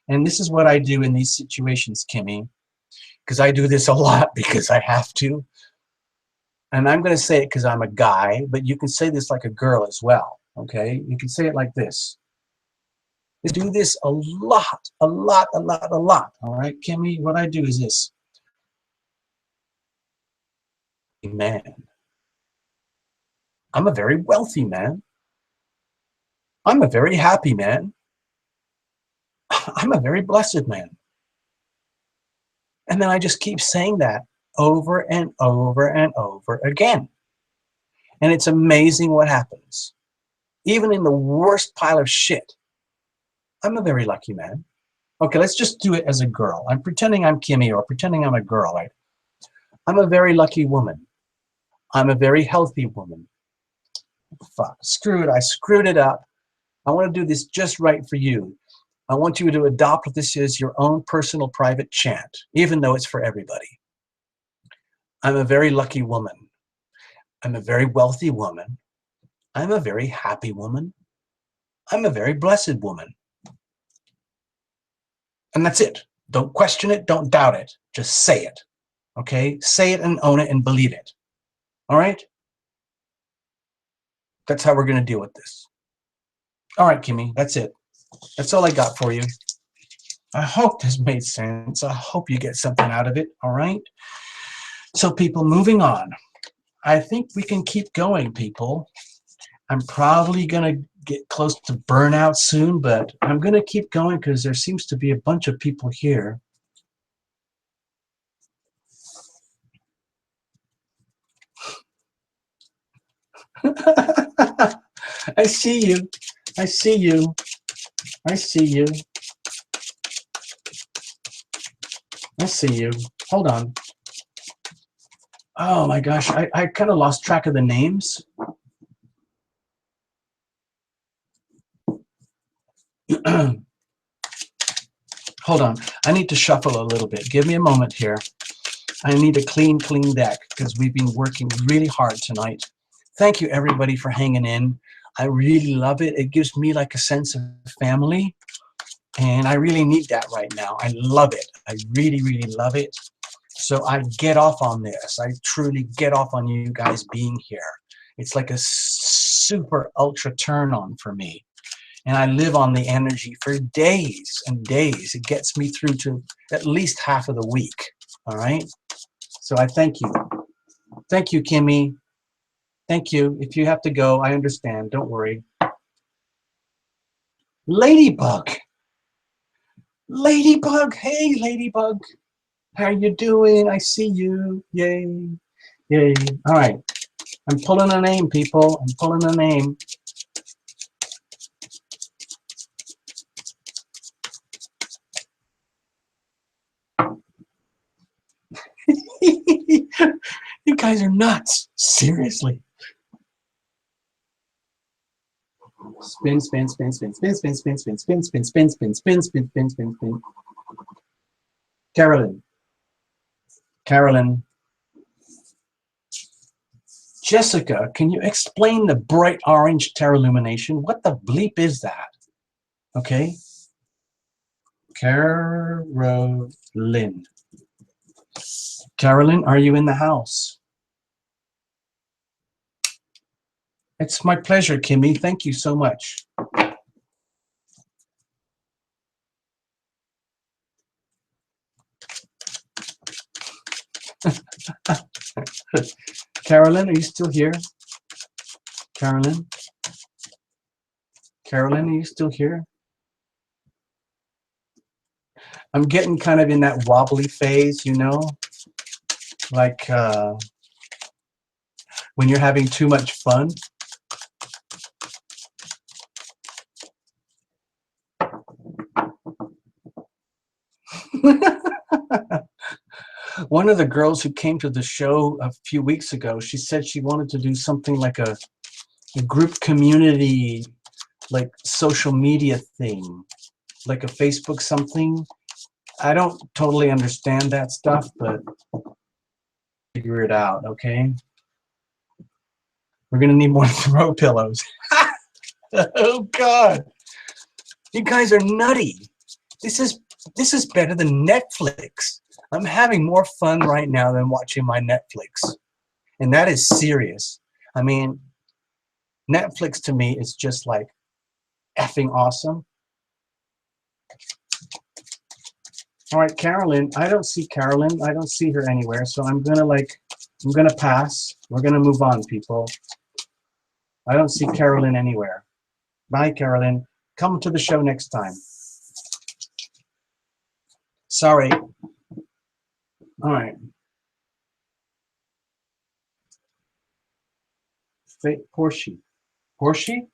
And this is what I do in these situations, Kimmy, because I do this a lot because I have to. And I'm going to say it because I'm a guy, but you can say this like a girl as well, okay? You can say it like this. Do this a lot, a lot, a lot, a lot, all right? Kimmy, what I do is this. Man, I'm a very wealthy man. I'm a very happy man. I'm a very blessed man. And then I just keep saying that over and over and over again. And it's amazing what happens. Even in the worst pile of shit, I'm a very lucky man. Okay, let's just do it as a girl. I'm pretending I'm Kimmy or pretending I'm a girl, right? I'm a very lucky woman. I'm a very healthy woman. Fuck, screw it, I screwed it up. I want to do this just right for you. I want you to adopt this as your own personal private chant, even though it's for everybody. I'm a very lucky woman. I'm a very wealthy woman. I'm a very happy woman. I'm a very blessed woman. And that's it. Don't question it. Don't doubt it. Just say it. Okay? Say it and own it and believe it. All right? That's how we're going to deal with this. All right, Kimmy. That's it. That's all I got for you. I hope this made sense. I hope you get something out of it. All right? So, people, moving on. I think we can keep going, people. I'm probably going to get close to burnout soon, but I'm going to keep going because there seems to be a bunch of people here. I see you. I see you. I see you. I see you. Hold on. Oh my gosh, I kind of lost track of the names. Hold on. I need to shuffle a little bit. Give me a moment here. I need a clean deck because we've been working really hard tonight. Thank you, everybody, for hanging in. I really love it. It gives me like a sense of family, and I really need that right now. I love it. I really, really love it. So I get off on this. I truly get off on you guys being here. It's like a super ultra turn on for me. And I live on the energy for days and days. It gets me through to at least half of the week. All right. So I thank you. Thank you, Kimmy. Thank you. If you have to go, I understand. Don't worry. Ladybug. Ladybug. Hey, Ladybug. How you doing? I see you. Yay. Yay. All right. I'm pulling a name, people. I'm pulling a name. You guys are nuts. Seriously. Spin, spin, spin, spin, spin, spin, spin, spin, spin, spin, spin, spin, spin, spin, spin, spin, spin. Carolyn. Carolyn. Jessica, can you explain the bright orange terralumination? What the bleep is that? Okay. Carolyn. Carolyn, are you in the house? It's my pleasure, Kimmy. Thank you so much. Carolyn, are you still here? Carolyn? Carolyn, are you still here? I'm getting kind of in that wobbly phase, you know? Like when you're having too much fun. One of the girls who came to the show a few weeks ago, she said she wanted to do something like a group community, like social media thing, like a Facebook something. I don't totally understand that stuff, but figure it out, okay? We're gonna need more throw pillows. Oh God, you guys are nutty. This is better than Netflix. I'm having more fun right now than watching my Netflix, and that is serious. I mean, Netflix to me is just like effing awesome. All right, Carolyn, I don't see Carolyn. I don't see her anywhere, so I'm gonna pass. We're gonna move on, people. I don't see Carolyn anywhere. Bye, Carolyn. Come to the show next time. Sorry. All right. Porsche. Porsche?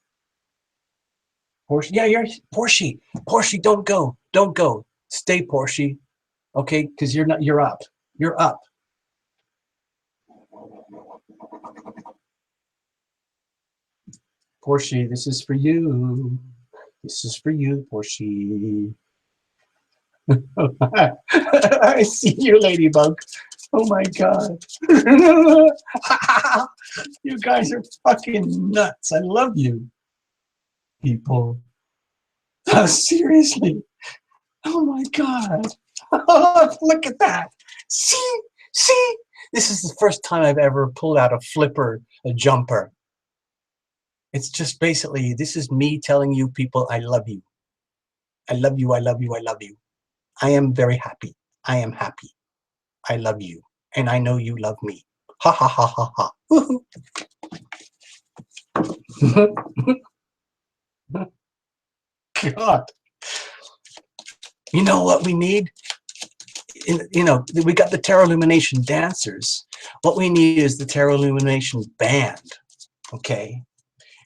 Porsche? Yeah, you're Porsche. Porsche, don't go. Don't go. Stay, Porsche. Okay, because you're up. You're up. Porsche, this is for you. This is for you, Porsche. I see you, Ladybug. Oh my God. You guys are fucking nuts. I love you, people. Seriously. Oh my God. Look at that. See? See? This is the first time I've ever pulled out a flipper, a jumper. It's just basically, this is me telling you people, I love you. I love you, I love you, I love you. I am very happy. I am happy. I love you. And I know you love me. Ha ha ha ha ha. God. You know what we need? You know, we got the Tarot Illumination dancers. What we need is the Tarot Illumination band. Okay.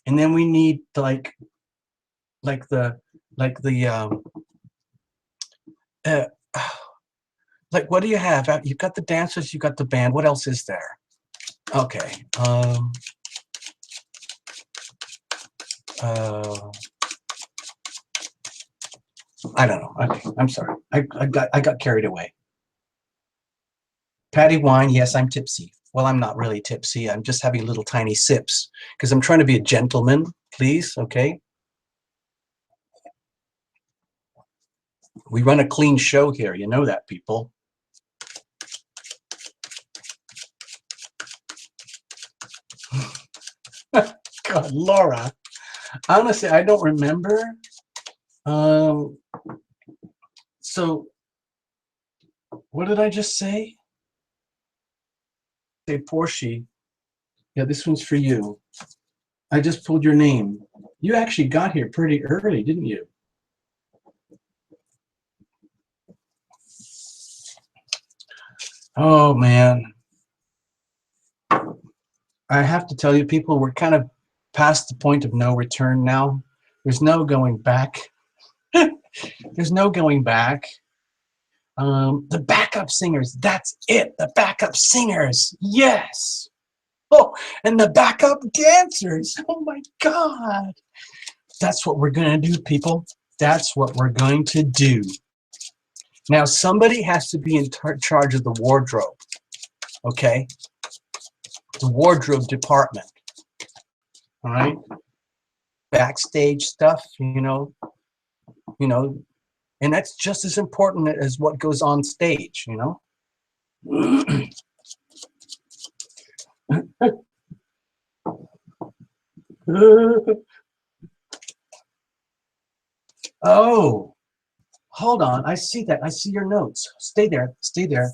And then we need like the uh, like what do you have? You've got the dancers, you've got the band. What else is there? Okay. I don't know. Okay, I'm sorry. I got carried away. Patty wine. Yes, I'm tipsy. Well, I'm not really tipsy. I'm just having little tiny sips because I'm trying to be a gentleman. Please, okay. We run a clean show here. You know that, people. God, Laura. Honestly, I don't remember. So, what did I just say? Say Porsche. Yeah, this one's for you. I just pulled your name. You actually got here pretty early, didn't you? Oh, man. I have to tell you, people, we're kind of past the point of no return now. There's no going back. There's no going back. The backup singers, that's it. The backup singers, yes. Oh, and the backup dancers. Oh my God. That's what we're going to do, people. That's what we're going to do. Now, somebody has to be in charge of the wardrobe, okay? The wardrobe department, all right? Backstage stuff, you know, and that's just as important as what goes on stage, you know? Oh, hold on. I see that. I see your notes. Stay there. Stay there.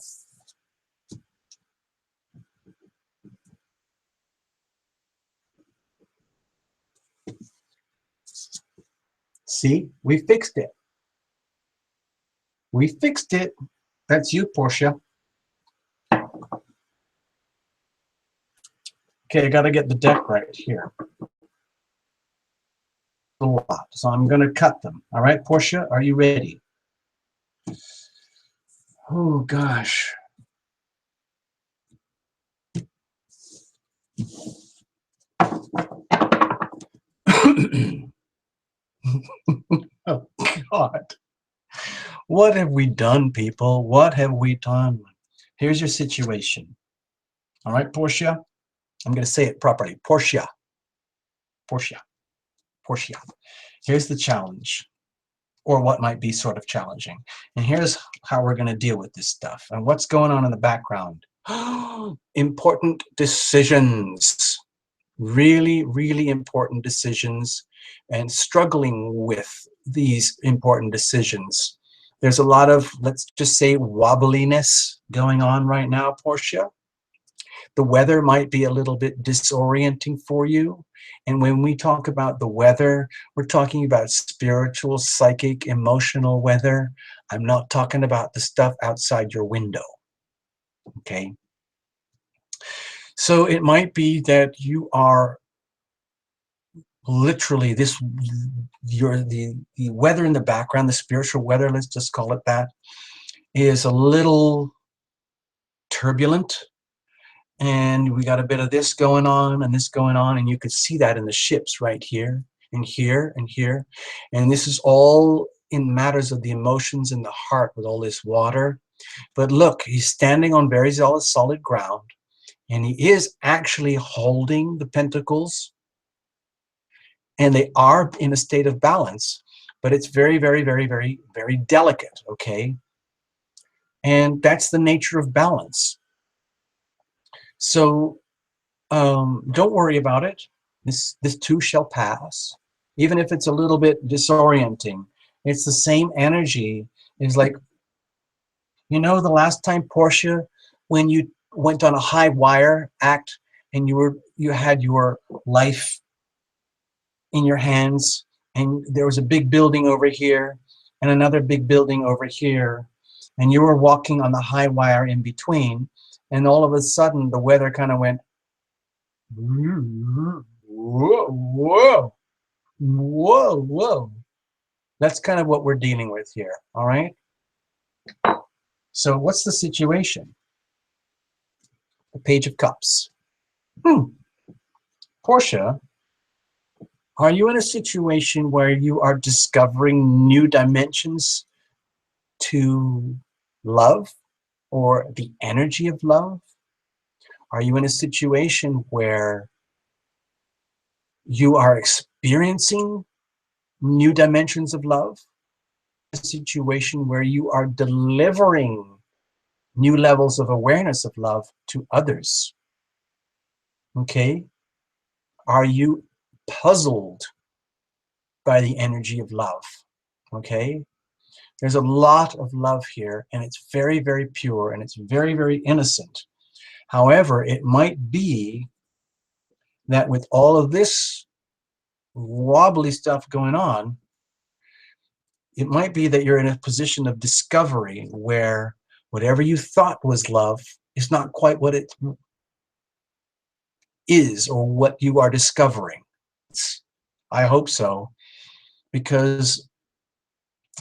See, we fixed it. We fixed it. That's you, Portia. Okay, I got to get the deck right here. A lot, so I'm going to cut them. All right, Portia, are you ready? Oh, gosh. Oh, God. What have we done, people? What have we done? Here's your situation. All right, Portia? I'm going to say it properly. Portia. Portia. Portia. Here's the challenge, or what might be sort of challenging. And here's how we're going to deal with this stuff. And what's going on in the background? Important decisions. Really, really important decisions, and struggling with these important decisions. There's a lot of, let's just say, wobbliness going on right now, Portia. The weather might be a little bit disorienting for you. And when we talk about the weather, we're talking about spiritual, psychic, emotional weather. I'm not talking about the stuff outside your window. Okay? So it might be that you are literally the weather in the background, the spiritual weather, let's just call it that, is a little turbulent. And we got a bit of this going on and this going on, and you could see that in the ships right here and here and here. And this is all in matters of the emotions in the heart with all this water. But look, he's standing on very solid ground, and he is actually holding the pentacles, and they are in a state of balance, but it's very, very, very, very, very delicate, okay? And that's the nature of balance. So don't worry about it. This too shall pass. Even if it's a little bit disorienting, it's the same energy. It's like, you know, the last time, Portia, when you went on a high wire act and you had your life in your hands, and there was a big building over here and another big building over here, and you were walking on the high wire in between, and all of a sudden the weather kind of went, whoa, whoa, whoa, whoa. That's kind of what we're dealing with here, all right? So what's the situation? The Page of Cups. Portia, are you in a situation where you are discovering new dimensions to love or the energy of love? Are you in a situation where you are experiencing new dimensions of love? A situation where you are delivering new levels of awareness of love to others? Okay? Are you puzzled by the energy of love? Okay? There's a lot of love here, and it's very, very pure, and it's very, very innocent. However, it might be that with all of this wobbly stuff going on, it might be that you're in a position of discovery where whatever you thought was love is not quite what it is or what you are discovering. I hope so, because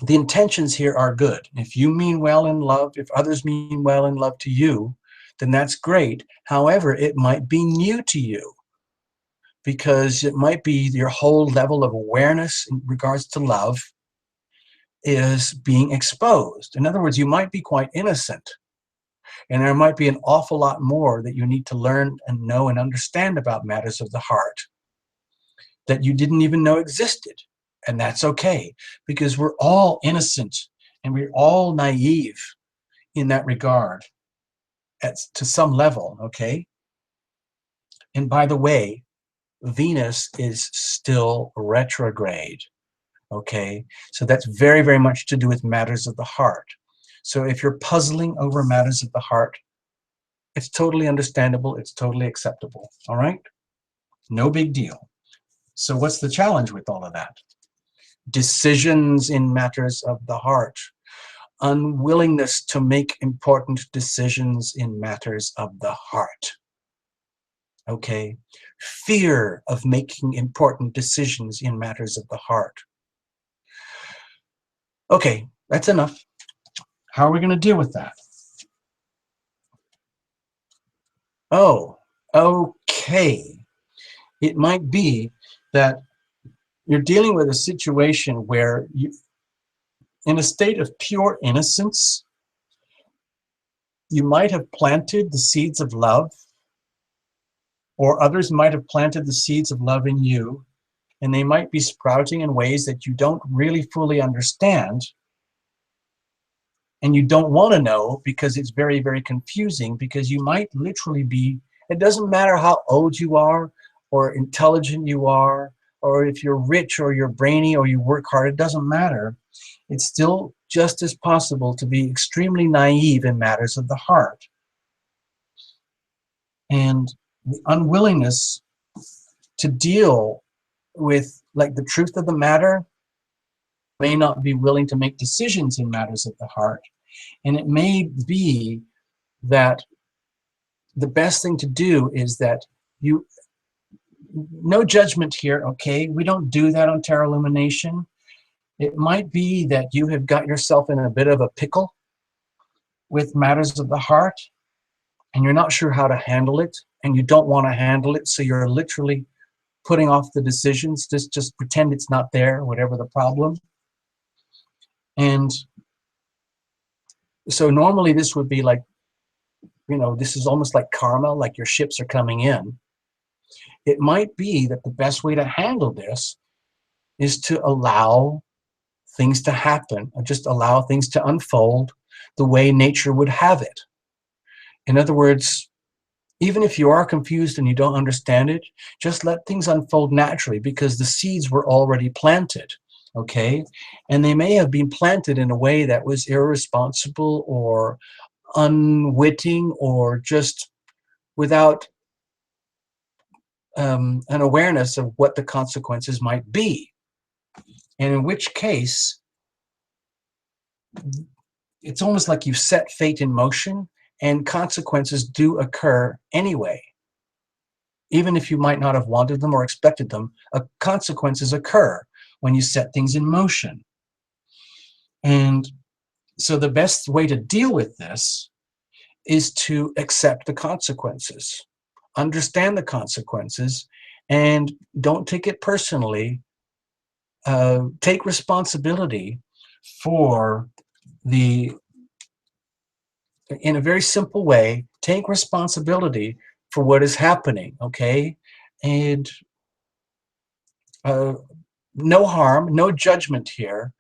the intentions here are good. If you mean well in love, if others mean well in love to you, then that's great. However, it might be new to you, because it might be your whole level of awareness in regards to love is being exposed. In other words, you might be quite innocent, and there might be an awful lot more that you need to learn and know and understand about matters of the heart that you didn't even know existed. And that's okay, because we're all innocent and we're all naive in that regard to some level, okay? And by the way, Venus is still retrograde, okay? So that's very, very much to do with matters of the heart. So if you're puzzling over matters of the heart, it's totally understandable, it's totally acceptable, all right? No big deal. So what's the challenge with all of that? decisions in matters of the heart, unwillingness to make important decisions in matters of the heart. Okay, fear of making important decisions in matters of the heart. Okay, that's enough. How are we going to deal with that? Oh, okay. It might be that you're dealing with a situation where you, in a state of pure innocence, you might have planted the seeds of love, or others might have planted the seeds of love in you, and they might be sprouting in ways that you don't really fully understand, and you don't want to know because it's very, very confusing, because you might literally be, it doesn't matter how old you are or intelligent you are, or if you're rich or you're brainy or you work hard, it doesn't matter. It's still just as possible to be extremely naive in matters of the heart. And the unwillingness to deal with like the truth of the matter, may not be willing to make decisions in matters of the heart. And it may be that the best thing to do is that you, no judgment here, okay? We don't do that on Tarot Illumination. It might be that you have got yourself in a bit of a pickle with matters of the heart, and you're not sure how to handle it, and you don't want to handle it, so you're literally putting off the decisions. Just pretend it's not there, whatever the problem. And so normally this would be like, you know, this is almost like karma, like your ships are coming in. It might be that the best way to handle this is to allow things to happen, or just allow things to unfold the way nature would have it. In other words, even if you are confused and you don't understand it, just let things unfold naturally, because the seeds were already planted, okay? And they may have been planted in a way that was irresponsible or unwitting, or just without an awareness of what the consequences might be. And in which case, it's almost like you've set fate in motion, and consequences do occur anyway. Even if you might not have wanted them or expected them, consequences occur when you set things in motion. And so the best way to deal with this is to accept the consequences, understand the consequences, and don't take it personally. Take responsibility for the, in a very simple way, take responsibility for what is happening, okay? And no harm, no judgment here.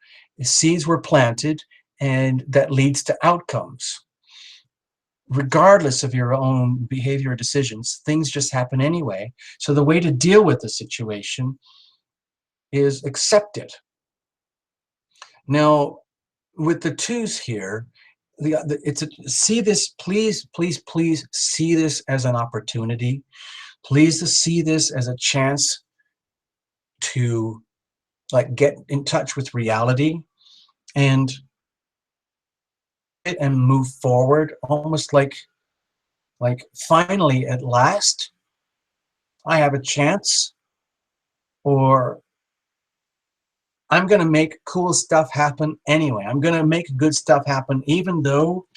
Seeds were planted, and that leads to outcomes. Regardless of your own behavior or decisions, things just happen anyway. So the way to deal with the situation is accept it. Now, with the twos here, see this, please, please, please see this as an opportunity. Please see this as a chance to like get in touch with reality and move forward, almost like finally at last I have a chance, or I'm going to make cool stuff happen anyway. I'm going to make good stuff happen, even though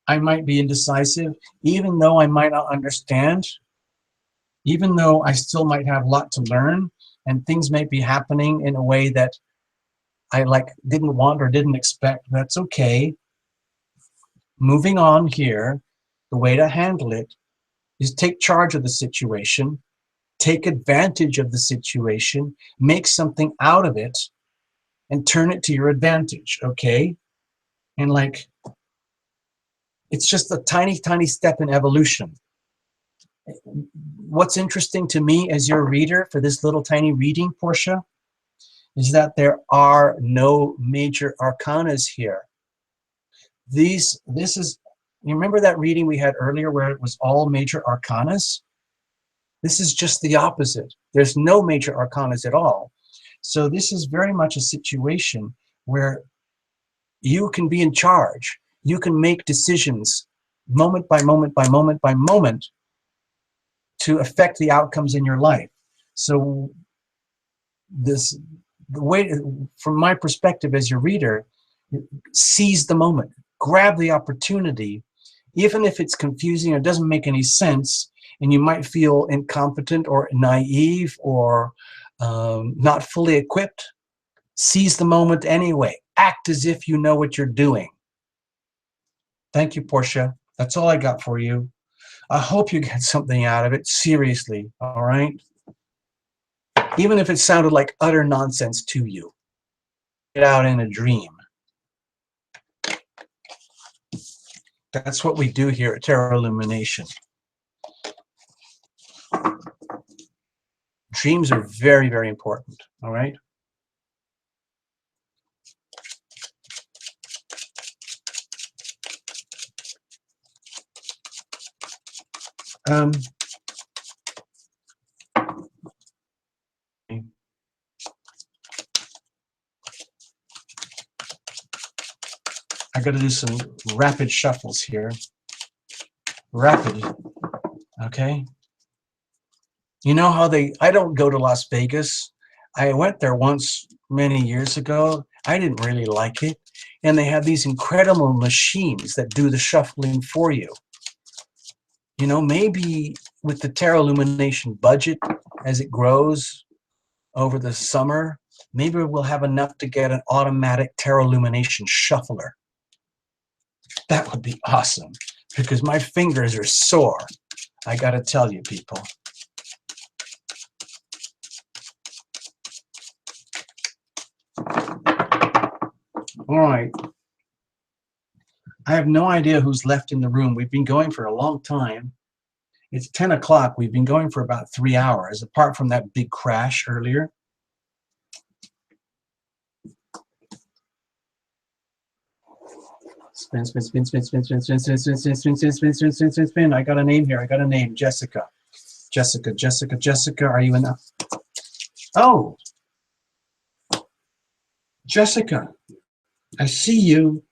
I might be indecisive, even though I might not understand, even though I still might have a lot to learn, and things may be happening in a way that I didn't want or didn't expect. That's okay. Moving on here, the way to handle it is take charge of the situation, take advantage of the situation, make something out of it, and turn it to your advantage, okay? And it's just a tiny, tiny step in evolution. What's interesting to me as your reader for this little tiny reading, Portia, is that there are no major arcanas here. This is, you remember that reading we had earlier where it was all major arcanas? This is just the opposite. There's no major arcanas at all. So this is very much a situation where you can be in charge. You can make decisions moment by moment by moment by moment to affect the outcomes in your life. So the way, from my perspective as your reader, seize the moment, grab the opportunity, even if it's confusing or doesn't make any sense, and you might feel incompetent or naive or not fully equipped. Seize the moment anyway. Act as if you know what you're doing. Thank you, Portia. That's all I got for you. I hope you get something out of it, seriously, all right? Even if it sounded like utter nonsense to you. Get out in a dream. That's what we do here at Tarot Illumination. Dreams are very, very important, all right? I got to do some rapid shuffles here. Rapid, okay? You know how I don't go to Las Vegas. I went there once many years ago. I didn't really like it. And they have these incredible machines that do the shuffling for you. You know, maybe with the Tarot Illumination budget, as it grows over the summer, maybe we'll have enough to get an automatic Tarot Illumination shuffler. That would be awesome, because my fingers are sore. I got to tell you, people. All right. I have no idea who's left in the room. We've been going for a long time. It's 10 o'clock. We've been going for about 3 hours, apart from that big crash earlier. Spin, spin, spin, spin, spin, spin, spin, spin, spin, spin, spin, spin, spin, spin, spin, spin, spin. I got a name here. I got a name. Jessica. Jessica, Jessica, Jessica. Are you in the... Oh! Jessica. I see you.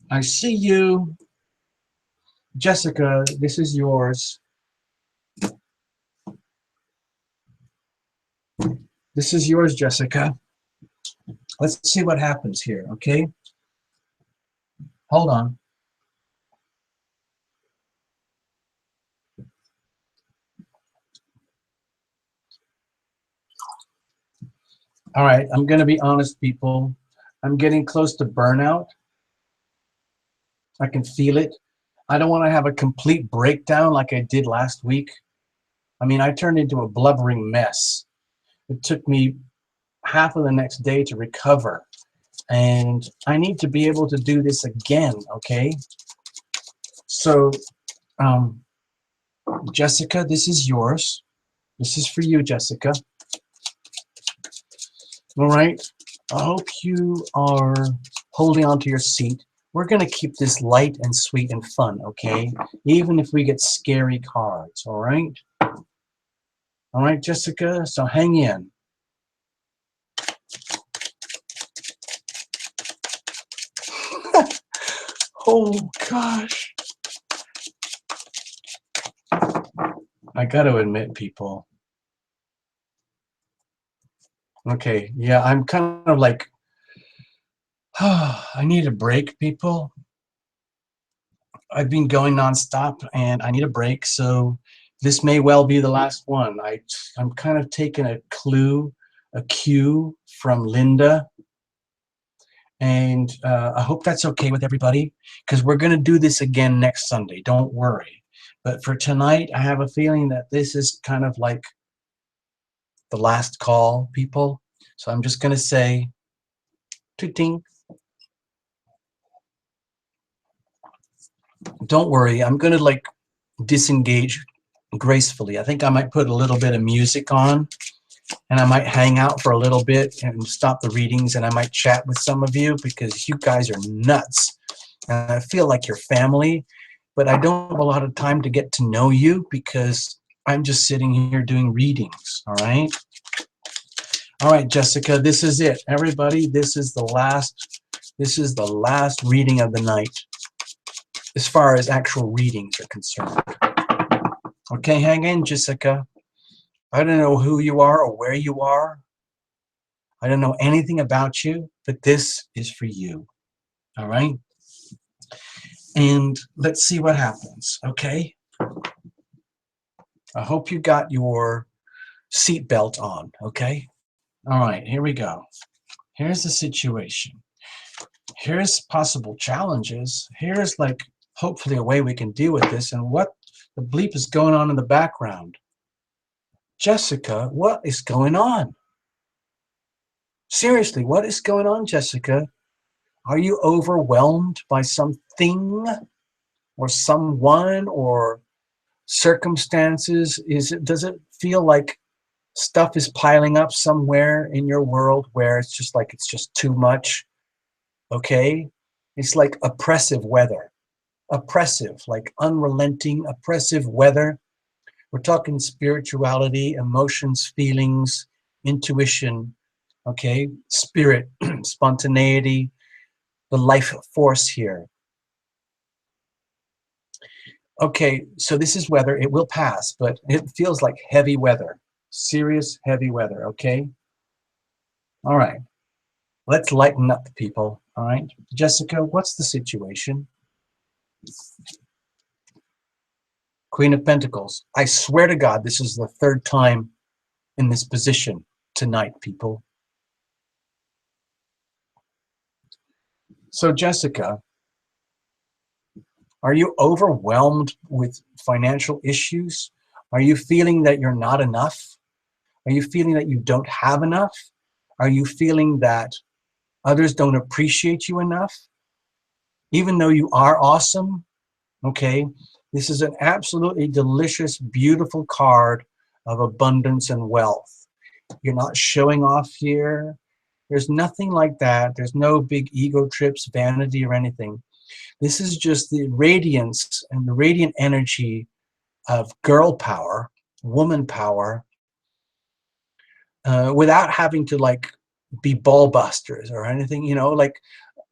I see you. Jessica, this is yours. This is yours, Jessica. Let's see what happens here, okay? Hold on. All right, I'm going to be honest, people. I'm getting close to burnout. I can feel it. I don't want to have a complete breakdown like I did last week. I mean, I turned into a blubbering mess. It took me half of the next day to recover. And I need to be able to do this again, okay? So, Jessica, this is yours. This is for you, Jessica. All right. I hope you are holding on to your seat. We're going to keep this light and sweet and fun, okay? Even if we get scary cards, all right? All right, Jessica, so hang in. Oh, gosh. I got to admit, people. Okay, yeah, I'm kind of like, I need a break, people. I've been going nonstop, and I need a break, so this may well be the last one. I'm kind of taking a cue from Linda, and I hope that's okay with everybody, because we're going to do this again next Sunday. Don't worry. But for tonight, I have a feeling that this is kind of like the last call, people. So I'm just going to say, tooting. Don't worry, I'm going to like disengage gracefully. I think I might put a little bit of music on, and I might hang out for a little bit and stop the readings, and I might chat with some of you because you guys are nuts. And I feel like you're family, but I don't have a lot of time to get to know you because I'm just sitting here doing readings, all right? All right, Jessica, this is it. Everybody, this is the last reading of the night as far as actual readings are concerned. Okay, hang in, Jessica. I don't know who you are or where you are. I don't know anything about you, but this is for you. All right? And let's see what happens, okay? I hope you got your seatbelt on, okay? All right, here we go. Here's the situation. Here's possible challenges. Here's like hopefully a way we can deal with this. And what the bleep is going on in the background? Jessica, what is going on? Seriously, what is going on, Jessica? Are you overwhelmed by something or someone or circumstances? Does it feel like stuff is piling up somewhere in your world where it's just too much? Okay? It's like oppressive weather. Oppressive, like unrelenting, oppressive weather. We're talking spirituality, emotions, feelings, intuition, okay? Spirit, spontaneity, the life force here. Okay, so this is weather. It will pass, but it feels like heavy weather. Serious, heavy weather, okay? All right. Let's lighten up, people, all right? Jessica, what's the situation? Queen of Pentacles. I swear to God, this is the third time in this position tonight, people. So, Jessica, are you overwhelmed with financial issues? Are you feeling that you're not enough? Are you feeling that you don't have enough? Are you feeling that others don't appreciate you enough? Even though you are awesome, okay? This is an absolutely delicious, beautiful card of abundance and wealth. You're not showing off here. There's nothing like that. There's no big ego trips, vanity, or anything. This is just the radiance and the radiant energy of girl power, woman power, without having to like be ball busters or anything, you know, like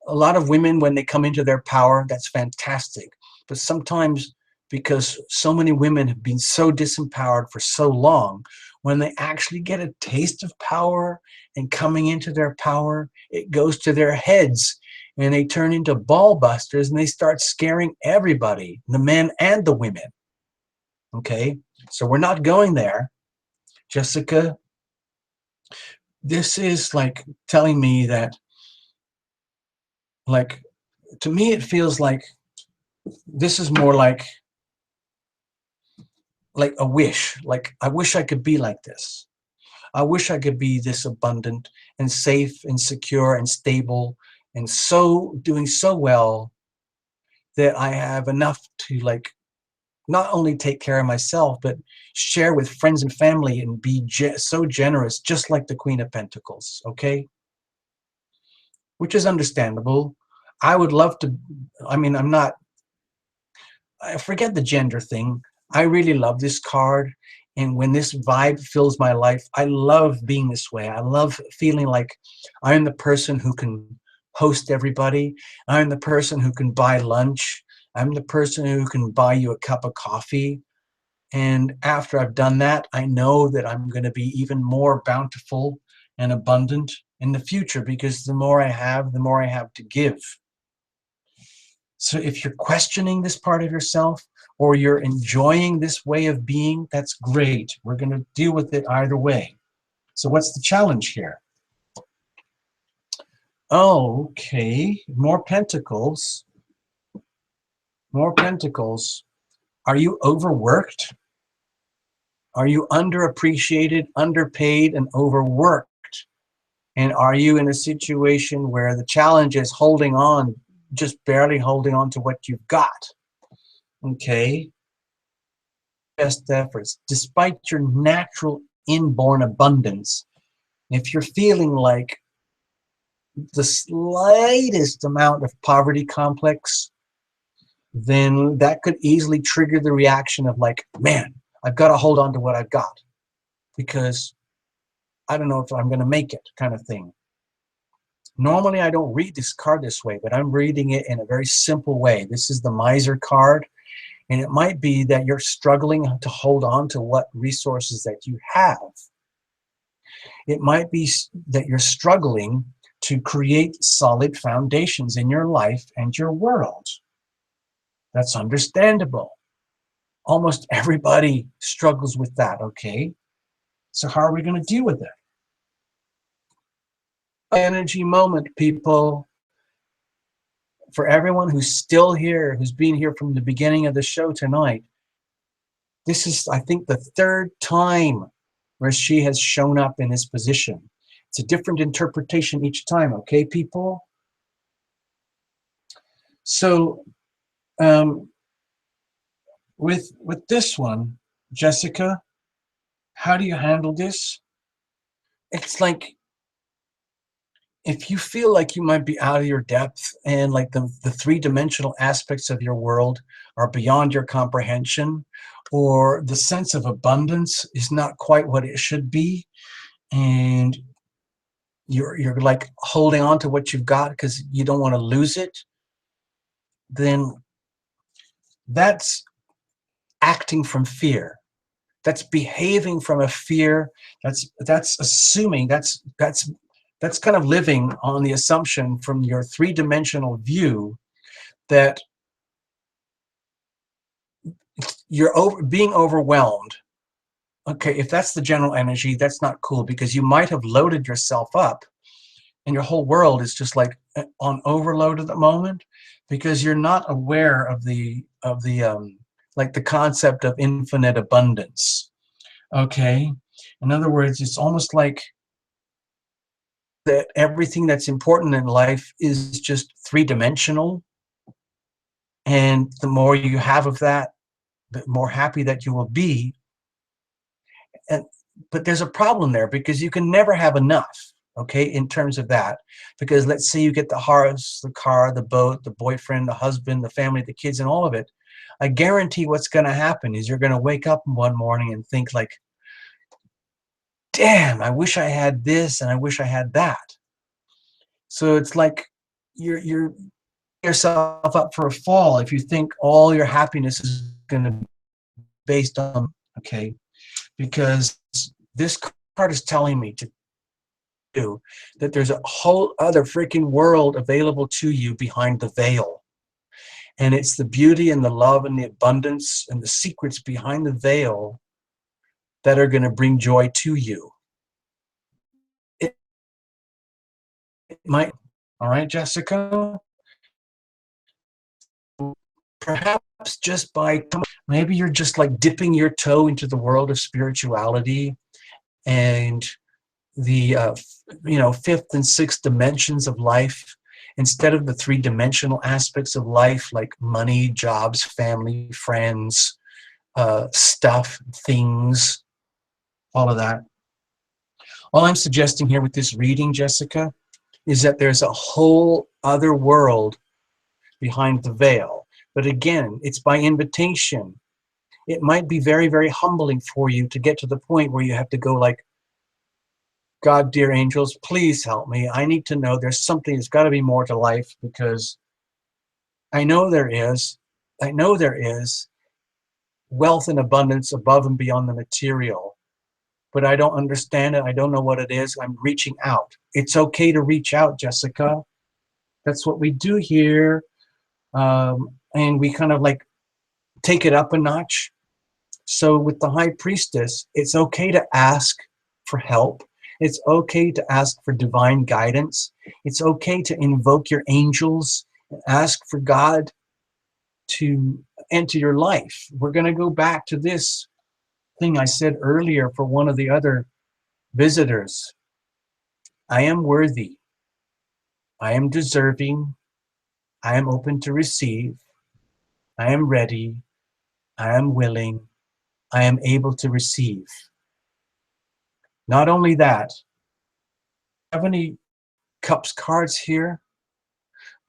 a lot of women, when they come into their power, that's fantastic. But sometimes, because so many women have been so disempowered for so long, when they actually get a taste of power and coming into their power, it goes to their heads and they turn into ball busters and they start scaring everybody, the men and the women. Okay, so we're not going there. Jessica, this is like telling me that, like, to me it feels like this is more like a wish. Like, I wish I could be like this. I wish I could be this abundant and safe and secure and stable and so doing so well that I have enough to like not only take care of myself, but share with friends and family and be so generous, just like the Queen of Pentacles, okay? Which is understandable. I would love to, I mean, I forget the gender thing. I really love this card. And when this vibe fills my life, I love being this way. I love feeling like I'm the person who can host everybody. I'm the person who can buy lunch. I'm the person who can buy you a cup of coffee. And after I've done that, I know that I'm going to be even more bountiful and abundant in the future, because the more I have to give. So if you're questioning this part of yourself or you're enjoying this way of being, that's great. We're going to deal with it either way. So what's the challenge here? Oh, okay. More pentacles. More pentacles. Are you overworked? Are you underappreciated, underpaid, and overworked? And are you in a situation where the challenge is holding on, just barely holding on to what you've got? Okay. Best efforts, despite your natural inborn abundance. If you're feeling like the slightest amount of poverty complex, then that could easily trigger the reaction of like, man, I've got to hold on to what I've got, because I don't know if I'm going to make it kind of thing. Normally, I don't read this card this way, but I'm reading it in a very simple way. This is the Miser card, and it might be that you're struggling to hold on to what resources that you have. It might be that you're struggling to create solid foundations in your life and your world. That's understandable. Almost everybody struggles with that, okay? So how are we going to deal with it? Energy moment, people. For everyone who's still here, who's been here from the beginning of the show tonight, this is, I think, the third time where she has shown up in this position. It's a different interpretation each time, okay, people? So with this one, Jessica, how do you handle this? It's like, if you feel like you might be out of your depth and like the three-dimensional aspects of your world are beyond your comprehension, or the sense of abundance is not quite what it should be, and you're like holding on to what you've got because you don't want to lose it, then that's acting from fear. That's behaving from a fear. That's assuming, that's kind of living on the assumption from your three-dimensional view that you're being overwhelmed. Okay, if that's the general energy, that's not cool, because you might have loaded yourself up and your whole world is just like on overload at the moment, because you're not aware of the like the concept of infinite abundance. Okay, in other words, it's almost like that everything that's important in life is just three-dimensional, and the more you have of that, the more happy that you will be. And but there's a problem there, because you can never have enough, okay, in terms of that. Because let's say you get the house, the car, the boat, the boyfriend, the husband, the family, the kids, and all of it. I guarantee what's going to happen is you're going to wake up one morning and think like, damn, I wish I had this and I wish I had that. So it's like you're yourself up for a fall if you think all your happiness is going to be based on, okay, because this card is telling me to do that there's a whole other freaking world available to you behind the veil, and it's the beauty and the love and the abundance and the secrets behind the veil that are going to bring joy to you. It might, all right, Jessica, perhaps just by, maybe you're just like dipping your toe into the world of spirituality and the fifth and sixth dimensions of life, instead of the three-dimensional aspects of life like money, jobs, family, friends, stuff, things, all of that. All I'm suggesting here with this reading, Jessica, is that there's a whole other world behind the veil. But again, it's by invitation. It might be very, very humbling for you to get to the point where you have to go like, God, dear angels, please help me. I need to know there's something, there's got to be more to life, because I know there is. I know there is wealth and abundance above and beyond the material, but I don't understand it. I don't know what it is. I'm reaching out. It's okay to reach out, Jessica. That's what we do here. And we kind of like take it up a notch. So with the High Priestess, it's okay to ask for help. It's okay to ask for divine guidance. It's okay to invoke your angels and ask for God to enter your life. We're going to go back to this thing I said earlier for one of the other visitors. I am worthy. I am deserving. I am open to receive. I am ready. I am willing. I am able to receive. Not only that, have any cups cards here?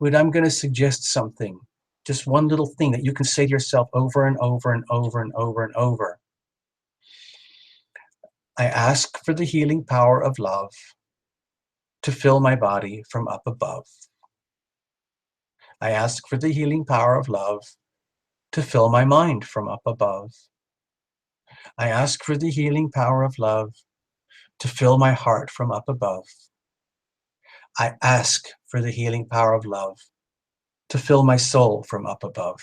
But I'm going to suggest something, just one little thing that you can say to yourself over and over and over and over and over. I ask for the healing power of love to fill my body from up above. I ask for the healing power of love to fill my mind from up above. I ask for the healing power of love to fill my heart from up above. I ask for the healing power of love to fill my soul from up above.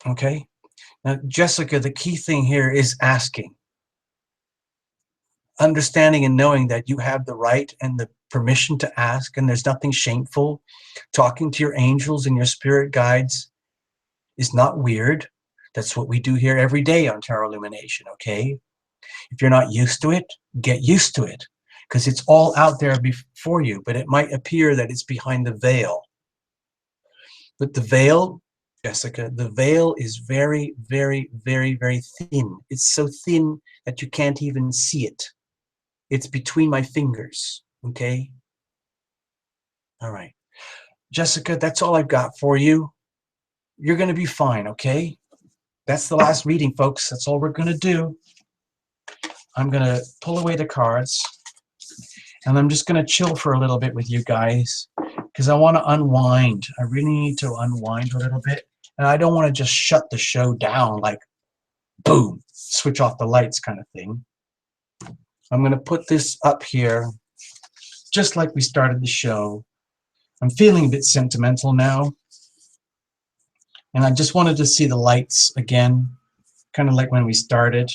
Okay? Now, Jessica, the key thing here is asking. Understanding and knowing that you have the right and the permission to ask, and there's nothing shameful. Talking to your angels and your spirit guides is not weird. That's what we do here every day on Tarot Illumination, okay? If you're not used to it, get used to it, because it's all out there before you, but it might appear that it's behind the veil. But the veil, Jessica, the veil is very, very, very, very thin. It's so thin that you can't even see it. It's between my fingers, okay? All right. Jessica, that's all I've got for you. You're going to be fine, okay? That's the last reading, folks. That's all we're going to do. I'm going to pull away the cards, and I'm just going to chill for a little bit with you guys, because I want to unwind. I really need to unwind a little bit, and I don't want to just shut the show down like, boom, switch off the lights kind of thing. I'm going to put this up here, just like we started the show. I'm feeling a bit sentimental now, and I just wanted to see the lights again, kind of like when we started.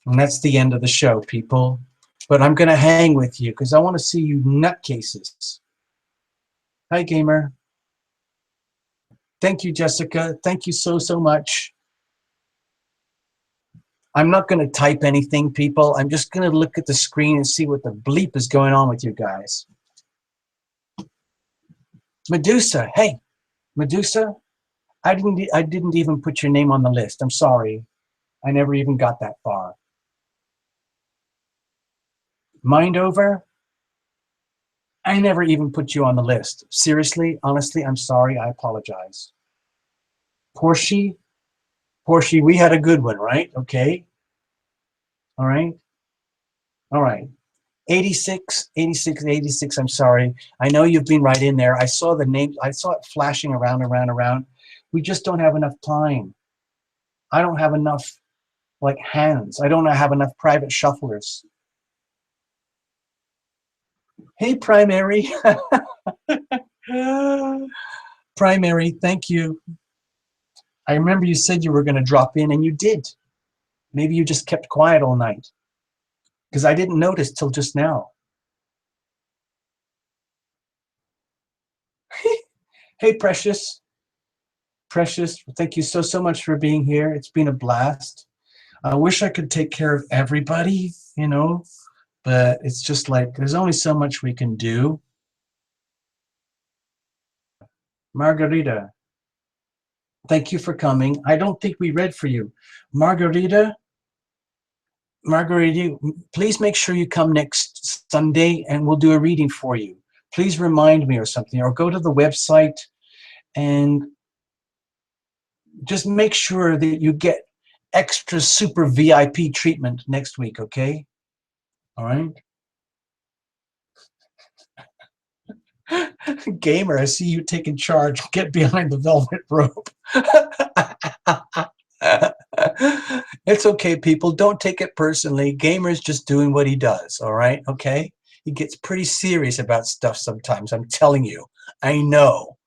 And that's the end of the show, people. But I'm going to hang with you because I want to see you nutcases. Hi, Gamer. Thank you, Jessica. Thank you so, so much. I'm not going to type anything, people. I'm just going to look at the screen and see what the bleep is going on with you guys. Medusa. Hey, Medusa. I didn't even put your name on the list. I'm sorry. I never even got that far. Mind over? I never even put you on the list. Seriously, honestly, I'm sorry. I apologize. Portia, we had a good one, right? Okay. All right. All right. 86, 86, 86. I'm sorry. I know you've been right in there. I saw the name. I saw it flashing around. We just don't have enough time. I don't have enough, like, hands. I don't have enough private shufflers. Hey, Primary. Primary, thank you. I remember you said you were going to drop in, and you did. Maybe you just kept quiet all night, because I didn't notice till just now. Hey, Precious. Precious, thank you so, so much for being here. It's been a blast. I wish I could take care of everybody, you know, but it's just like there's only so much we can do. Margarita, thank you for coming. I don't think we read for you. Margarita, please make sure you come next Sunday and we'll do a reading for you. Please remind me or something, or go to the website and just make sure that you get extra super VIP treatment next week, okay? All right. Gamer, I see you taking charge. Get behind the velvet rope. It's okay, people. Don't take it personally. Gamer's just doing what he does, all right? Okay? He gets pretty serious about stuff sometimes. I'm telling you. I know.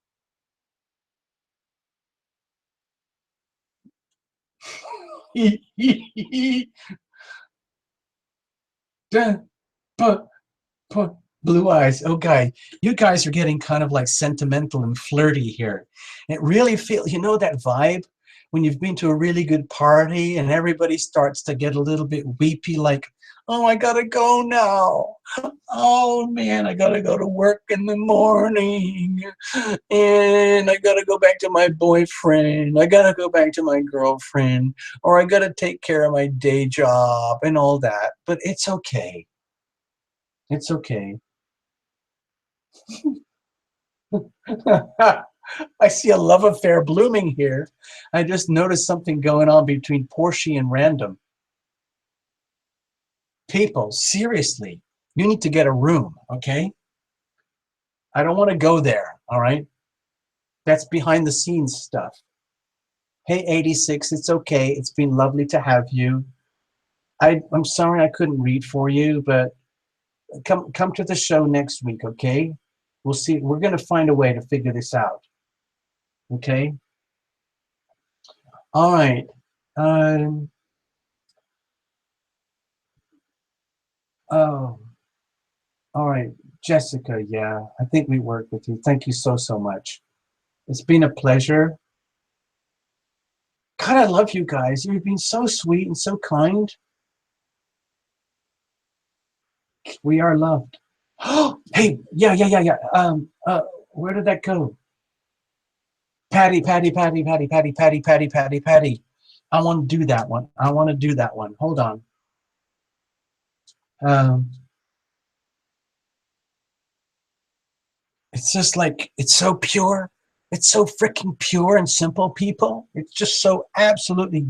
Blue eyes. Okay, you guys are getting kind of like sentimental and flirty here. It really feels, you know, that vibe when you've been to a really good party and everybody starts to get a little bit weepy, like, oh, I gotta go now. Oh man, I gotta go to work in the morning, and I gotta go back to my boyfriend. I gotta go back to my girlfriend, or I gotta take care of my day job and all that. But it's okay. It's okay. I see a love affair blooming here. I just noticed something going on between Portia and Random. People, seriously, you need to get a room, okay? I don't want to go there, all right? That's behind the scenes stuff. Hey, 86, it's okay. It's been lovely to have you. I'm sorry I couldn't read for you, but come to the show next week, okay? We'll see. We're going to find a way to figure this out, okay? All right. Um, oh, all right. Jessica, yeah, I think we work with you. Thank you so, so much. It's been a pleasure. God, I love you guys. You've been so sweet and so kind. We are loved. Oh, hey, yeah. Where did that go? Patty. I want to do that one. Hold on. Um, it's just like, it's so pure. It's so freaking pure and simple, people. It's just so absolutely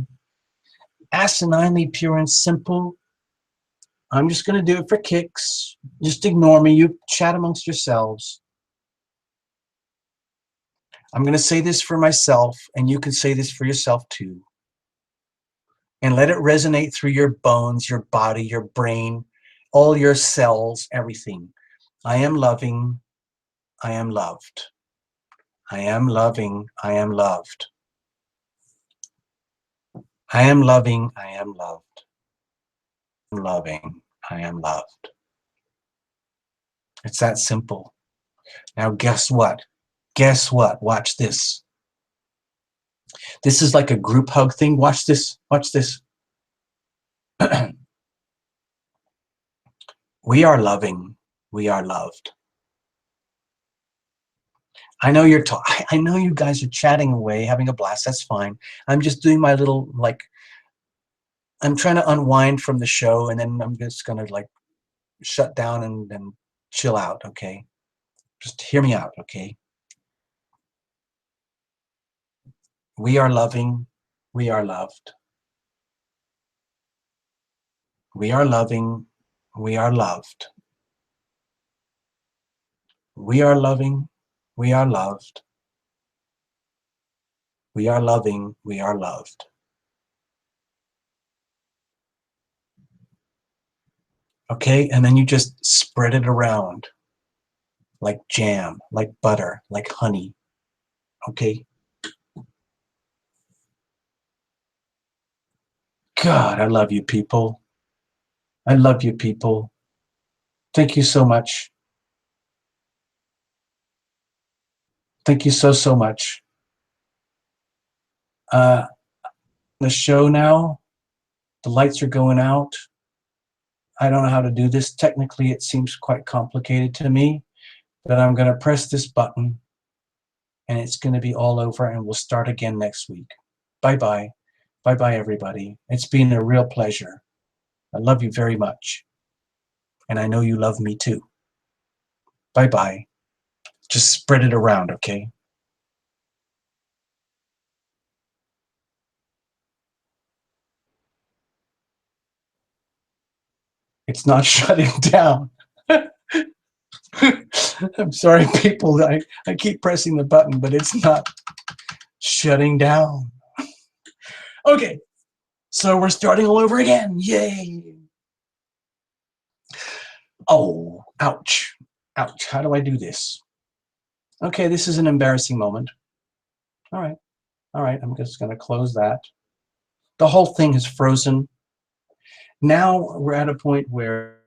asininely pure and simple. I'm just going to do it for kicks. Just ignore me. You chat amongst yourselves. I'm going to say this for myself, and you can say this for yourself too. And let it resonate through your bones, your body, your brain, all your cells, everything. I am loving. I am loved. I am loving. I am loved. I am loving. I am loved. I'm loving. I am loved. It's that simple. Now, guess what? Guess what? Watch this. This is like a group hug thing. Watch this. Watch this. We are loving. We are loved. I know I know you guys are chatting away, having a blast. That's fine. I'm just doing my little, like, I'm trying to unwind from the show, and then I'm just gonna like shut down and chill out. Okay, just hear me out. Okay, we are loving. We are loved. We are loving. We are loved. We are loving. We are loved. We are loving. We are loved. Okay, and then you just spread it around like jam, like butter, like honey. Okay. God, I love you people. I love you people. Thank you so much. Thank you so, so much. The show now, the lights are going out. I don't know how to do this. Technically, it seems quite complicated to me, but I'm going to press this button and it's going to be all over, and we'll start again next week. Bye-bye. Bye-bye, everybody. It's been a real pleasure. I love you very much. And I know you love me too. Bye-bye. Just spread it around, okay? It's not shutting down. I'm sorry, people. I keep pressing the button, but it's not shutting down. Okay, so we're starting all over again. Yay. Oh, ouch. Ouch. How do I do this? Okay, this is an embarrassing moment. All right. All right, I'm just going to close that. The whole thing is frozen. Now we're at a point where